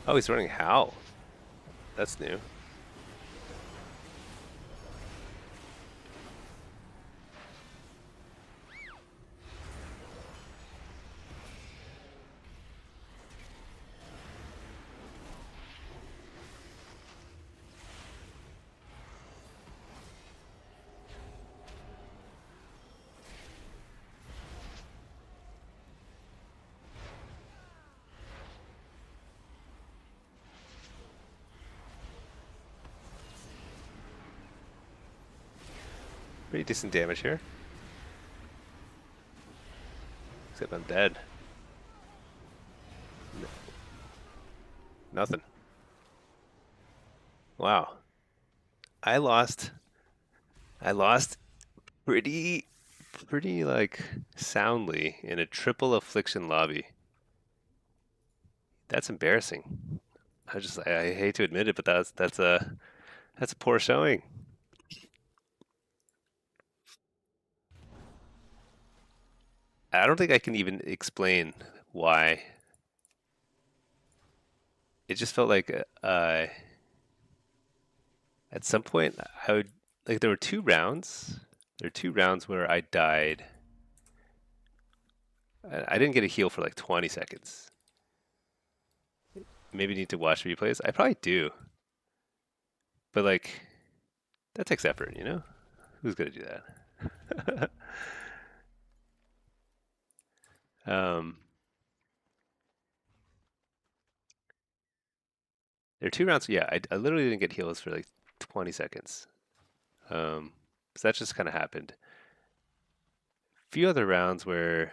Oh, he's running Howl. That's new. Pretty decent damage here. Except I'm dead. Nothing. Wow. I lost. I lost pretty like soundly in a triple affliction lobby. That's embarrassing. I hate to admit it, but that's a poor showing. I don't think I can even explain why. It just felt like at some point I would like there were 2 rounds. There were 2 rounds where I died. I didn't get a heal for like 20 seconds. Maybe need to watch replays. I probably do, but like that takes effort, you know? Who's gonna do that? um, there are 2 rounds. Yeah, I literally didn't get heals for like 20 seconds. So that just kind of happened. A few other rounds where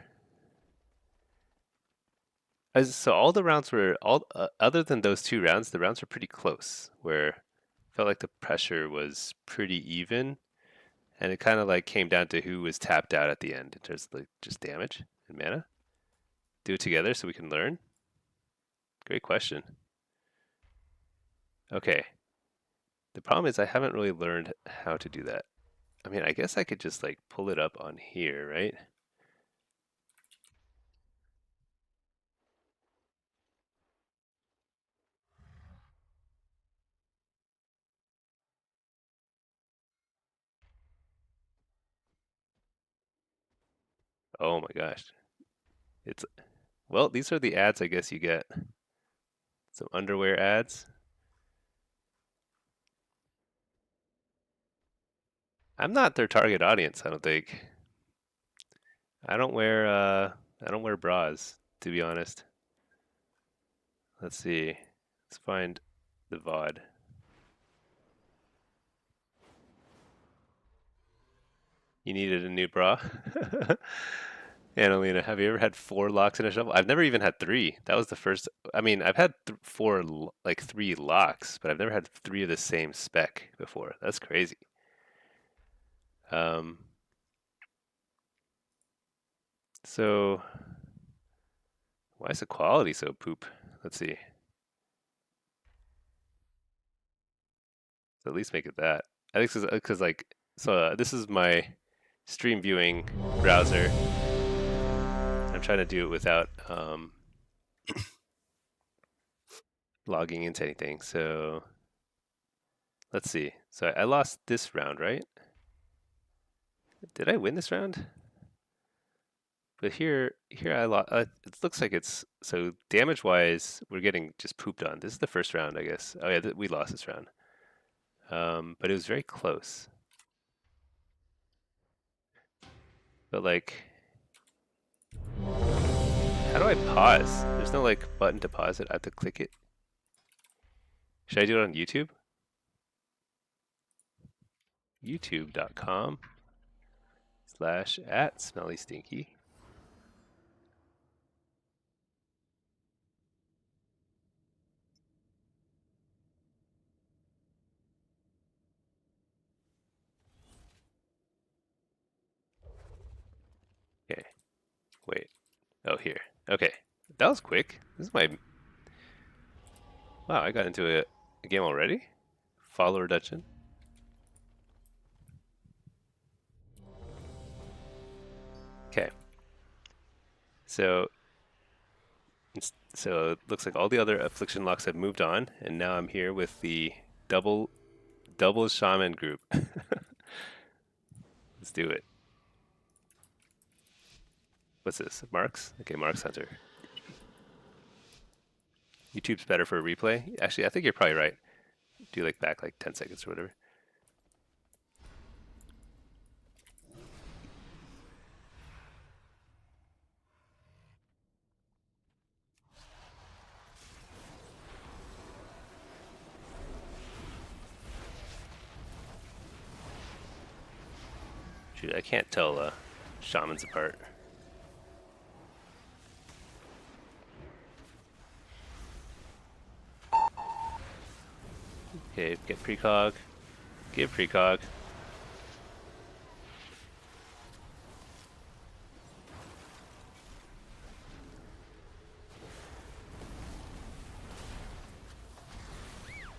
so all the rounds were all other than those 2 rounds, the rounds were pretty close. Where felt like the pressure was pretty even, and it kind of like came down to who was tapped out at the end in terms of like just damage and mana. Do it together so we can learn. Great question. Okay. The problem is I haven't really learned how to do that. I mean, I guess I could just like pull it up on here, right? Oh my gosh. It's well, these are the ads I guess you get. Some underwear ads. I'm not their target audience, I don't think. I don't wear I don't wear bras, to be honest. Let's see. Let's find the VOD. You needed a new bra? Annalena, have you ever had 4 locks in a shovel? I've never even had 3. That was the first. I mean, I've had like 3 locks, but I've never had 3 of the same spec before. That's crazy. Um, so why is the quality so poop? Let's see. So at least make it that. I think because like this is my stream viewing browser. I'm trying to do it without logging into anything. So let's see. So I lost this round, right? Did I win this round? But here I lost. It looks like it's so damage-wise, we're getting just pooped on. This is the first round, I guess. Oh yeah, we lost this round. But it was very close. But like, how do I pause? There's no like button to pause it. I have to click it. Should I do it on YouTube? YouTube.com/@smellystinky. Okay, wait. Oh, here. Okay, that was quick. This is my. Wow, I got into a game already. Follower dungeon. Okay, so so it looks like all the other affliction locks have moved on, and now I'm here with the double shaman group. Let's do it. What's this? Marks? Okay, Marks Hunter. YouTube's better for a replay. Actually, I think you're probably right. Do like back like 10 seconds or whatever. Shoot, I can't tell shamans apart. Okay, get precog. Give precog.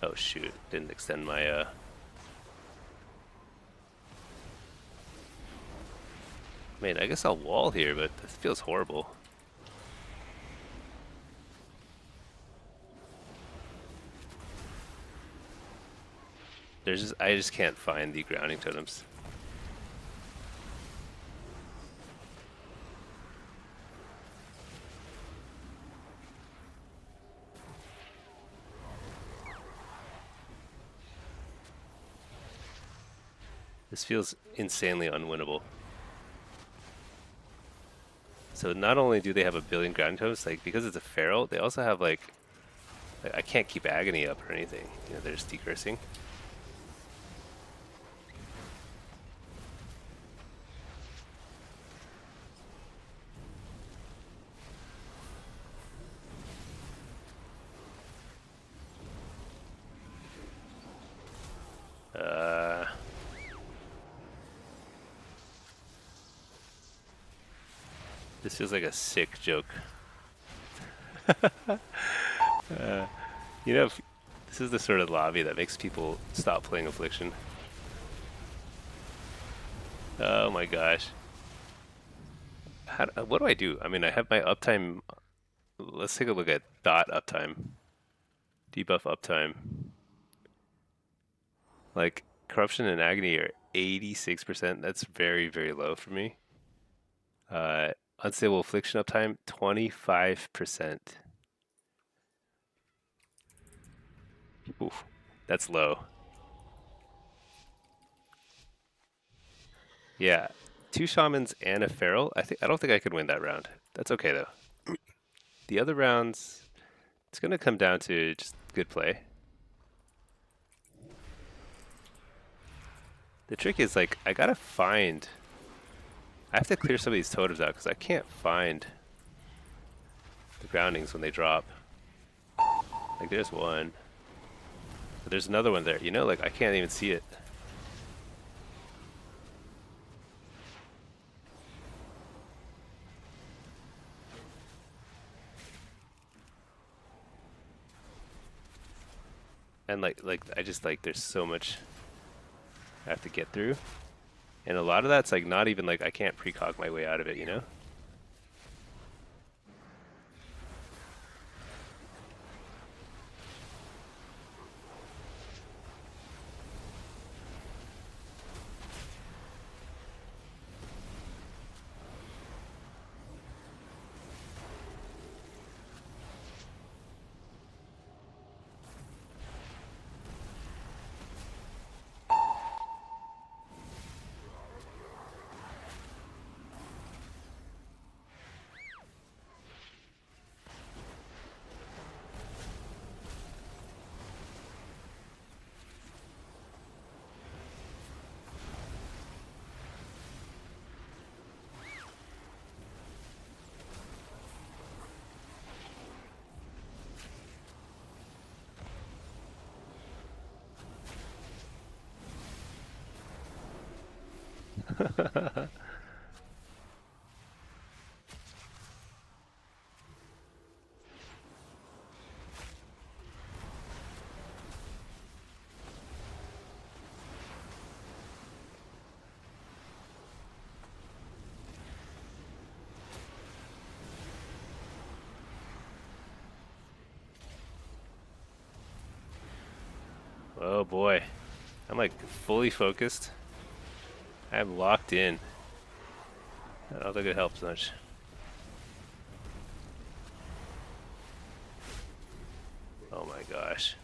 Oh shoot, didn't extend my Man, I guess I'll wall here, but this feels horrible. I just can't find the grounding totems. This feels insanely unwinnable. So not only do they have 1 billion grounding totems, like because it's a feral, they also have like I can't keep agony up or anything. You know, they're just decursing. This feels like a sick joke. You know, this is the sort of lobby that makes people stop playing Affliction. Oh my gosh. What do I do? I mean, I have my uptime. Let's take a look at dot uptime. Debuff uptime. Like, corruption and agony are 86%. That's very, very low for me. Unstable affliction uptime, 25%. Oof, that's low. Yeah, two shamans and a feral. I don't think I could win that round. That's okay though. The other rounds, it's gonna come down to just good play. The trick is like I gotta find. I have to clear some of these totems out because I can't find the groundings when they drop. Like there's one, but there's another one there. You know, like I can't even see it. And like I just like there's so much I have to get through, and a lot of that's like not even like I can't precog my way out of it. You know. Oh boy, I'm like fully focused. I'm locked in. I don't think it helps much. Oh my gosh.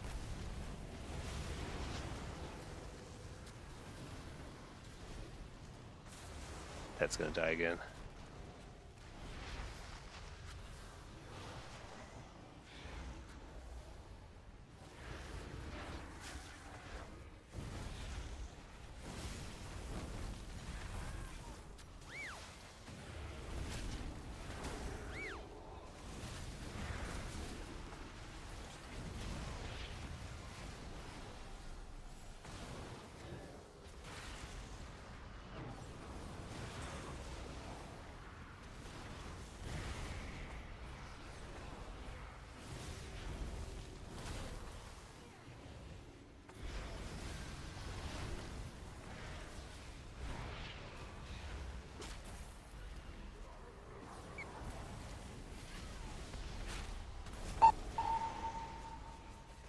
That's gonna die again.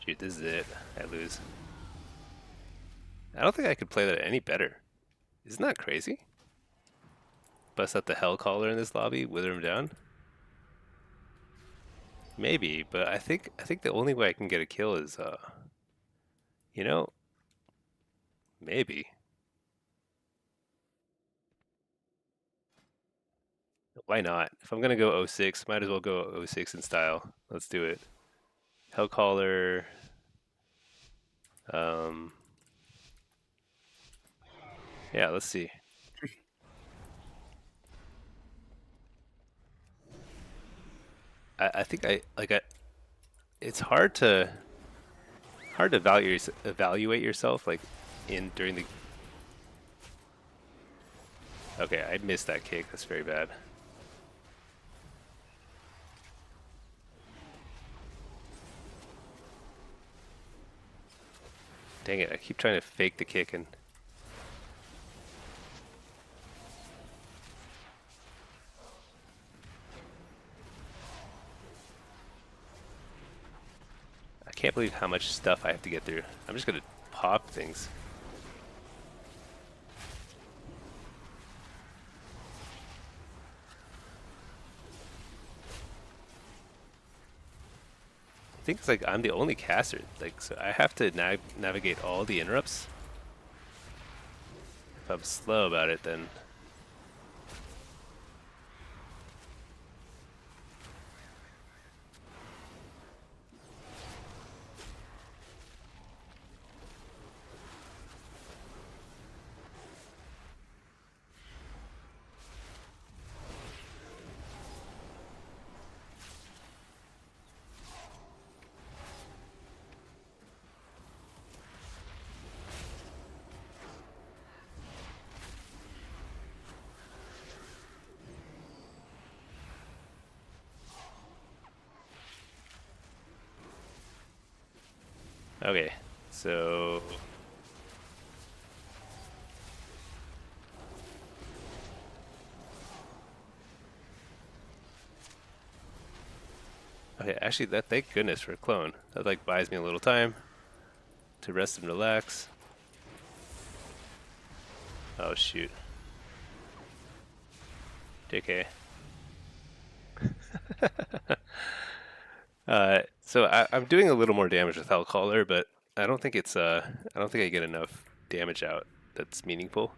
Shoot, this is it. I lose. I don't think I could play that any better. Isn't that crazy? Bust out the hell caller in this lobby, wither him down. Maybe, but I think the only way I can get a kill is you know, maybe. Why not? If I'm gonna go 06, might as well go 06 in style. Let's do it. Hellcaller. Um, yeah, let's see. I think I like I. It's hard to evaluate yourself like in during the. Okay, I missed that kick. That's very bad. Dang it! I keep trying to fake the kick and. I can't believe how much stuff I have to get through. I'm just gonna pop things. I think it's like I'm the only caster. Like, so I have to navigate all the interrupts. If I'm slow about it, then okay. So okay, actually, that thank goodness for a clone. That like buys me a little time to rest and relax. Oh shoot, JK. So I'm doing a little more damage with Hellcaller, but I don't think it's I don't think I get enough damage out that's meaningful.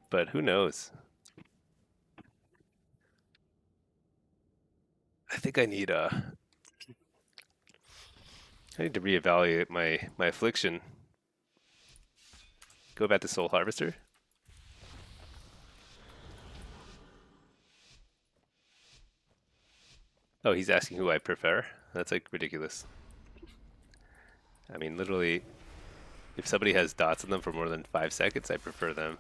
But who knows? I think I need to reevaluate my affliction. Go back to Soul Harvester. Oh, he's asking who I prefer. That's like ridiculous. I mean, literally, if somebody has dots on them for more than 5 seconds, I prefer them.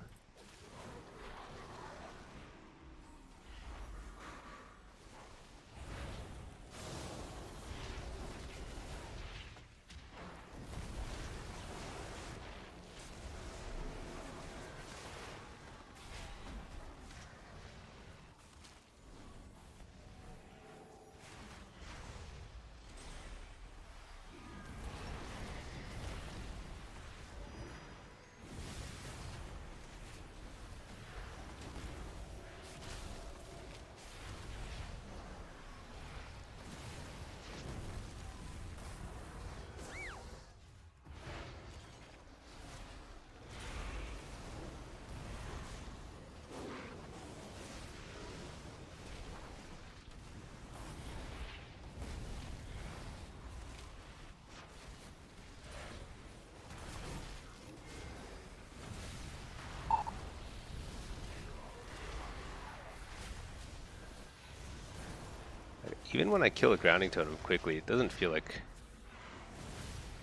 Even when I kill a grounding totem quickly, it doesn't feel like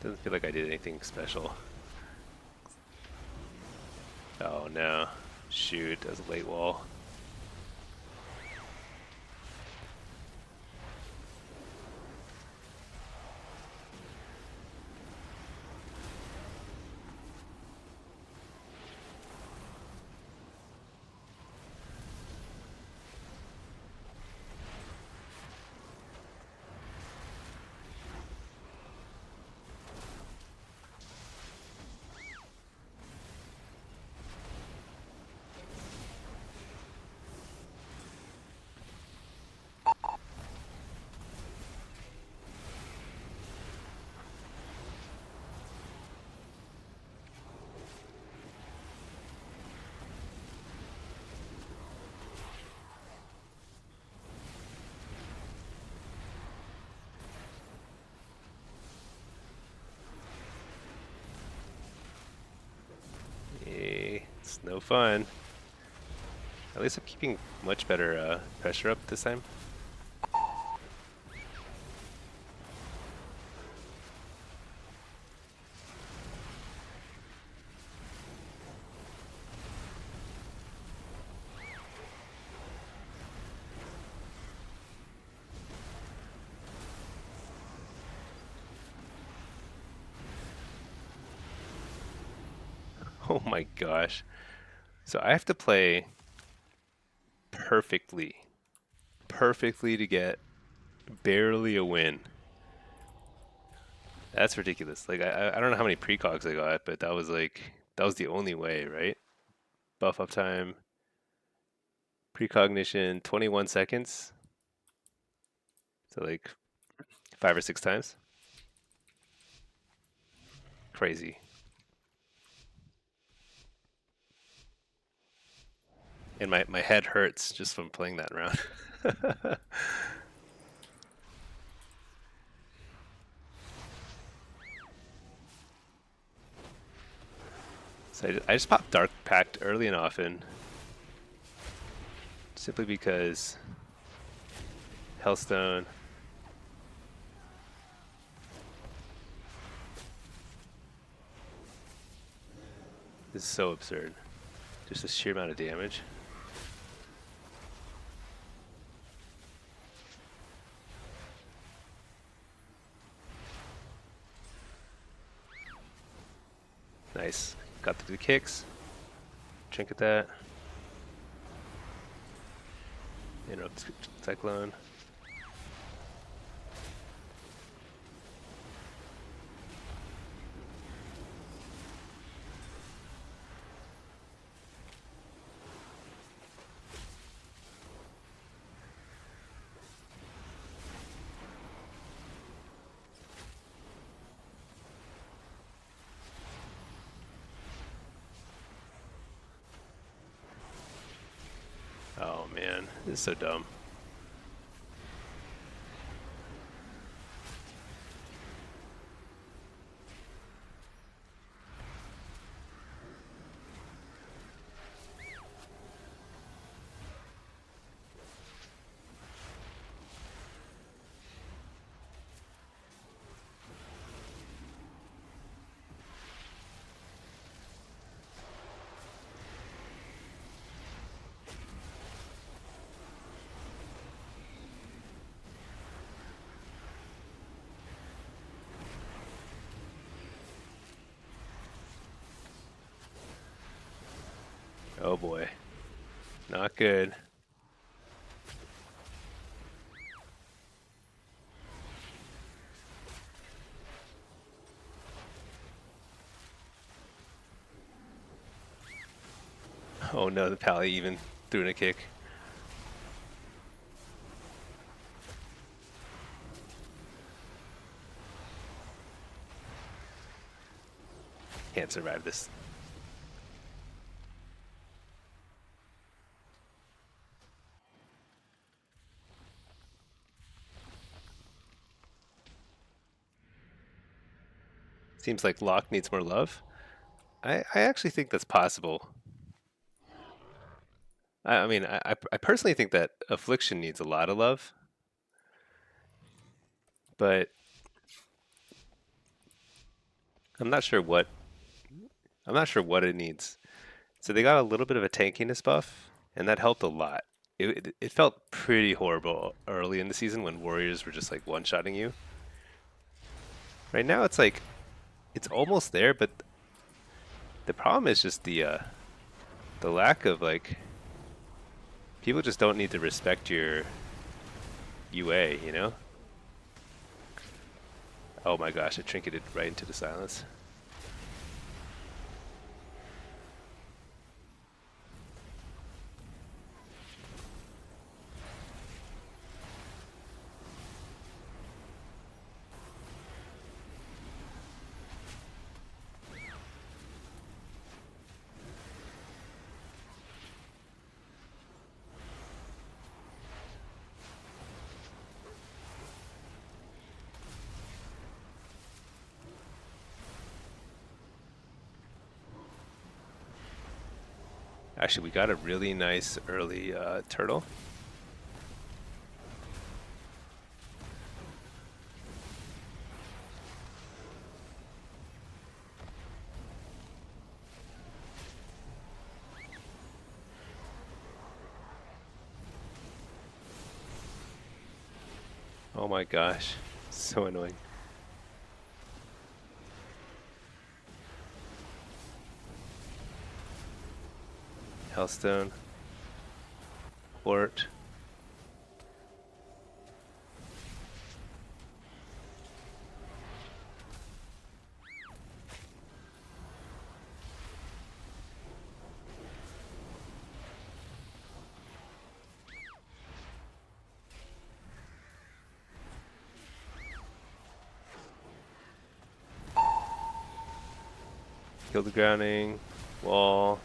I did anything special. Oh no. Shoot, that was a late wall. It's no fun. At least I'm keeping much better pressure up this time. Oh my gosh. So I have to play perfectly, perfectly to get barely a win. That's ridiculous. Like I don't know how many precogs I got, but that was the only way, right? Buff up time, precognition, 21 seconds. So like 5 or 6 times. Crazy. And my head hurts just from playing that round. So I just popped Dark Pact early and often, simply because Hellstone. This is so absurd. Just the sheer amount of damage. Nice. Got through the kicks. Trinket that. Interrupt Cyclone. Oh man, this is so dumb. Oh boy. Not good. Oh no, the Pally even threw in a kick. Can't survive this. Seems like Locke needs more love. I actually think that's possible. I mean, I personally think that Affliction needs a lot of love, but I'm not sure what it needs. So they got a little bit of a tankiness buff, and that helped a lot. It felt pretty horrible early in the season when warriors were just like one-shotting you. Right now it's like it's almost there, but the problem is just the lack of like people just don't need to respect your UA, you know? Oh my gosh, I trinketed right into the silence. Actually, we got a really nice early turtle. Oh my gosh, so annoying. Hellstone. Port. Kill the grounding. Wall.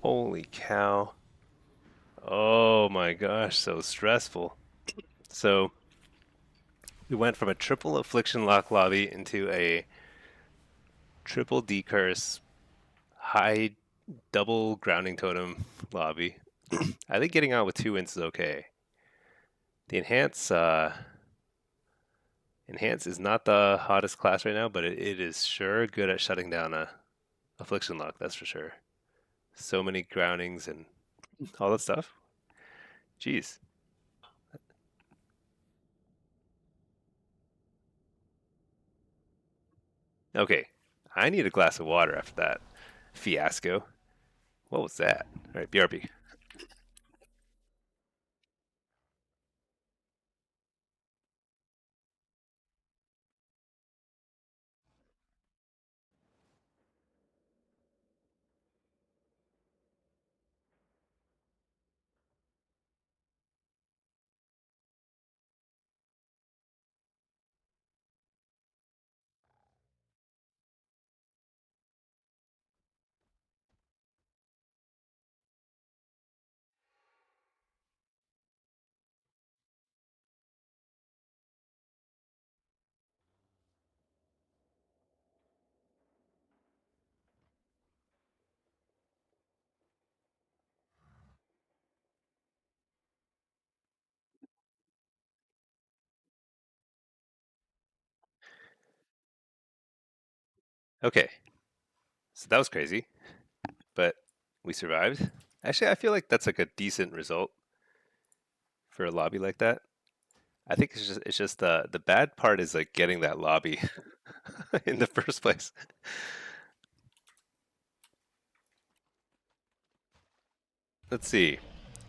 Holy cow. Oh my gosh, so stressful. So we went from a triple affliction lock lobby into a triple decurse high double grounding totem lobby. I think getting out with 2 wins is okay. The enhance is not the hottest class right now, but it is sure good at shutting down a affliction lock. That's for sure. So many groundings and all that stuff. Jeez. Okay, I need a glass of water after that fiasco. What was that? All right, BRB. Okay, so that was crazy, but we survived. Actually, I feel like that's like a decent result for a lobby like that. I think it's just the bad part is like getting that lobby in the first place. Let's see.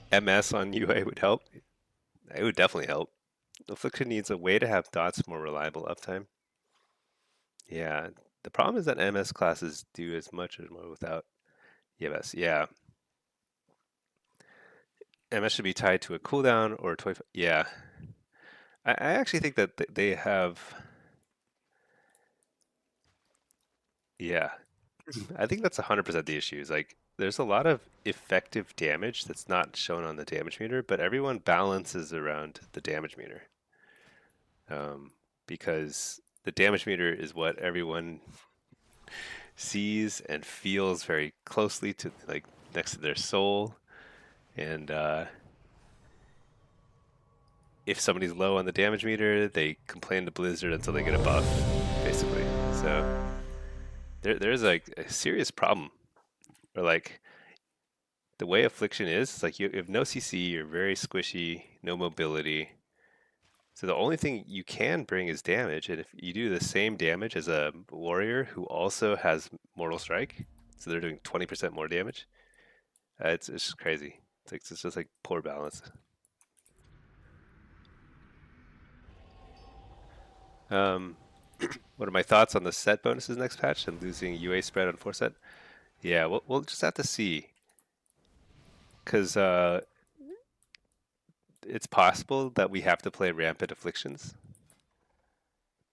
MS on UA would help. It would definitely help. Affliction needs a way to have dots more reliable uptime. Yeah, the problem is that MS classes do as much or more without EMS. Yeah, MS should be tied to a cooldown or a toy. Yeah, I actually think that they have. Yeah, I think that's 100% the issue. Is like there's a lot of effective damage that's not shown on the damage meter, but everyone balances around the damage meter. Um, because the damage meter is what everyone sees and feels very closely to, like next to their soul. And if somebody's low on the damage meter, they complain to Blizzard until they get a buff, basically. So there's like a serious problem. Or like the way affliction is, it's like you have no CC, you're very squishy, no mobility. So the only thing you can bring is damage, and if you do the same damage as a warrior who also has mortal strike, so they're doing 20% more damage, it's just crazy. It's just like poor balance. Um, what are my thoughts on the set bonuses next patch and losing UA spread on 4 set? Yeah, we'll just have to see because it's possible that we have to play rampant afflictions,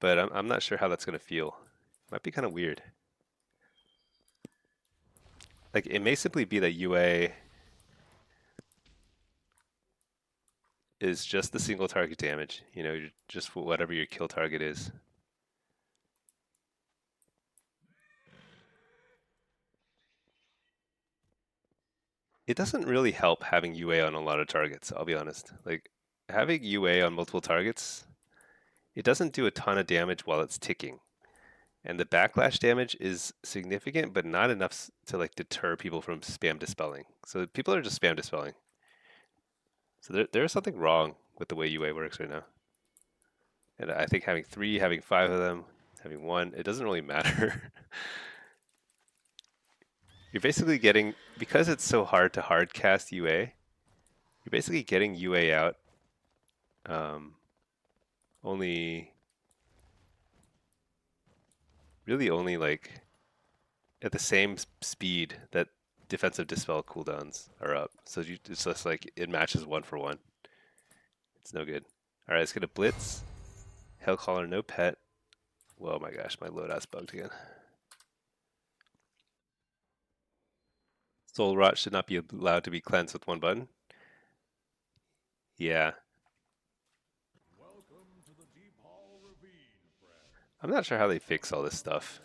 but I'm not sure how that's going to feel. Might be kind of weird. Like it may simply be that UA is just the single target damage. You know, just whatever your kill target is. It doesn't really help having UA on a lot of targets. I'll be honest. Like having UA on multiple targets, it doesn't do a ton of damage while it's ticking. And the backlash damage is significant, but not enough to like deter people from spam dispelling. So people are just spam dispelling. So there's something wrong with the way UA works right now. And I think having 3, having 5 of them, having 1, it doesn't really matter. You're basically getting, because it's so hard to hard cast UA, you're basically getting UA out um, only, really only like at the same speed that defensive dispel cooldowns are up. So it's just like it matches 1 for 1. It's no good. All right, let's get a blitz. Hellcaller, no pet. Whoa, my gosh, my loadout's bugged again. Soul Rot should not be allowed to be cleansed with one button. Yeah. I'm not sure how they fix all this stuff.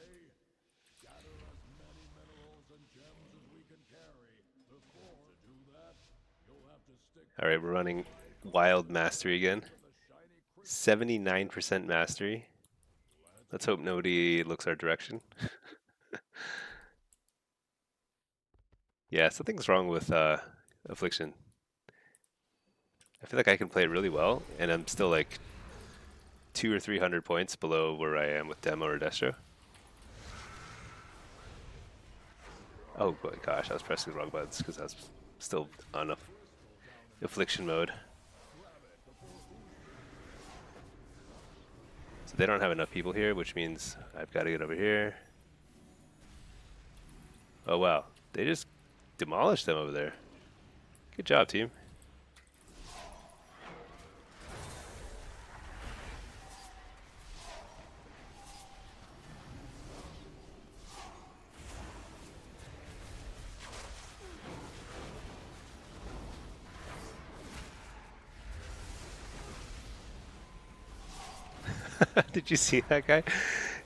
All right, we're running Wild Mastery again. 79% mastery. Let's hope nobody looks our direction. Yeah, something's wrong with affliction. I feel like I can play it really well, and I'm still like 200 or 300 points below where I am with Demo or Destro. Oh my gosh, I was pressing the wrong buttons because I was still on affliction mode. So they don't have enough people here, which means I've got to get over here. Oh wow, they just demolished them over there. Good job, team. Did you see that guy?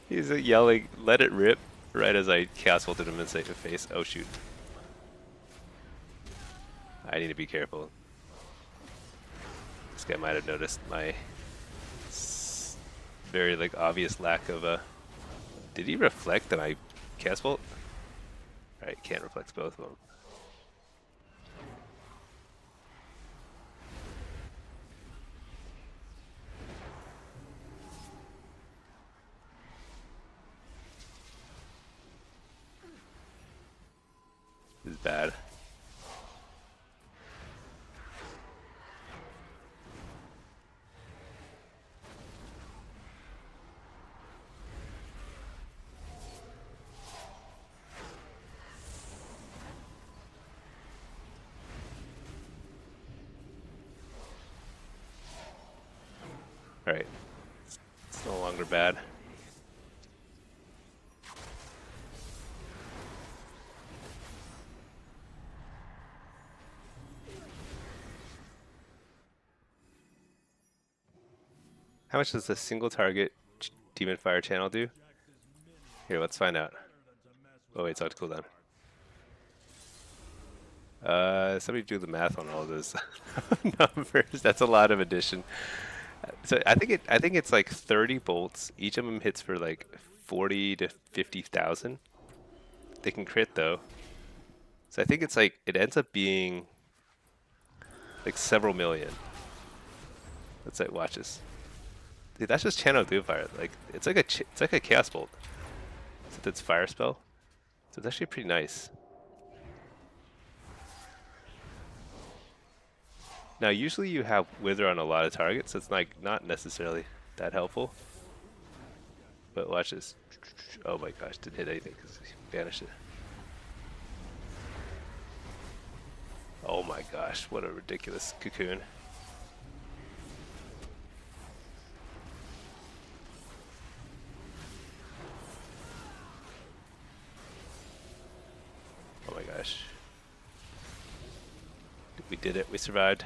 He's yelling, "Let it rip!" right as I cast ulted him in the face. Oh shoot! I need to be careful. This guy might have noticed my very like obvious lack of a. Did he reflect on my cast bolt? All right, can't reflect both of them. This is bad. All right, it's no longer bad. How much does a single target Demon Fire channel do? Here, let's find out. Oh wait, it's out to cooldown. Somebody do the math on all those numbers. That's a lot of addition. So I think it's like 30 bolts. Each of them hits for like 40 to 50,000. They can crit though. So I think it's like it ends up being like several million. Let's like watch this. Dude, that's just channel Doomfire. Like it's like a chaos bolt. So that's fire spell. So it's actually pretty nice. Now usually you have Wither on a lot of targets, so it's like not necessarily that helpful. But watch this. Oh my gosh, didn't hit anything because he banished it. Oh my gosh, what a ridiculous cocoon. Oh my gosh. We did it, we survived.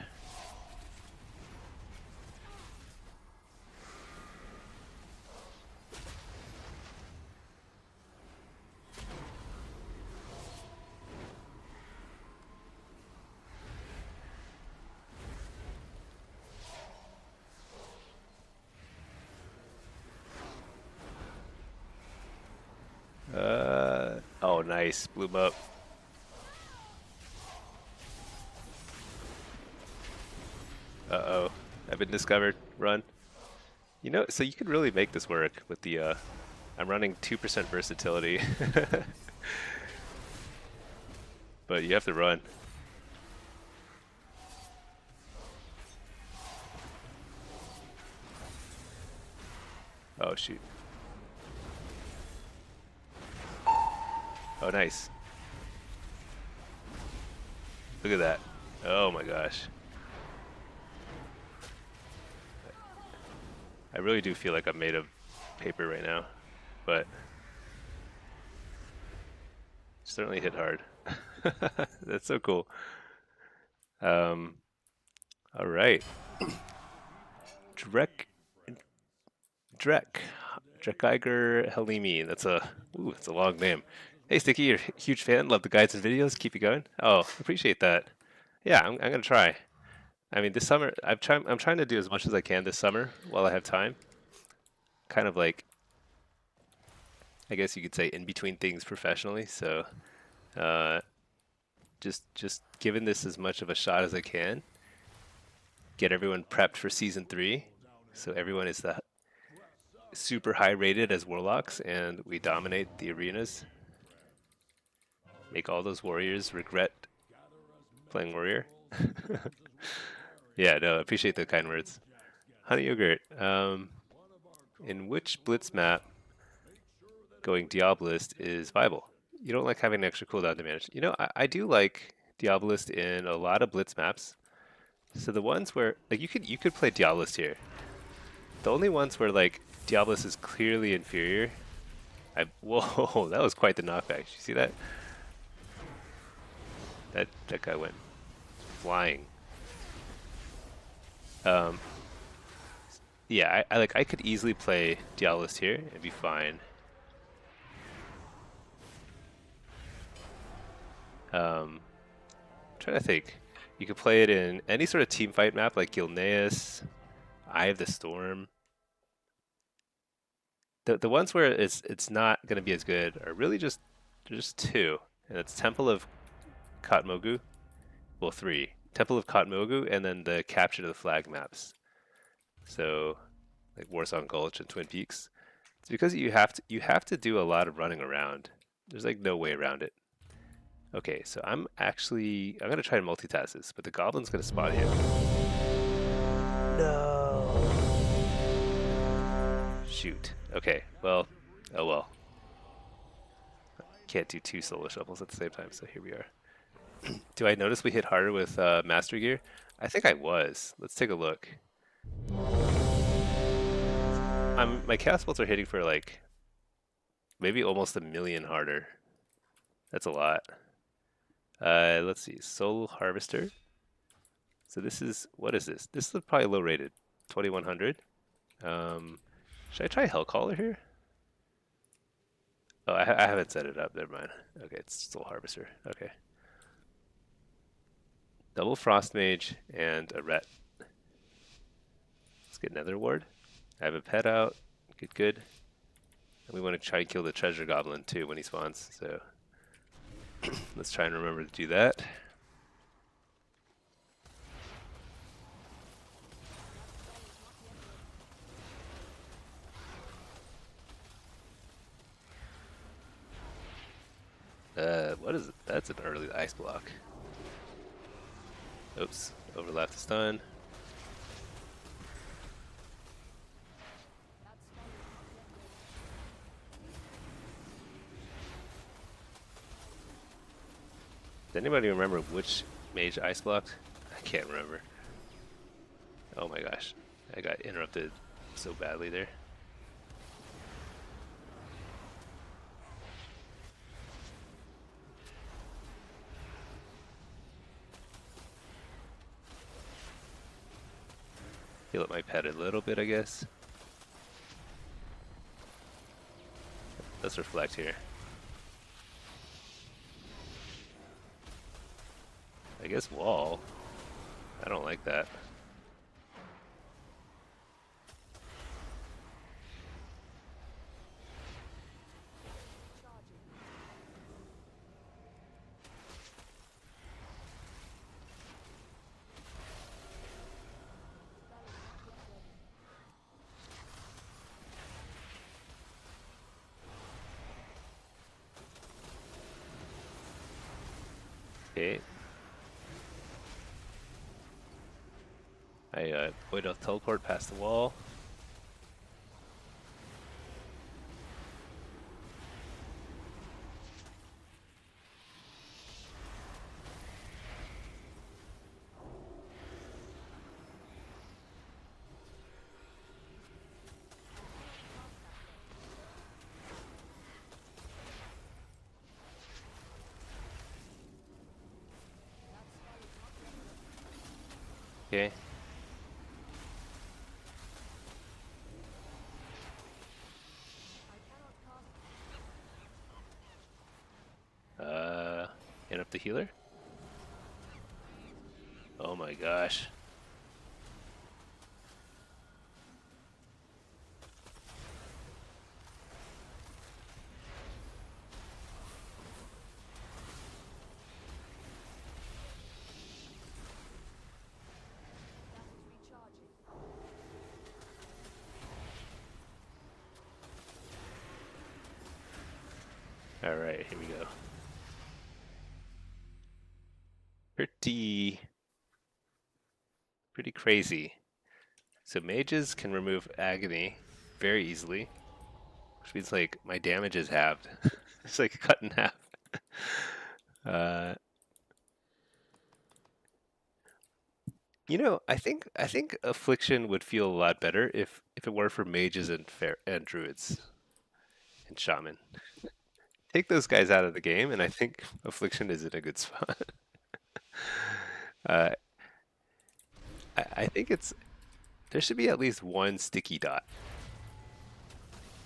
Oh nice, blew him up. Uh-oh, I've been discovered, run. You know, so you could really make this work with the, I'm running 2% versatility. But you have to run. Oh shoot. Oh nice. Look at that. Oh my gosh. I really do feel like I'm made of paper right now, but certainly hit hard. That's so cool. Um, all right. Drek, Drek, Drekiger Halimi. That's a long name. Hey, Sticky, you're a huge fan. Love the guides and videos. Keep you going. Oh, appreciate that. Yeah, I'm gonna try. I mean, this summer I'm trying to do as much as I can this summer while I have time. Kind of like, I guess you could say, in between things professionally. So, uh, just giving this as much of a shot as I can. Get everyone prepped for season 3, so everyone is the super high rated as warlocks, and we dominate the arenas. Make all those warriors regret playing warrior. Yeah, no, I appreciate the kind words. Honey yogurt. In which blitz map going Diabolist is viable? You don't like having an extra cooldown to manage. You know, I do like Diabolist in a lot of blitz maps. So the ones where like you could play Diabolist here. The only ones where like Diabolist is clearly inferior. Whoa, that was quite the knockback. Did you see that? That guy went flying. Um, yeah, I could easily play Diabolist here and be fine. Trying to think. You could play it in any sort of team fight map like Gilneas, Eye of the Storm. The ones where it's not going to be as good are really just two, and it's Temple of Katmogu. Well, three. Temple of Katmogu, and then the Capture to the Flag maps. So, like Warsong Gulch and Twin Peaks. It's because you have to do a lot of running around. There's like no way around it. Okay, so I'm gonna try and multitask this, but the goblin's gonna spot you. No. Shoot. Okay. Well. Oh well. Can't do 2 solo shuffles at the same time, so here we are. Do I notice we hit harder with Master Gear? I think I was. Let's take a look. My cast bolts are hitting for like maybe almost 1,000,000 harder. That's a lot. Let's see. Soul Harvester. So what is this? This is probably low rated. 2100. Should I try Hellcaller here? Oh, I haven't set it up. Never mind. Okay, it's Soul Harvester. Okay. Double Frost Mage and a Ret. Let's get Nether Ward. I have a pet out. Good. And we want to try and kill the Treasure Goblin too when he spawns. So let's try and remember to do that. What is it? That's an early ice block. Oops, overlap the stun. Does anybody remember which mage ice blocked? I can't remember. Oh my gosh, I got interrupted so badly there. Heal up my pet a little bit, I guess. Let's reflect here. I guess wall. I don't like that. Okay. I avoid a teleport past the wall. Okay. Interrupt the healer? Oh my gosh. Alright, here we go. Pretty crazy. So mages can remove agony very easily, which means like my damage is halved. It's like cut in half. Uh, I think affliction would feel a lot better if it were for mages and druids and shaman. Take those guys out of the game, and I think affliction is in a good spot. uh, I think there should be at least one sticky dot.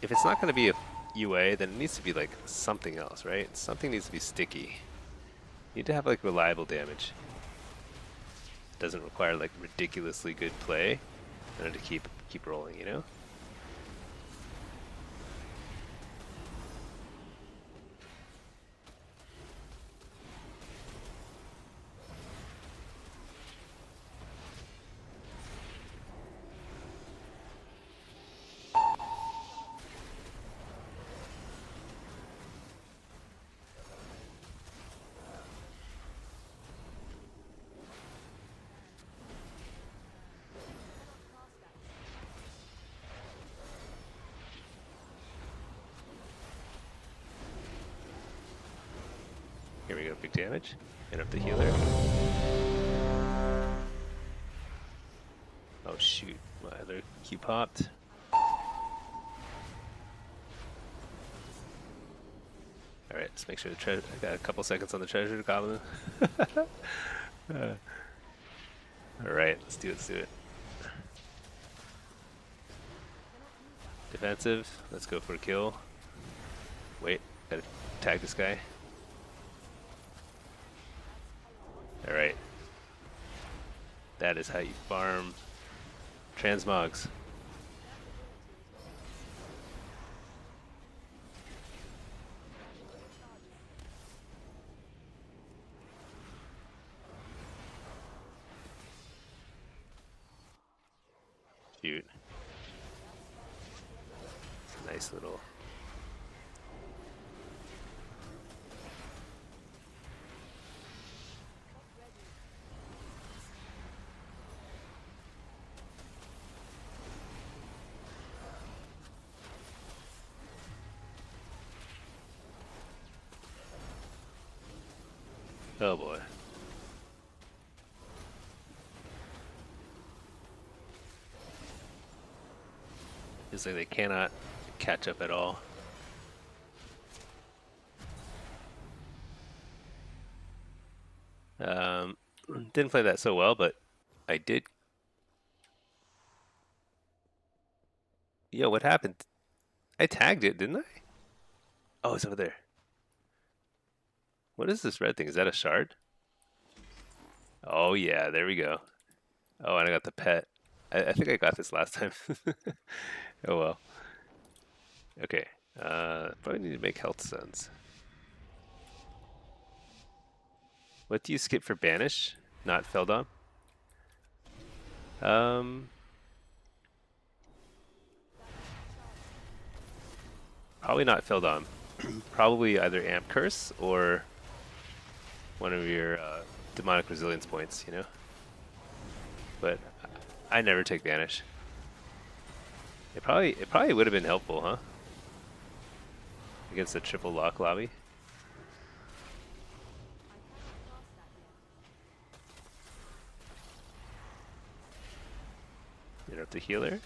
If it's not going to be a UA, then it needs to be like something else, right? Something needs to be sticky. You need to have like reliable damage. It doesn't require like ridiculously good play in order to keep rolling, you know? Here we go, big damage. Hit up the healer. Oh shoot, my other Q popped. Alright, let's make sure the treasure. I got a couple seconds on the treasure goblin. Alright, let's do it. Defensive, let's go for a kill. Wait, gotta tag this guy. Alright. That is how you farm transmogs. Shoot. It's a nice little... Oh boy. It's like they cannot catch up at all. Didn't play that so well, but I did. Yo, what happened? I tagged it, didn't I? Oh, it's over there. What is this red thing? Is that a shard? Oh yeah, there we go. Oh, and I got the pet. I think I got this last time. Oh well. Okay. Probably need to make health stones. What do you skip for banish? Not Feldon? Probably not Feldon. Probably either Amp Curse or one of your demonic resilience points, you know? But I never take banish. It probably would have been helpful, huh? Against the triple lock lobby. Interrupt the healer.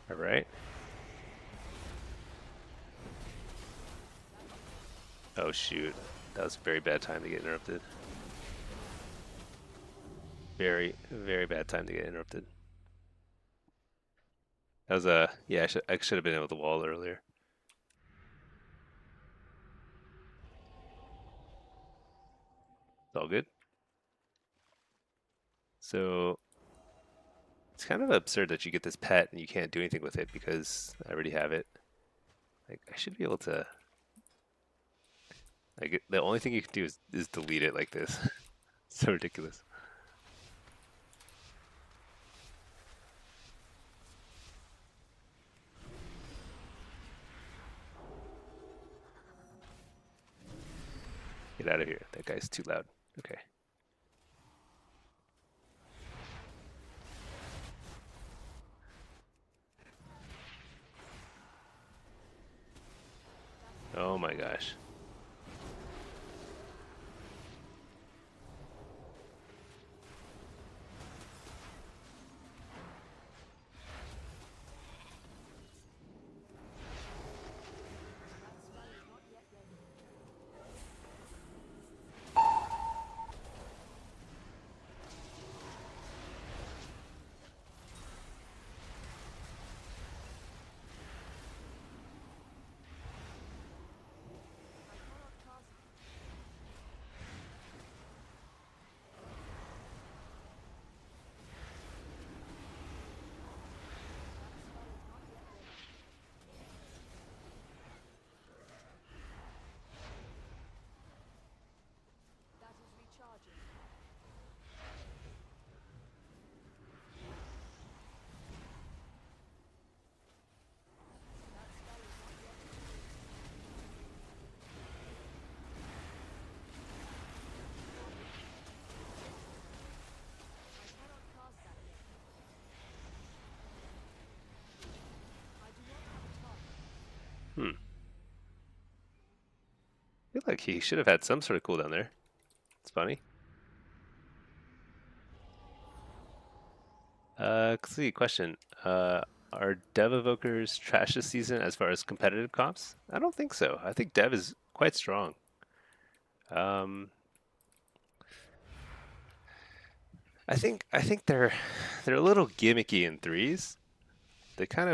All right. Oh shoot, that was a very bad time to get interrupted. Very, very bad time to get interrupted. That was a yeah. I should have been able to wall earlier. It's all good. So it's kind of absurd that you get this pet and you can't do anything with it because I already have it. Like I should be able to. Like the only thing you can do is delete it like this. So ridiculous. Get out of here. That guy's too loud. Okay. Oh my gosh. Hmm. I feel like he should have had some sort of cooldown there. It's funny. Let's see, question. Are Dev Evokers trash this season as far as competitive comps? I don't think so. I think Dev is quite strong. Um, I think they're a little gimmicky in threes. They're kind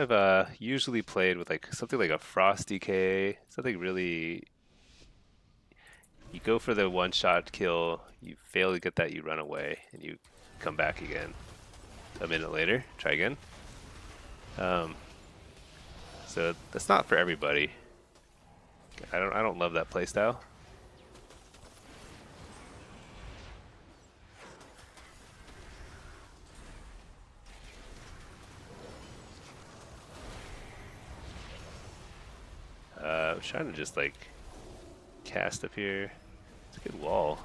of usually played with like something like a Frost DK, something really. You go for the one shot kill, you fail to get that, you run away, and you come back again. A minute later, try again. Um, so that's not for everybody. I don't love that playstyle. I was trying to just like cast up here. It's a good wall.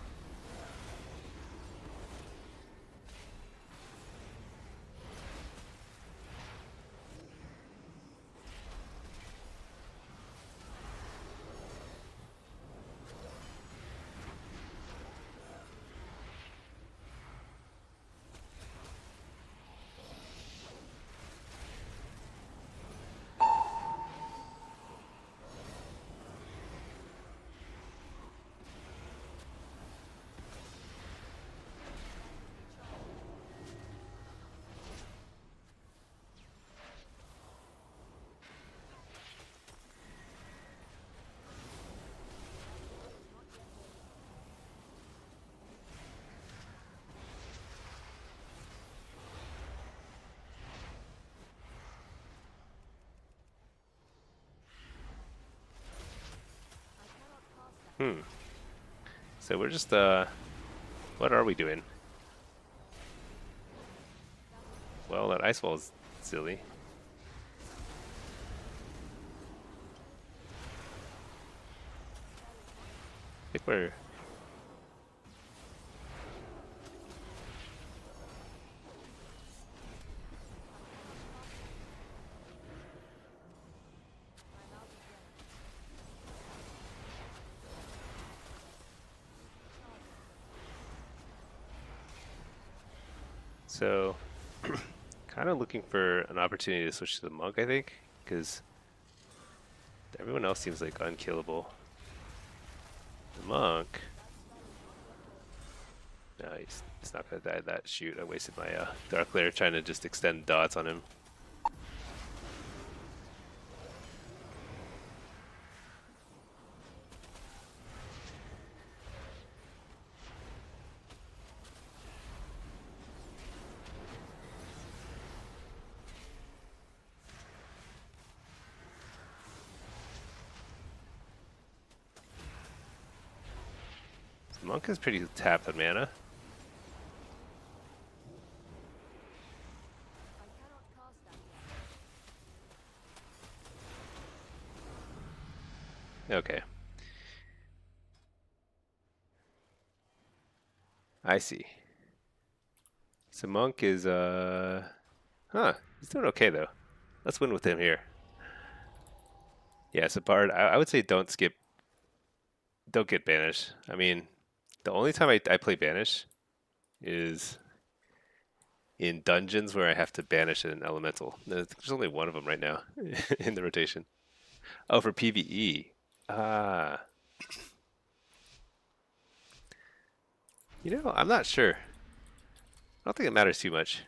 Hmm. So we're just what are we doing? Well, that ice wall is silly. I think we're so Kind of looking for an opportunity to switch to the monk, I think, because everyone else seems like unkillable. The monk, no, he's not gonna die that. Shoot, I wasted my Dark Lair trying to just extend dots on him. The monk is pretty tapped on mana. Okay. I see. So monk is he's doing okay though. Let's win with him here. Yeah, so Bard, I would say don't get banished. I mean, the only time I play banish is in dungeons where I have to banish an elemental. There's only one of them right now in the rotation. Oh, for PvE. Ah. You know, I'm not sure. I don't think it matters too much.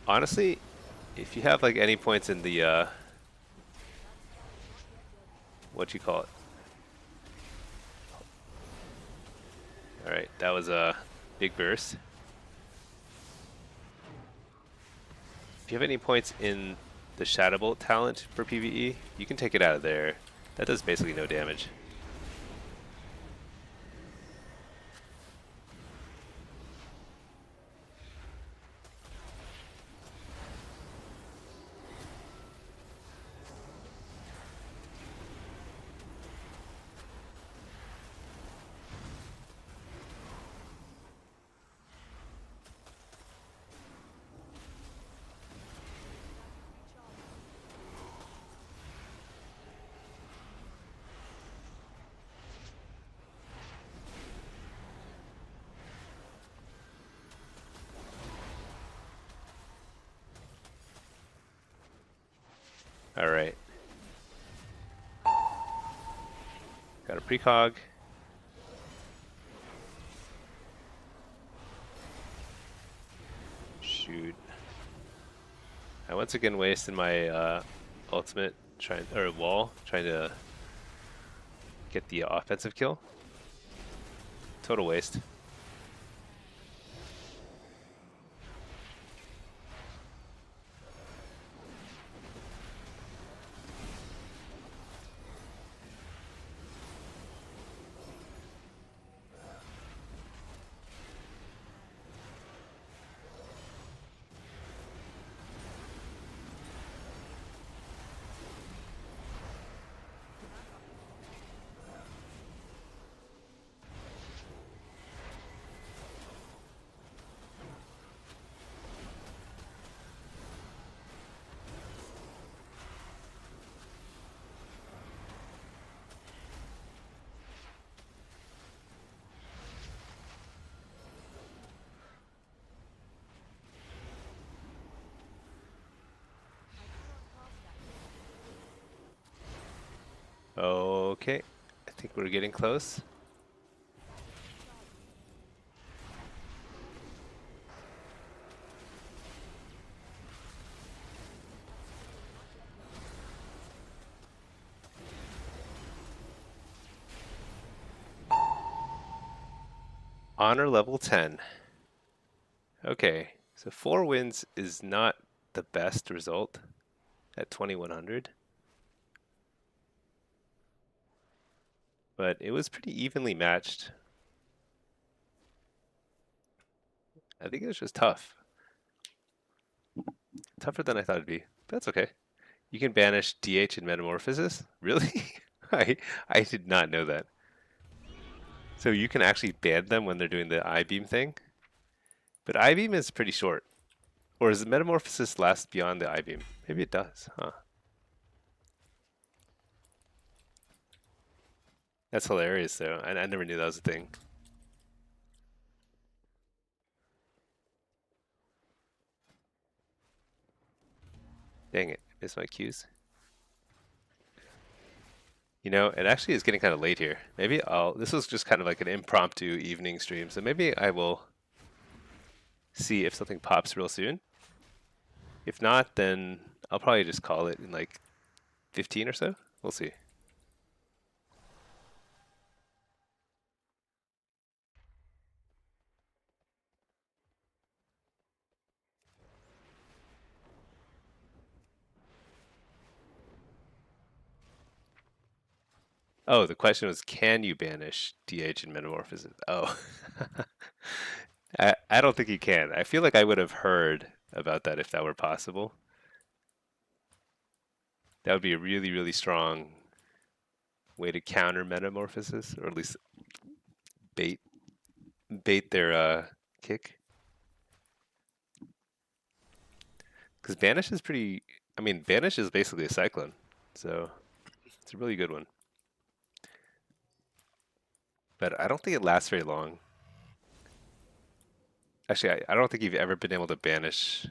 Honestly, if you have like any points in the what you call it? All right, that was a big burst. If you have any points in the Shadow Bolt talent for PvE, you can take it out of there. That does basically no damage. All right. Got a precog. Shoot. I once again wasted my ultimate wall trying to get the offensive kill. Total waste. Okay, I think we're getting close. Honor level 10. Okay, so 4 wins is not the best result at 2100. But it was pretty evenly matched. I think it was just tough. Tougher than I thought it'd be. But that's okay. You can banish DH and Metamorphosis? Really? I did not know that. So you can actually ban them when they're doing the I-beam thing? But I-beam is pretty short. Or does the Metamorphosis last beyond the I-beam? Maybe it does, huh? That's hilarious though. I never knew that was a thing. Dang it, missed my cues. You know, it actually is getting kind of late here. Maybe I'll. This was just kind of like an impromptu evening stream, so maybe I will see if something pops real soon. If not, then I'll probably just call it in like 15 or so. We'll see. Oh, the question was, can you banish DH and Metamorphosis? Oh, I don't think you can. I feel like I would have heard about that if that were possible. That would be a really, really strong way to counter Metamorphosis, or at least bait bait their kick. Because Banish is pretty. I mean, Banish is basically a Cyclone, so it's a really good one. But I don't think it lasts very long. Actually, I don't think you've ever been able to banish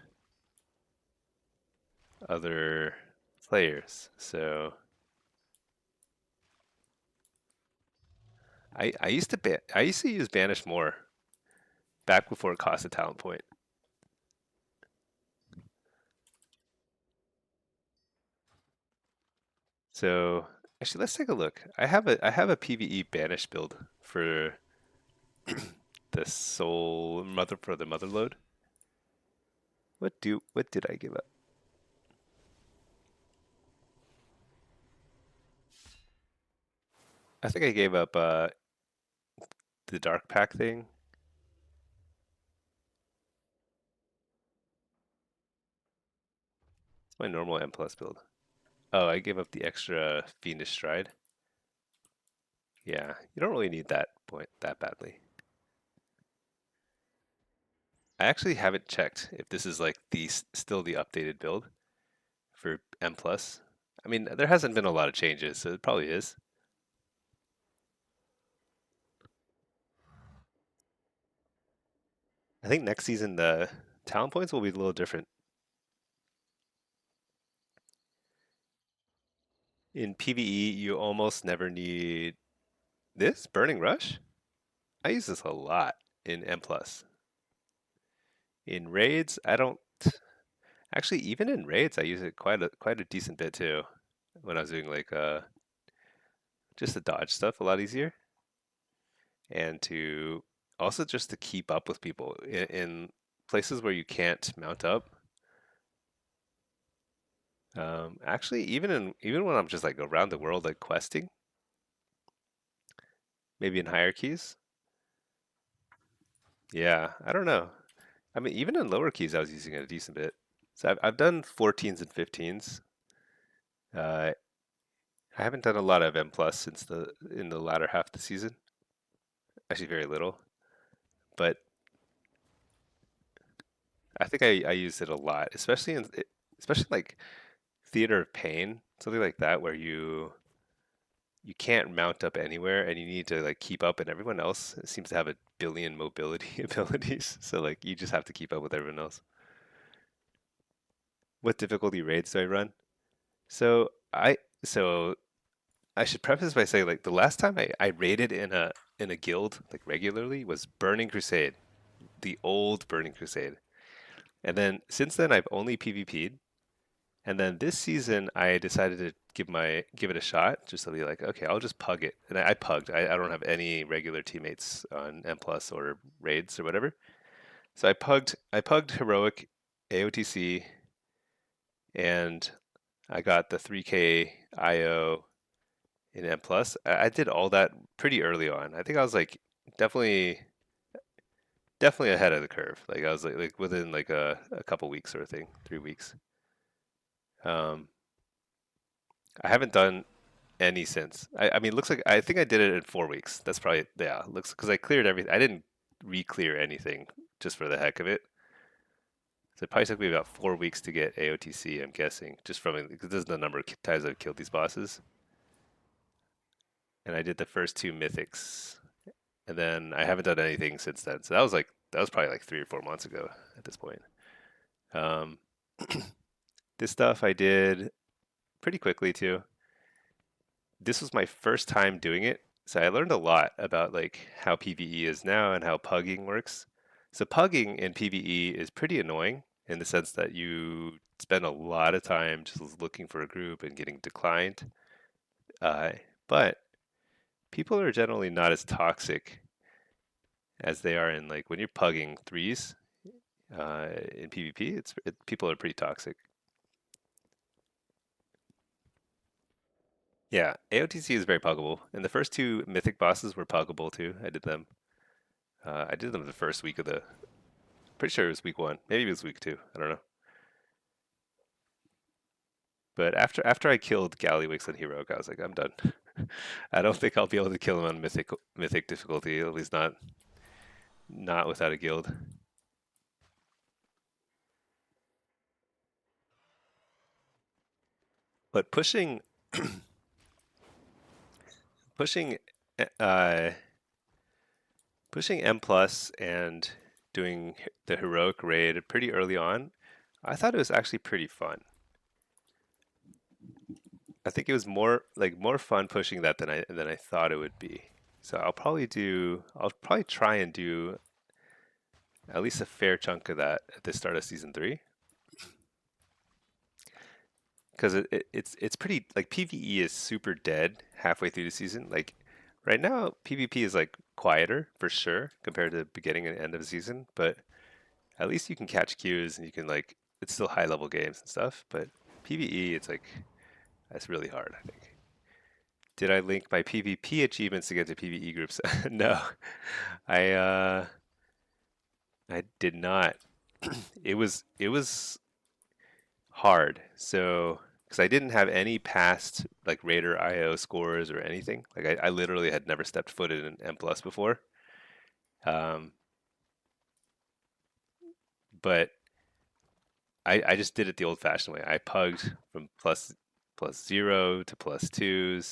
other players. So I used to use banish more back before it cost a talent point. So actually, let's take a look. I have a PVE banish build for the soul mother for the mother load. What did I give up? I think I gave up the dark pack thing. It's my normal M plus build. Oh, I gave up the extra fiendish stride. Yeah, you don't really need that point that badly. I actually haven't checked if this is like still the updated build for M plus. I mean, there hasn't been a lot of changes, so it probably is. I think next season the talent points will be a little different. In PvE, you almost never need this Burning Rush. I use this a lot in M plus. In raids, I don't actually even in raids I use it quite a decent bit too. When I was doing like just the dodge stuff a lot easier, and to also just to keep up with people in places where you can't mount up. Actually, even when I'm just like around the world like questing, maybe in hierarchies. Yeah, I don't know. I mean, even in lower keys, I was using it a decent bit. So I've done 14s and 15s. Uh, I haven't done a lot of M plus since the in the latter half of the season. Actually, very little. But I think I use it a lot, especially like Theater of Pain, something like that, where you can't mount up anywhere and you need to like keep up, and everyone else seems to have a billion mobility abilities. So like you just have to keep up with everyone else. What difficulty raids do I run? So so I should preface by saying like the last time I raided in a guild like regularly was Burning Crusade, the old Burning Crusade. And then since then I've only PvP'd. And then this season I decided to give it a shot just to be like, okay, I'll just pug it. And I pugged. I don't have any regular teammates on M plus or raids or whatever. So I pugged heroic AOTC, and I got the 3K IO in M plus. I did all that pretty early on. I think I was like definitely definitely ahead of the curve. Like I was like within like a couple weeks sort of thing, 3 weeks. Um, I haven't done any since. I mean, looks like I think I did it in 4 weeks. That's probably yeah. Looks because I cleared everything. I didn't re-clear anything just for the heck of it. So it probably took me about 4 weeks to get AOTC. I'm guessing just from it because this is the number of times I've killed these bosses. And I did the first two mythics, and then I haven't done anything since then. So that was probably like 3 or 4 months ago at this point. Um, This stuff I did pretty quickly too. This was my first time doing it, so I learned a lot about like how PvE is now and how pugging works. So pugging in PvE is pretty annoying in the sense that you spend a lot of time just looking for a group and getting declined. Uh, but people are generally not as toxic as they are in like when you're pugging threes in PvP. People are pretty toxic. Yeah, AOTC is very puggable, and the first two mythic bosses were puggable too. I did them. I did them the first week of the. Pretty sure it was week one. Maybe it was week two. I don't know. But after I killed Gallywix and Heroic, I was like, I'm done. I don't think I'll be able to kill him on mythic difficulty. At least not without a guild. But pushing uh, pushing M plus and doing the heroic raid pretty early on, I thought it was actually pretty fun. I think it was more fun pushing that than I thought it would be. So I'll probably try and do at least a fair chunk of that at the start of season three. Because it's pretty like PvE is super dead halfway through the season. Like right now, PvP is like quieter for sure compared to the beginning and end of the season, but at least you can catch queues and you can like it's still high level games and stuff. But PvE, it's like that's really hard, I think. Did I link my PvP achievements to get to PvE groups? No, I I did not. It was hard. So because I didn't have any past like Raider IO scores or anything. Like I literally had never stepped foot in an M plus before. Um, but I just did it the old fashioned way. I pugged from plus zero to plus twos